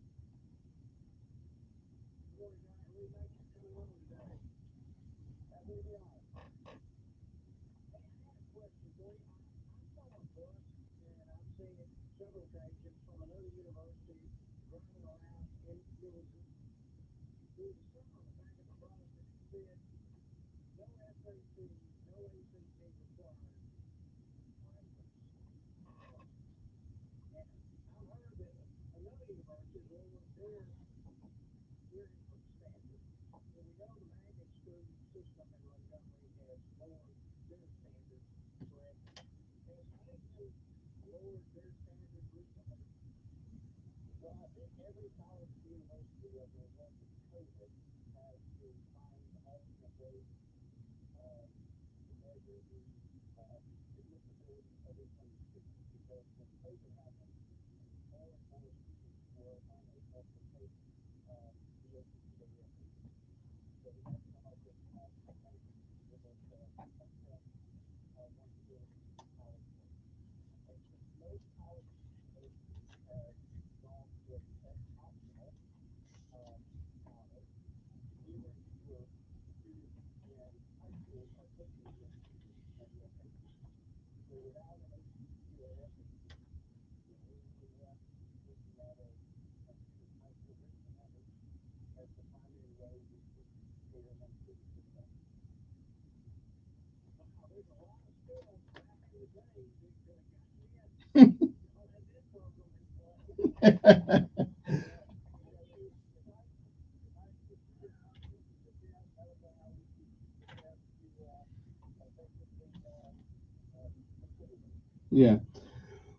[SPEAKER 18] Yeah.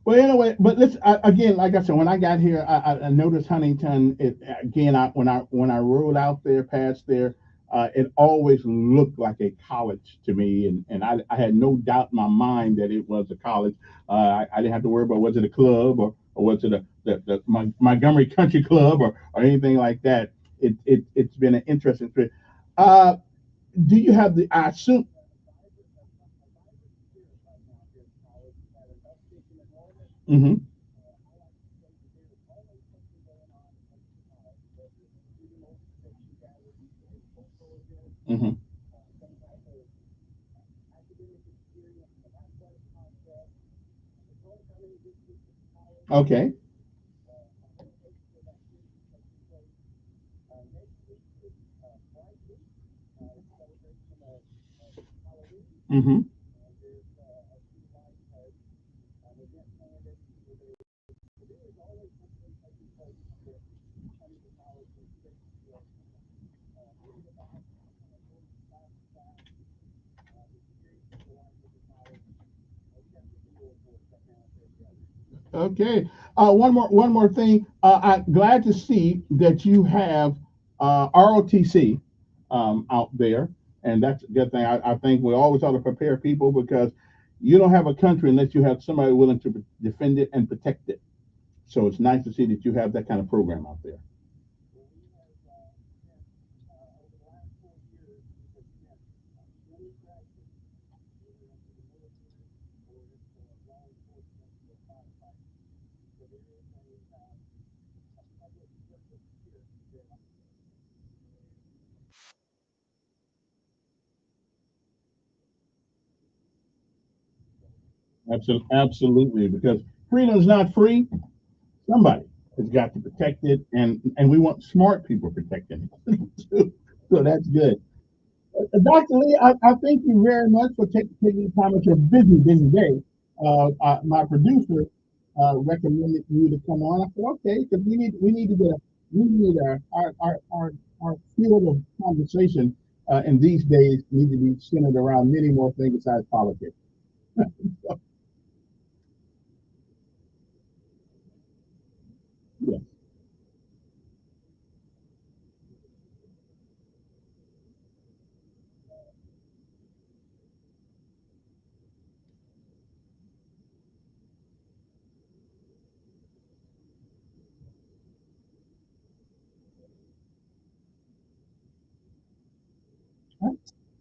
[SPEAKER 18] Well, anyway, but again, like I said, when I got here, I noticed Huntington. Again, when I rode out there, past there, it always looked like a college to me, and I had no doubt in my mind that it was a college. I didn't have to worry about was it a club or was it the Montgomery Country Club or anything like that. It's been an interesting experience. Uh, do you have the? I assume. Hmm. Hmm. Okay. Hmm. Okay. One more thing. I'm glad to see that you have ROTC out there, and that's a good thing. I think we always ought to prepare people because you don't have a country unless you have somebody willing to defend it and protect it. So it's nice to see that you have that kind of program out there. Absolutely, because freedom is not free. Somebody has got to protect it, and we want smart people protecting it too. So that's good. Dr. Lee, I thank you very much for taking the time out your busy day. My producer recommended you to come on. I said, okay, because we need to get we need our field of conversation in these days need to be centered around many more things besides politics. Yeah,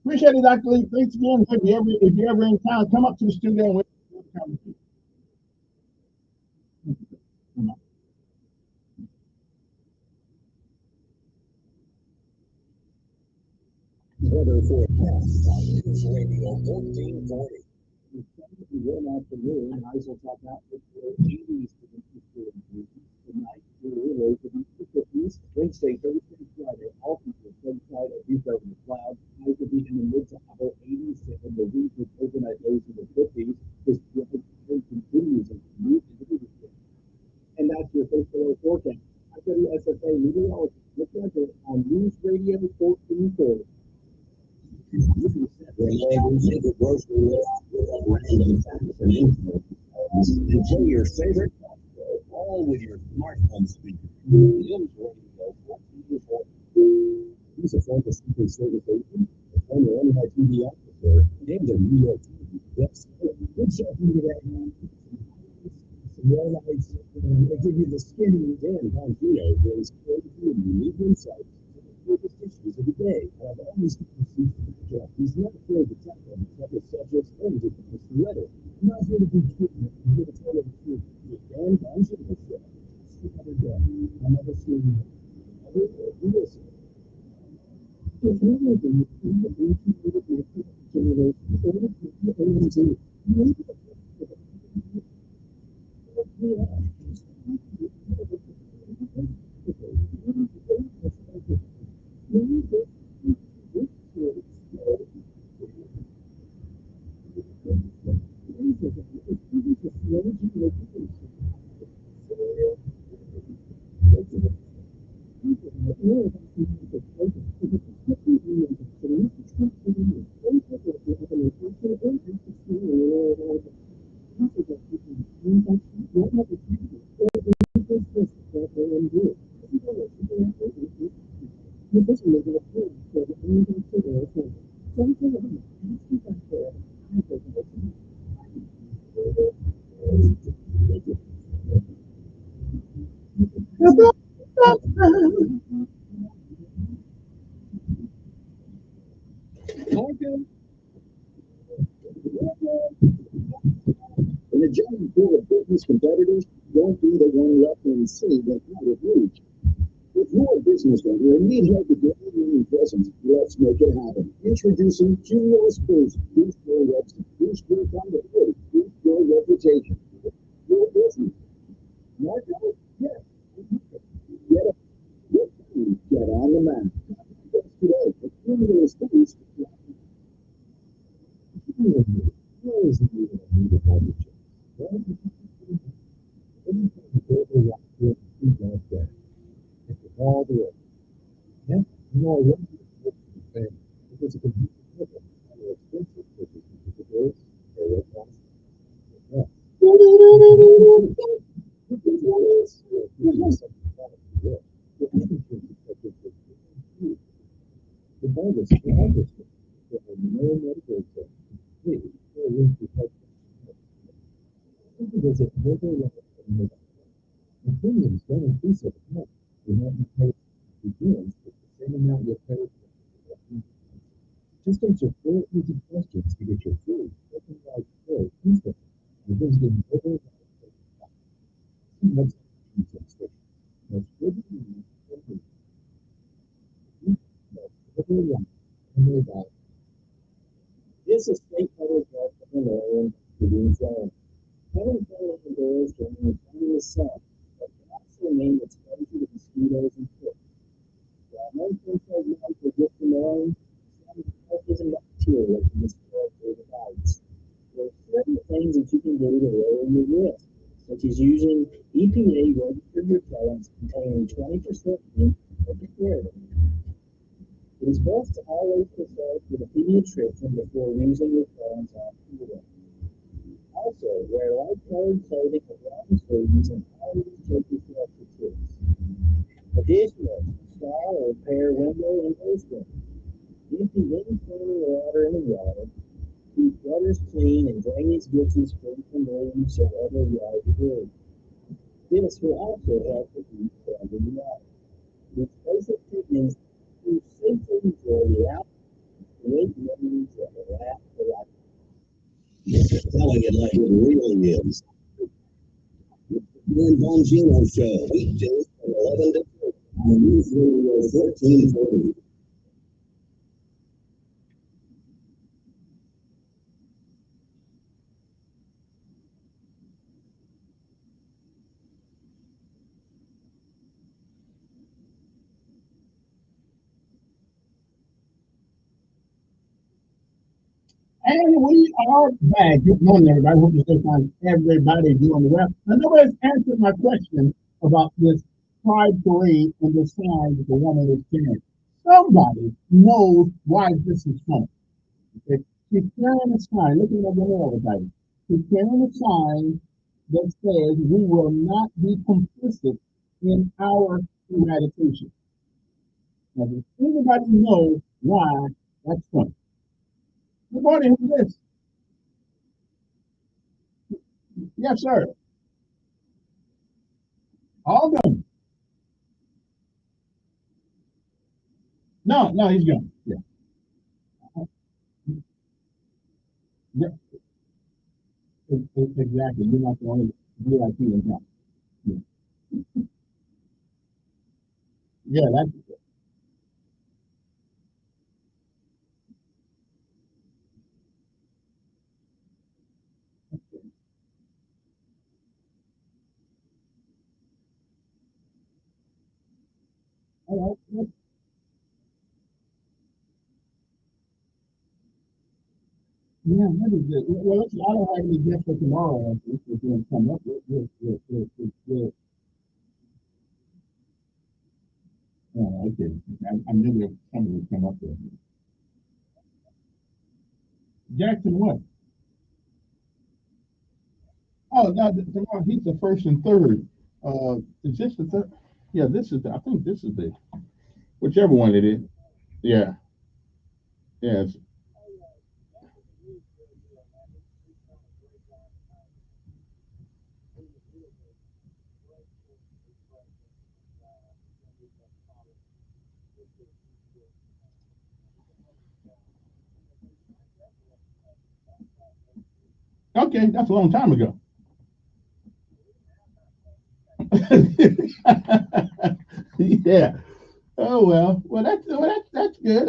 [SPEAKER 18] appreciate it, Dr. Lee. Thanks again. If you're ever in town, come up to the studio and we'll have a conversation.
[SPEAKER 2] Weather forecast on News Radio 1440. Good afternoon. Highs will top out with the 80s for the eastern region. Tonight, we're lows will be the 50s. Wednesday, Thursday, Friday, all people sunshine a few over the clouds. Highs will be in the mid to upper 80s, and the week with overnight lows in the 50s. This trend continues as we move into the weekend. And that's your first day forecast. I'm WSFA meteorologist Rick Rucker on News Radio 1440. You can set your favorite grocery list with a random facts and info.
[SPEAKER 13] and play your favorite talk show, all with your smartphone speaker. Jim's Radio 1440. He's a former Secret Service agent, a former NYPD officer, and a New York Times bestseller. Good show for you right now. Some lowlights, they give you the skinny Dan Bongino brings crazy and unique insights to the biggest issues of the day. I've always been he's not afraid to tackle the toughest subjects and difficult to weather. I'm not here to be cute, I'm here to tell you the truth. The Dan Bongino show. It's another day. I'm never seeing you. Listen. If you're living in the 1800 generation, or the AMZ, you need to in a giant pool of business competitors, don't be the one left unseen that out of reach. If you're a business owner and need help with your online presence, let's make it happen. Introducing Curious Boost. Boost your website, boost your credibility, boost your reputation. Your business. Marco? Yes. Get on the map. Today, the Curious Boost. Where is the need of all the change? Well, all the way. Yeah, you know, I wouldn't be able to say because it could be different. How expensive it is or what costs. Yeah. The Congress, there are no medical exams. Hey, there are ways to help. There's a global level of the premiums don't increase over time. The amount you pay begins with the same amount you pay for. Just answer 4 easy questions to get your free personalized care instantly. And this is the global level. Most good this is state federal judge from Maryland, Kevin Elkins. Kevin Elkins endorsed during the Chinese sun, but can also remain exposed to mosquitoes and ticks. While most insect mites are just annoying, some viruses and bacteria can destroy their bites. There are certain things that you can do to lower your risk, such as using EPA registered repellents containing 20% zinc or declarative. It is best to always consult with a pediatrician before using repellents on children. Also, wear light-colored clothing with long sleeves and always check yourself for ticks. Additionally, install or repair window and door screens. Empty any standing water in the water. Keep gutters clean and drainage ditches free from leaves or other yard debris. This will also help with the under the water. These basic techniques to safely enjoy the out great memories that will last for life. Telling it like it really is. The Dan Bongino Show, weekdays from 11 to 2 on News Radio 1440.
[SPEAKER 18] And we are back. Good morning, everybody. Hope you still find everybody doing well. Now, nobody's answered my question about this pride parade and the sign that the woman is carrying. Somebody knows why this is funny. Okay? She's carrying a sign. Looking at the mail today. She's carrying a sign
[SPEAKER 4] that says we will not be complicit in our eradication. Now, does anybody know why that's funny? Good morning, who's this? Yes, sir. All done. No, no, he's gone. Yeah. Yeah, exactly. You're not the only VIP in town. Yeah, yeah, that's all right. Yeah, that is good. Well, listen, I don't have any guests for tomorrow. If you're going to come up with, oh, okay. I knew there somebody would come up there. Jackson, what? Oh, no, tomorrow he's the first and third. Is this the third? Yeah, this is. I think this is the whichever one it is. Yeah, yes. Okay, that's a long time ago. Yeah. Oh well, that's good.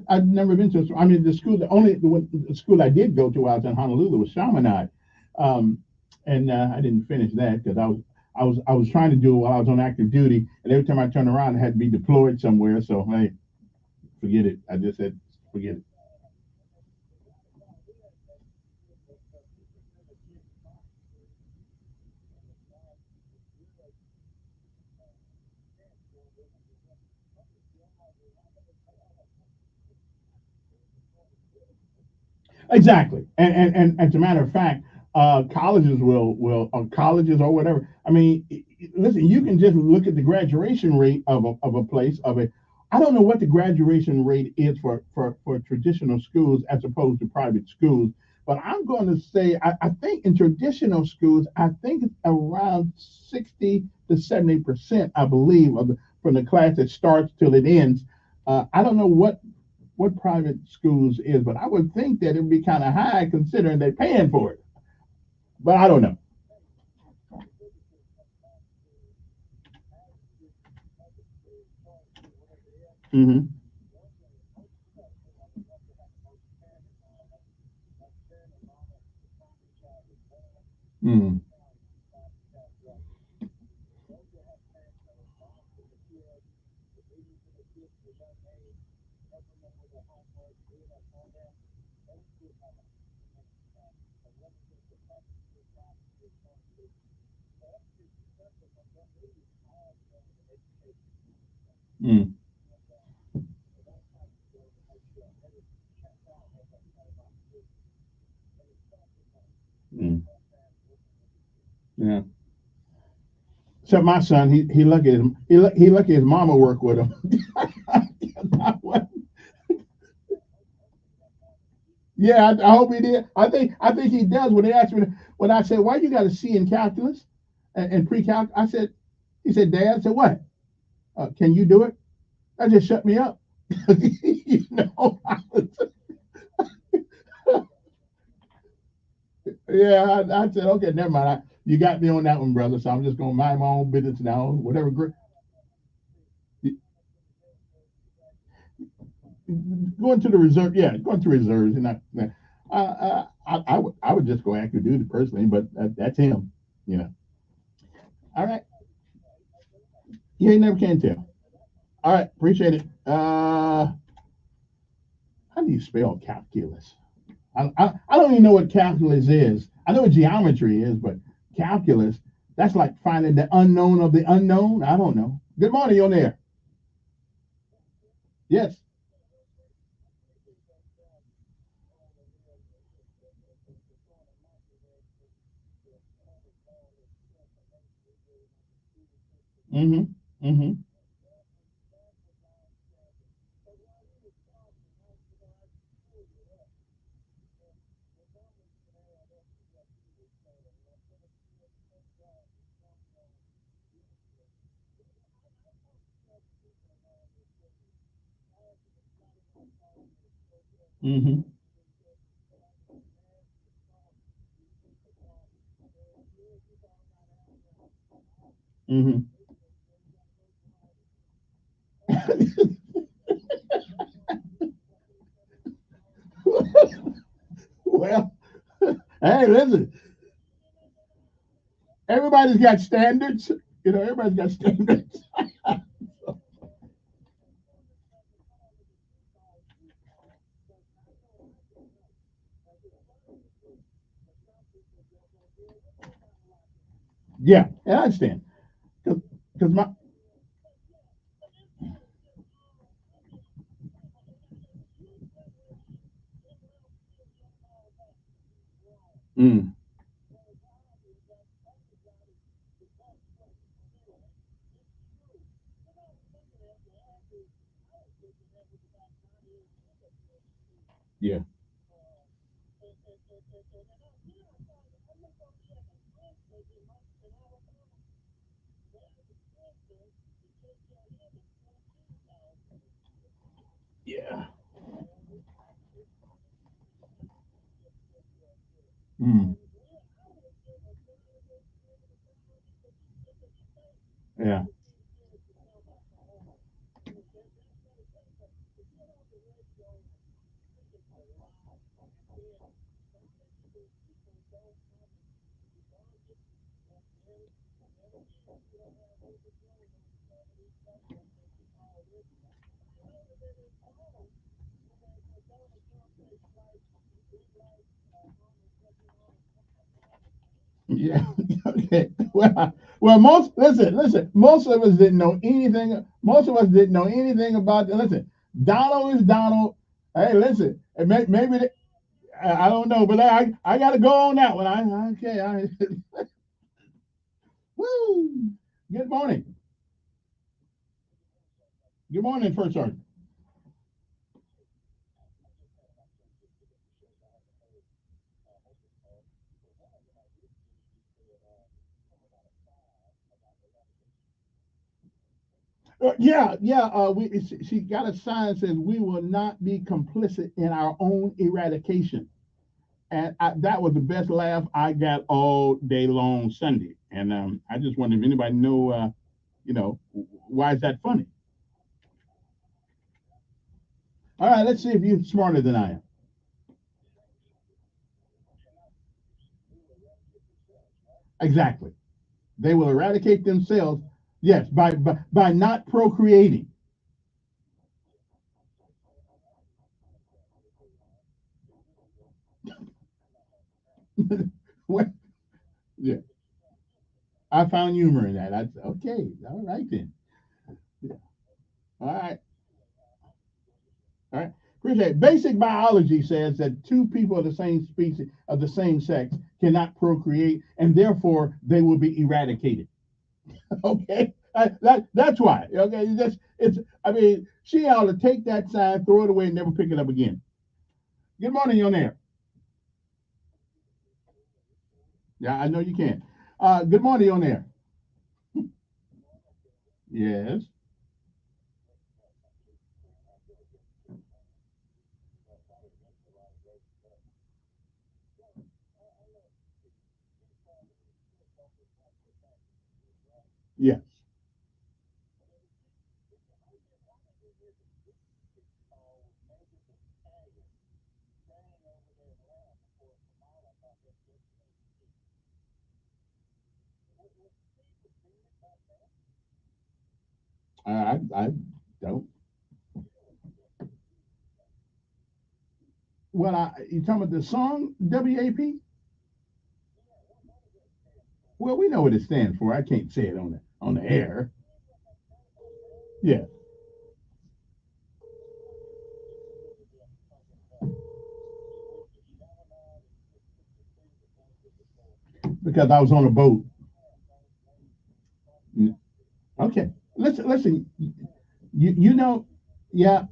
[SPEAKER 4] I've never been to. I mean, the school, the school I did go to while I was in Honolulu was Chaminade, um, and I didn't finish that because I was trying to do it while I was on active duty, and every time I turned around, I had to be deployed somewhere. So hey, forget it. I just said forget it. Exactly, and as a matter of fact, colleges will or colleges or whatever. I mean, listen, you can just look at the graduation rate of a place of a. I don't know what the graduation rate is for traditional schools as opposed to private schools, but I'm going to say I think in traditional schools I think it's around 60 to 70%, I believe, from the class that starts till it ends. I don't know what private schools is, but I would think that it'd be kind of high considering they're paying for it. But I don't know. Mm-hmm. Mm. Mm. Mm. Yeah. Except my son, he lucky he lucky his mama work with him. Yeah, I hope he did. I think he does. When they asked me, when I said, "Why you got a C in calculus and pre-calc?" I said, he said, "Dad," I said, "What? Can you do it?" That just shut me up. you know, yeah, I said, okay, never mind. You got me on that one, brother. So I'm just gonna mind my own business now. Whatever. Going to the reserve, yeah, going to reserves, and I would just go active duty personally, but that's him, you know. All right, you ain't never can tell. All right, appreciate it. How do you spell calculus? I don't even know what calculus is. I know what geometry is, but calculus, that's like finding the unknown of the unknown. I don't know. Good morning, you on there? Yes.
[SPEAKER 18] Mm-hmm. Mm-hmm. Mm-hmm. Mm-hmm. Well, hey, listen, everybody's got standards. You know, everybody's got standards. Yeah, and I understand. Because my mm, yeah. Yeah. Mm, yeah. Yeah. Okay. Well, listen. Most of us didn't know anything. Most of us didn't know anything about. Listen, Donald is Donald. Hey, listen. Maybe I don't know, but I got to go on that one. Okay. Woo. Good morning. Good morning, First Sergeant. Yeah. She got a sign that says we will not be complicit in our own eradication, and that was the best laugh I got all day long Sunday. And I just wonder if anybody know, why is that funny? All right, let's see if you're smarter than I am. Exactly. They will eradicate themselves. Yes, by not procreating. What? Yeah, I found humor in that. Okay. All right then. Yeah. All right. All right. Appreciate it. Basic biology says that two people of the same species of the same sex cannot procreate, and therefore they will be eradicated. Okay. That's why. Okay. It's. I mean, she ought to take that sign, throw it away, and never pick it up again. Good morning, you're on there. Yeah, I know you can. Good morning, you're on there. Yes. Yes. I don't. Well, you talking about the song WAP? Well, we know what it stands for. I can't say it on the air. Yeah, because I was on a boat. Okay. Listen. You know, yeah.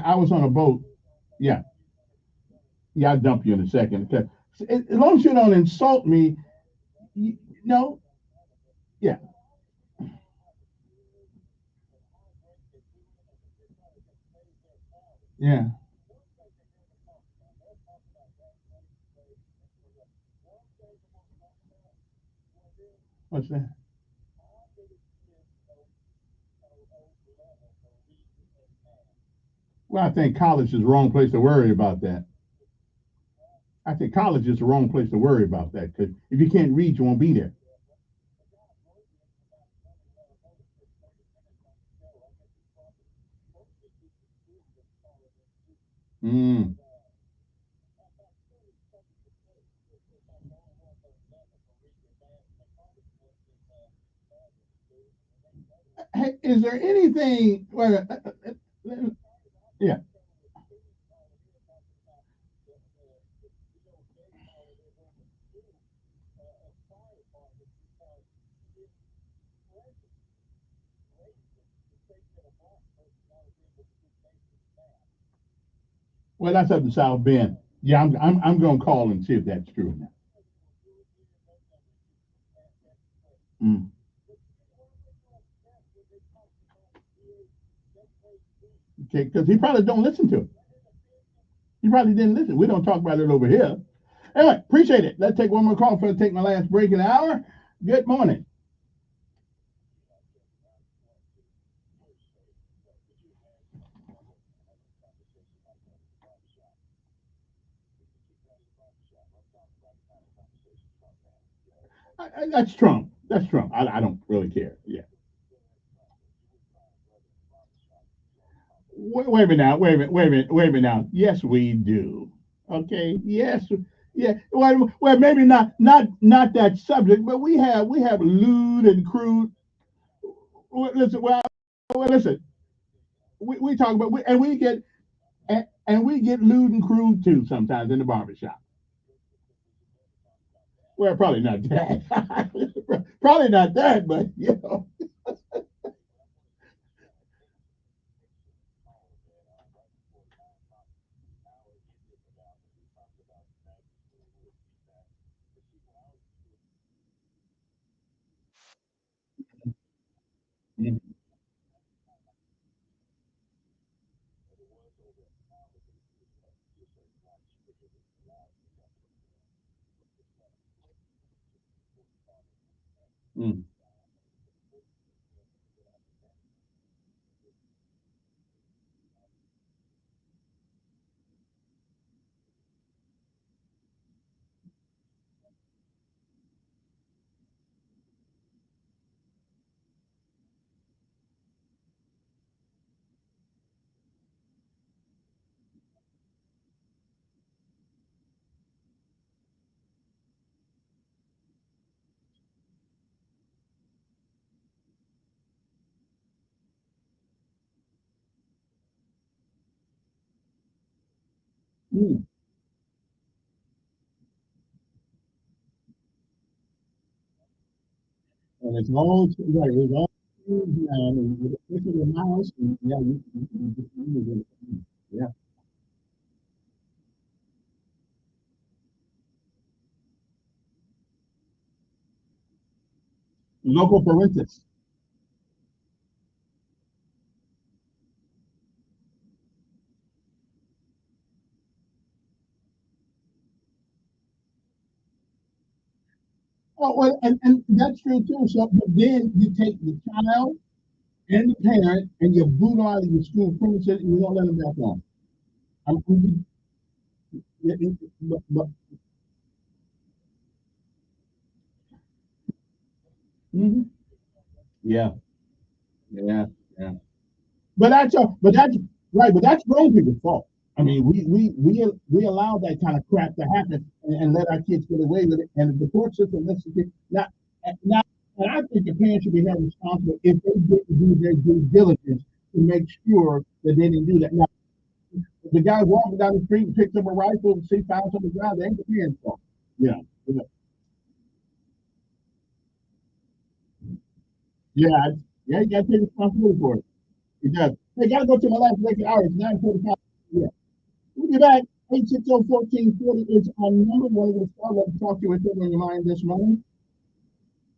[SPEAKER 18] I was on a boat. Yeah, yeah. I'll dump you in a second. Okay. As long as you don't insult me, no. Yeah. Yeah. What's that? Well, I think college is the wrong place to worry about that. I think college is the wrong place to worry about that because if you can't read, you won't be there. Mm. Hey, is there anything? Well, yeah. Well, that's up in South Bend. Yeah, I'm going to call and see if that's true or not. Mm. Okay, because he probably don't listen to it. He probably didn't listen. We don't talk about it over here. Anyway, appreciate it. Let's take one more call before I take my last break in an hour. Good morning. That's Trump. That's Trump. I don't really care. Yeah. Wait a minute now. Wait a minute. Wait a minute. Wait a minute now. Yes, we do. Okay. Yes. Yeah. Well, maybe not that subject, but we have lewd and crude. Listen. Well, listen. We talk about and we get and we get lewd and crude too sometimes in the barbershop. Well, probably not that. Probably not that, but you know. Mm, mm, mm. And it's all right. It's all especially the mouse. And, yeah, yeah. Local parentis. Oh, well, and that's true too. So, but then you take the child and the parent and you boot them out of your school premises and you don't let them back on. I'm, but, mhm. Yeah, yeah, yeah. But that's right. But that's grown people's fault. I mean, we allow that kind of crap to happen and let our kids get away with it. And the court system lets the kids now. And I think the parents should be held responsible if they didn't do their due diligence to make sure that they didn't do that. Now, if the guy walking down the street and picks up a rifle and see found on the ground, they ain't the parents' fault. Yeah, yeah, yeah. Yeah, you gotta take responsibility for it. He does. Hey, gotta go to my last lecture hour. It's 9:45. Yeah. We'll be back. 860-1440 is our number one. We'll start to talk to you what's on your mind this morning.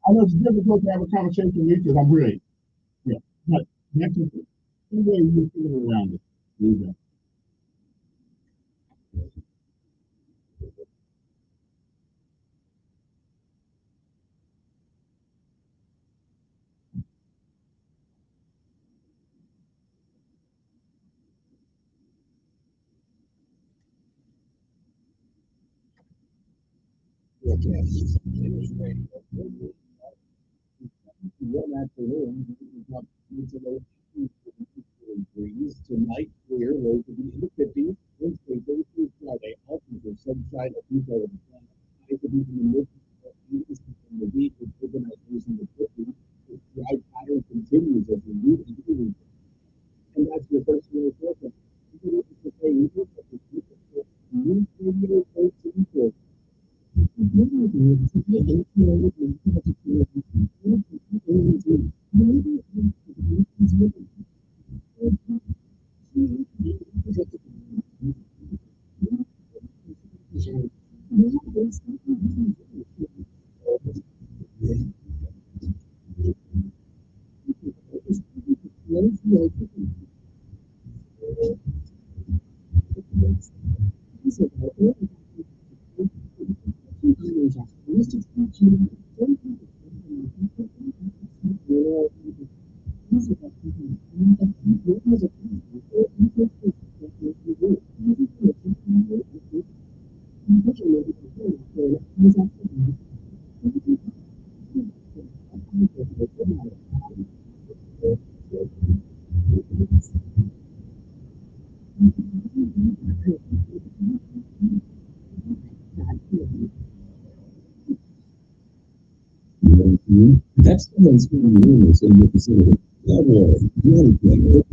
[SPEAKER 18] I know it's difficult to have a conversation with you because I'm really, yeah. But that's just the way you feel around it. There you go. Tonight, clear, low to be in the 50s. Wednesday, Thursday, Friday, all people sunshine of people of the planet. High to be in the mid-50s in the week with overnight news in the 50s. This dry pattern continues as we move into the week. And that's your first year forecast. You can look at the pay input of the News Radio 13. That's someone's screening rumors in your facility. Don't worry, Gianni King,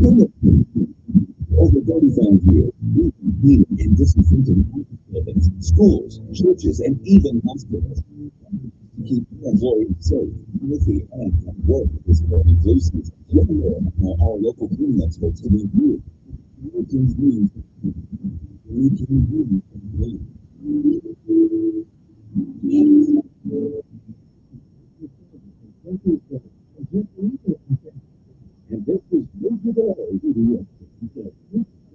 [SPEAKER 18] over 35 years, we've been cleaning and disinfecting office buildings, schools, churches, and even hospitals. To keep your employees safe, healthy, and at work this morning flu season. Learn more about how our local cleaning experts can help you. Americans need we can do and this is digital video.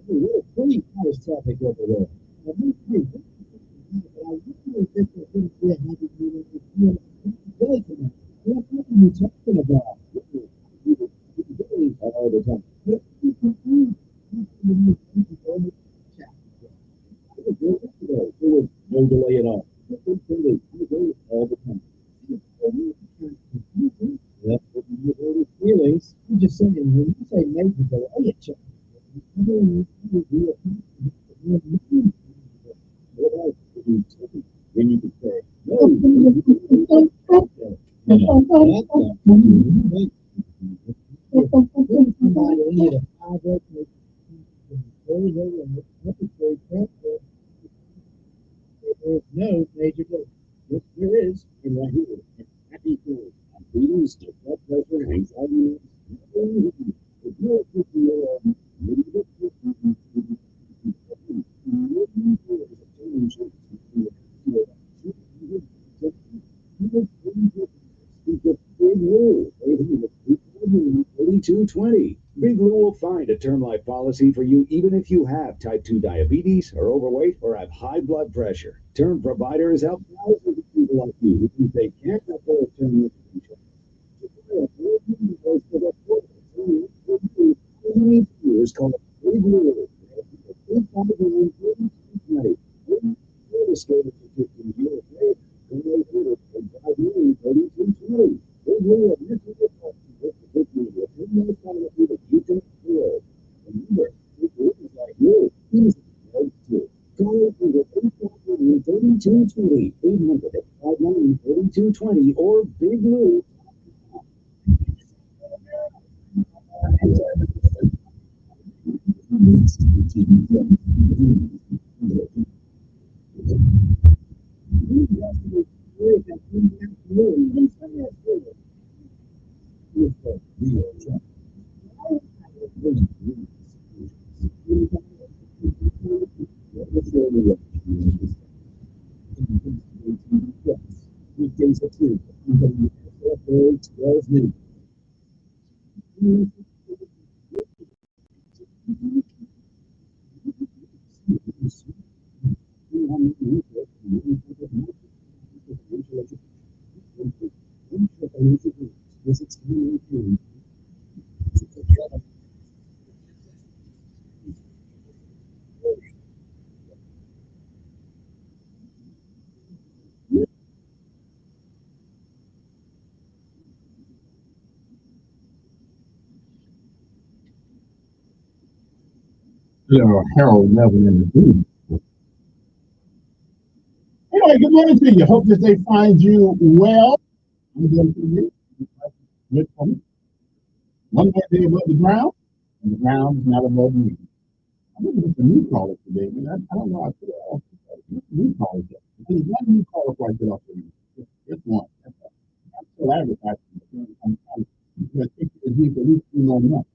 [SPEAKER 18] We're pretty close traffic over there. I really think this is going to be a happy meeting. Really, what are you talking about? All the time. It was no delay at all. All the time. That's what you heard feelings. I'm just saying, when you say major delay, it changes. Then you could say, no major delay. Yes, there is, and right here, happy feelings. Feelings, blood pressure, anxiety.
[SPEAKER 5] Big Lou will find a term life policy for you even if you have type 2 diabetes, are overweight, or have high blood pressure. Term providers help thousands of people like you who they can't afford term life insurance. Is called Big Lou. Or Big Lou.
[SPEAKER 18] Harold Melvin in the booth. Anyway, good morning to you. Hope that they find you well. I'm doing pretty good. Good for me. One more day above the ground, and the ground is not above me. I'm looking at the new caller today, man. I don't know. I feel off. New caller. There's one new caller before I get off the news. Just one. That's all. I'm still advertising. I'm trying to take it as deep at least 3 more months.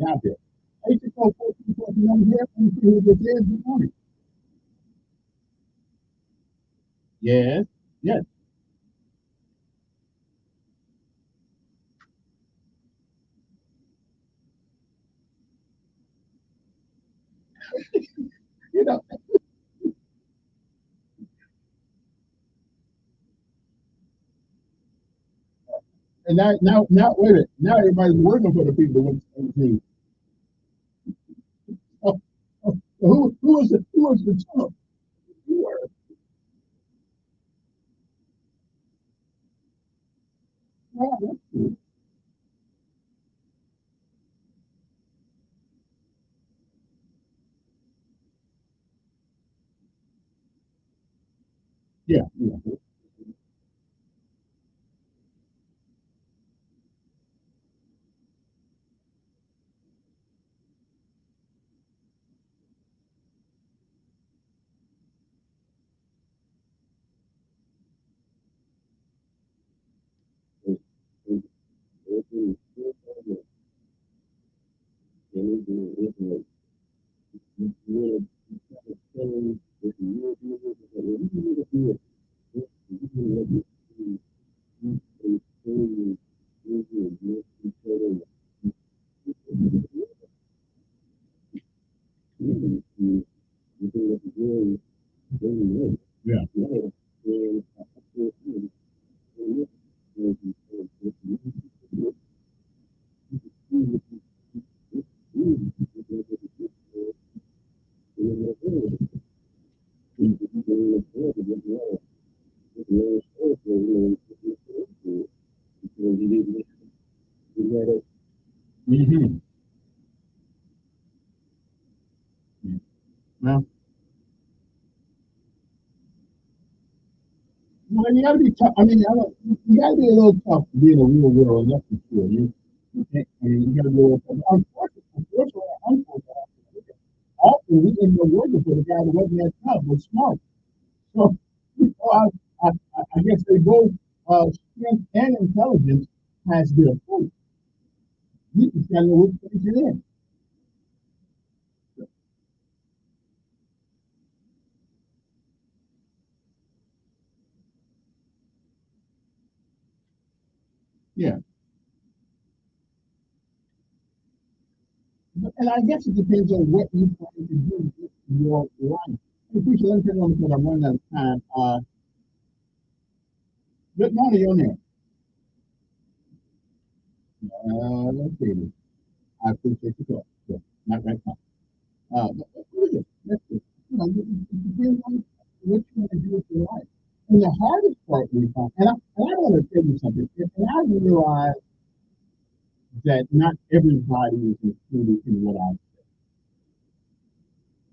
[SPEAKER 18] Out there. 864-1414 number here. Let me see who this is. Good morning. Yes. Yes. You know. And now, wait a minute. Now everybody's working for the people with the who was the Trump? You were. Yeah, that's true. Yeah, yeah. Yeah. Mm-hmm. Well, you gotta be tough. I mean, you gotta be a little tough to be in the real world. That's for sure. You can't. I mean, you gotta be a little tough. Unfortunately, often we end up working for the guy that wasn't that tough, but smart. So, I guess they both strength and intelligence has their fruit. You can tell which place you're in. Yeah. And I guess it depends on what you plan to do with your life. I appreciate let me tell you because I'm running out of time. Good morning, your name. Let's see. I appreciate the call. So, not right now. But look at it. That's it. You know, it depends on what you want to do with your life. And the hardest part we find, and I want to tell you something, and I realize that not everybody is included in what I say.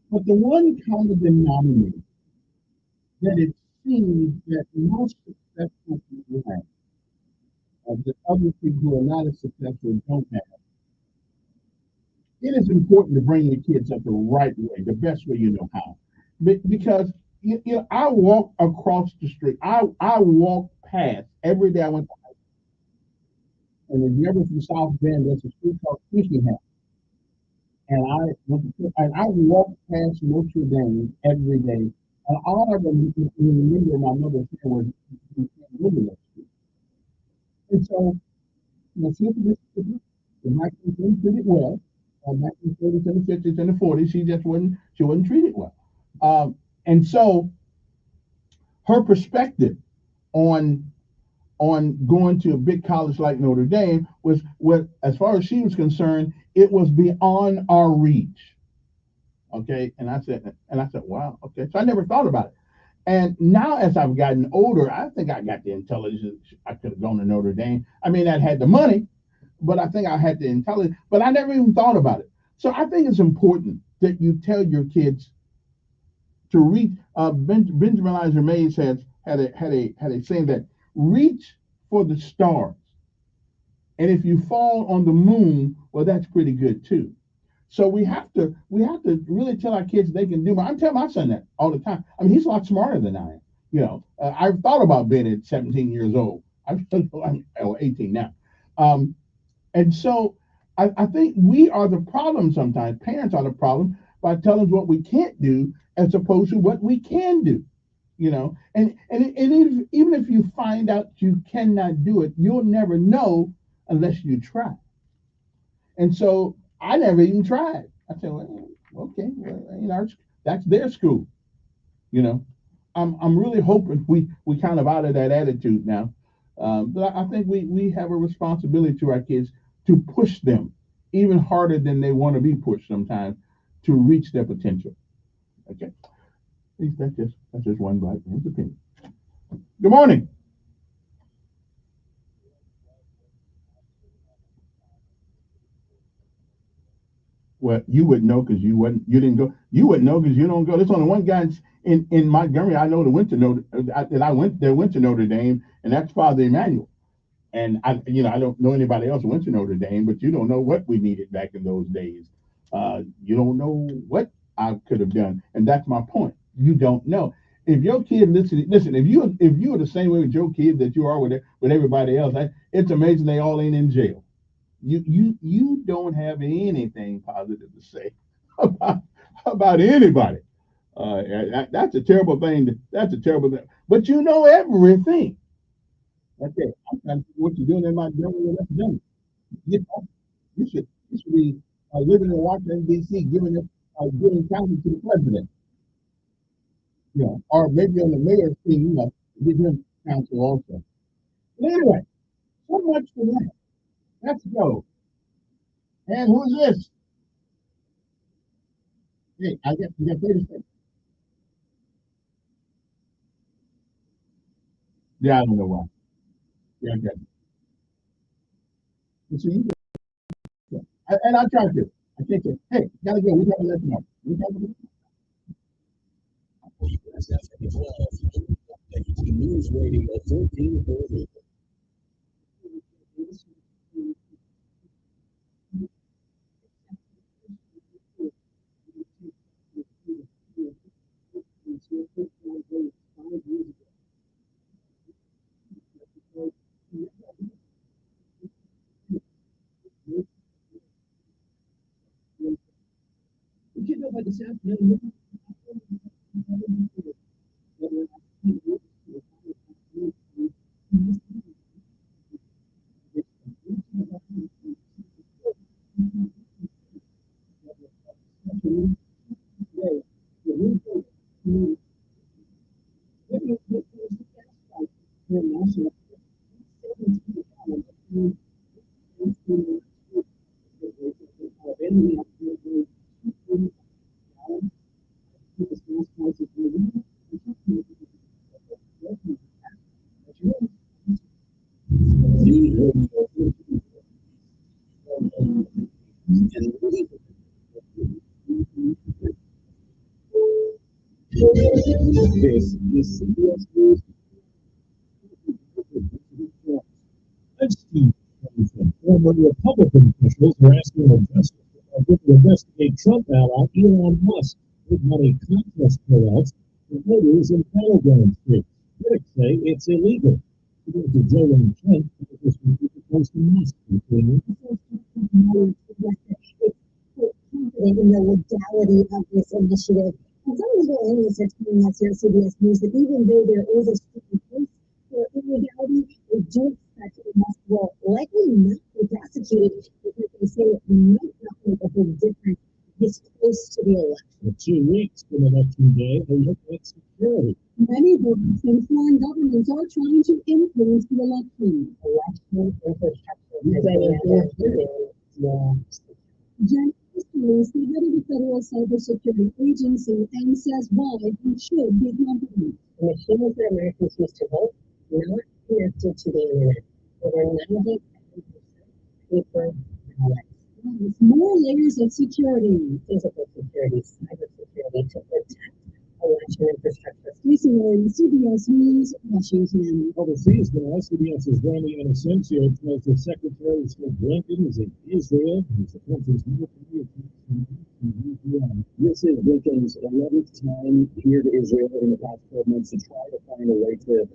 [SPEAKER 18] But the one common denominator that it seems that most successful people have, that other people who are not as successful don't have, it is important to bring the kids up the right way, the best way you know how. Because I walk across the street. I walk path every day I went to high school. And if you're ever from South Bend, there's a school called House. And I walked past Notre Dame every day. And all I remember my mother saying was, "You can't live in that street." And so, she was Mississippi. The Mexicans did it well. Back in the 30s and the 50s and the 40s, she wasn't treated well. And so, her perspective on going to a big college like Notre Dame was, as far as she was concerned, it was beyond our reach. Okay, and I said, wow, okay. So I never thought about it. And now, as I've gotten older, I think I got the intelligence. I could have gone to Notre Dame. I mean, I had the money, but I think I had the intelligence. But I never even thought about it. So I think it's important that you tell your kids to reach. Benjamin Elijah Mays had a saying that reach for the stars, and if you fall on the moon, well, that's pretty good too. So we have to really tell our kids they can do. I'm telling my son that all the time. I mean, he's a lot smarter than I am. I've thought about being at 17 years old. I'm 18 now, and so I think we are the problem sometimes. Parents are the problem by telling us what we can't do as opposed to what we can do. And even if you find out you cannot do it, you'll never know unless you try. And so I never even tried. I said, well, okay, well, that's their school. I'm really hoping we kind of out of that attitude now. But I think we have a responsibility to our kids to push them even harder than they want to be pushed sometimes to reach their potential. Okay, that's just one black man's opinion. Good morning. Well, you wouldn't know because you didn't go. You wouldn't know because you don't go. There's only one guy in Montgomery I know that went to Notre Dame, and that's Father Emmanuel. And I don't know anybody else who went to Notre Dame, but you don't know what we needed back in those days. You don't know what I could have done, and that's my point. You don't know. If your kid listen, if you are the same way with your kid that you are with everybody else, it's amazing they all ain't in jail. You don't have anything positive to say about anybody. That's a terrible thing. That's a terrible thing. But you know everything. Okay, I'm trying to see what you're doing in my government. That's done. You should be living in Washington D.C. giving counsel to the president. Or maybe on the mayor's team, give him counsel also. But anyway, so much for that. Let's go. And who's this? Hey, you got 30 seconds. Yeah, I don't know why. Yeah, I got it. You see, and I tried to. I can't say, hey, gotta go. We gotta let you know.
[SPEAKER 13] News Radio 1440.
[SPEAKER 8] This is CBS News. Former Republican officials are asking the justice to investigate Trump ally Elon Musk with money contest payouts for voters in battleground states. Critics say it's illegal. To Joe and Kent, this will be close to Moscow.
[SPEAKER 16] Confident in the legality of this initiative. And some legal analysts are telling us here at CBS News that even though there is a strong case for illegality, they do expect Musk will likely not be prosecuted because they say it might not make a big difference this close to the election.
[SPEAKER 8] For 2 weeks from election day, they look at security.
[SPEAKER 16] Many voters think foreign governments are trying to influence the election. Election infrastructure. Jen is the head of the Federal Cybersecurity Agency and says why we should be confident. The machines that Americans use to vote not connected to the internet. Over 98% paper ballots. More layers of security. Physical security, cybersecurity to protect election infrastructure. Lisa Warren, CBS News, Washington.
[SPEAKER 8] Overseas now, CBS's Randy Anasencio tells the Secretary of State Blinken is in Israel. He's the country's military.
[SPEAKER 2] This is Blinken's 11th time here to Israel in the past 12 months to try to find a way to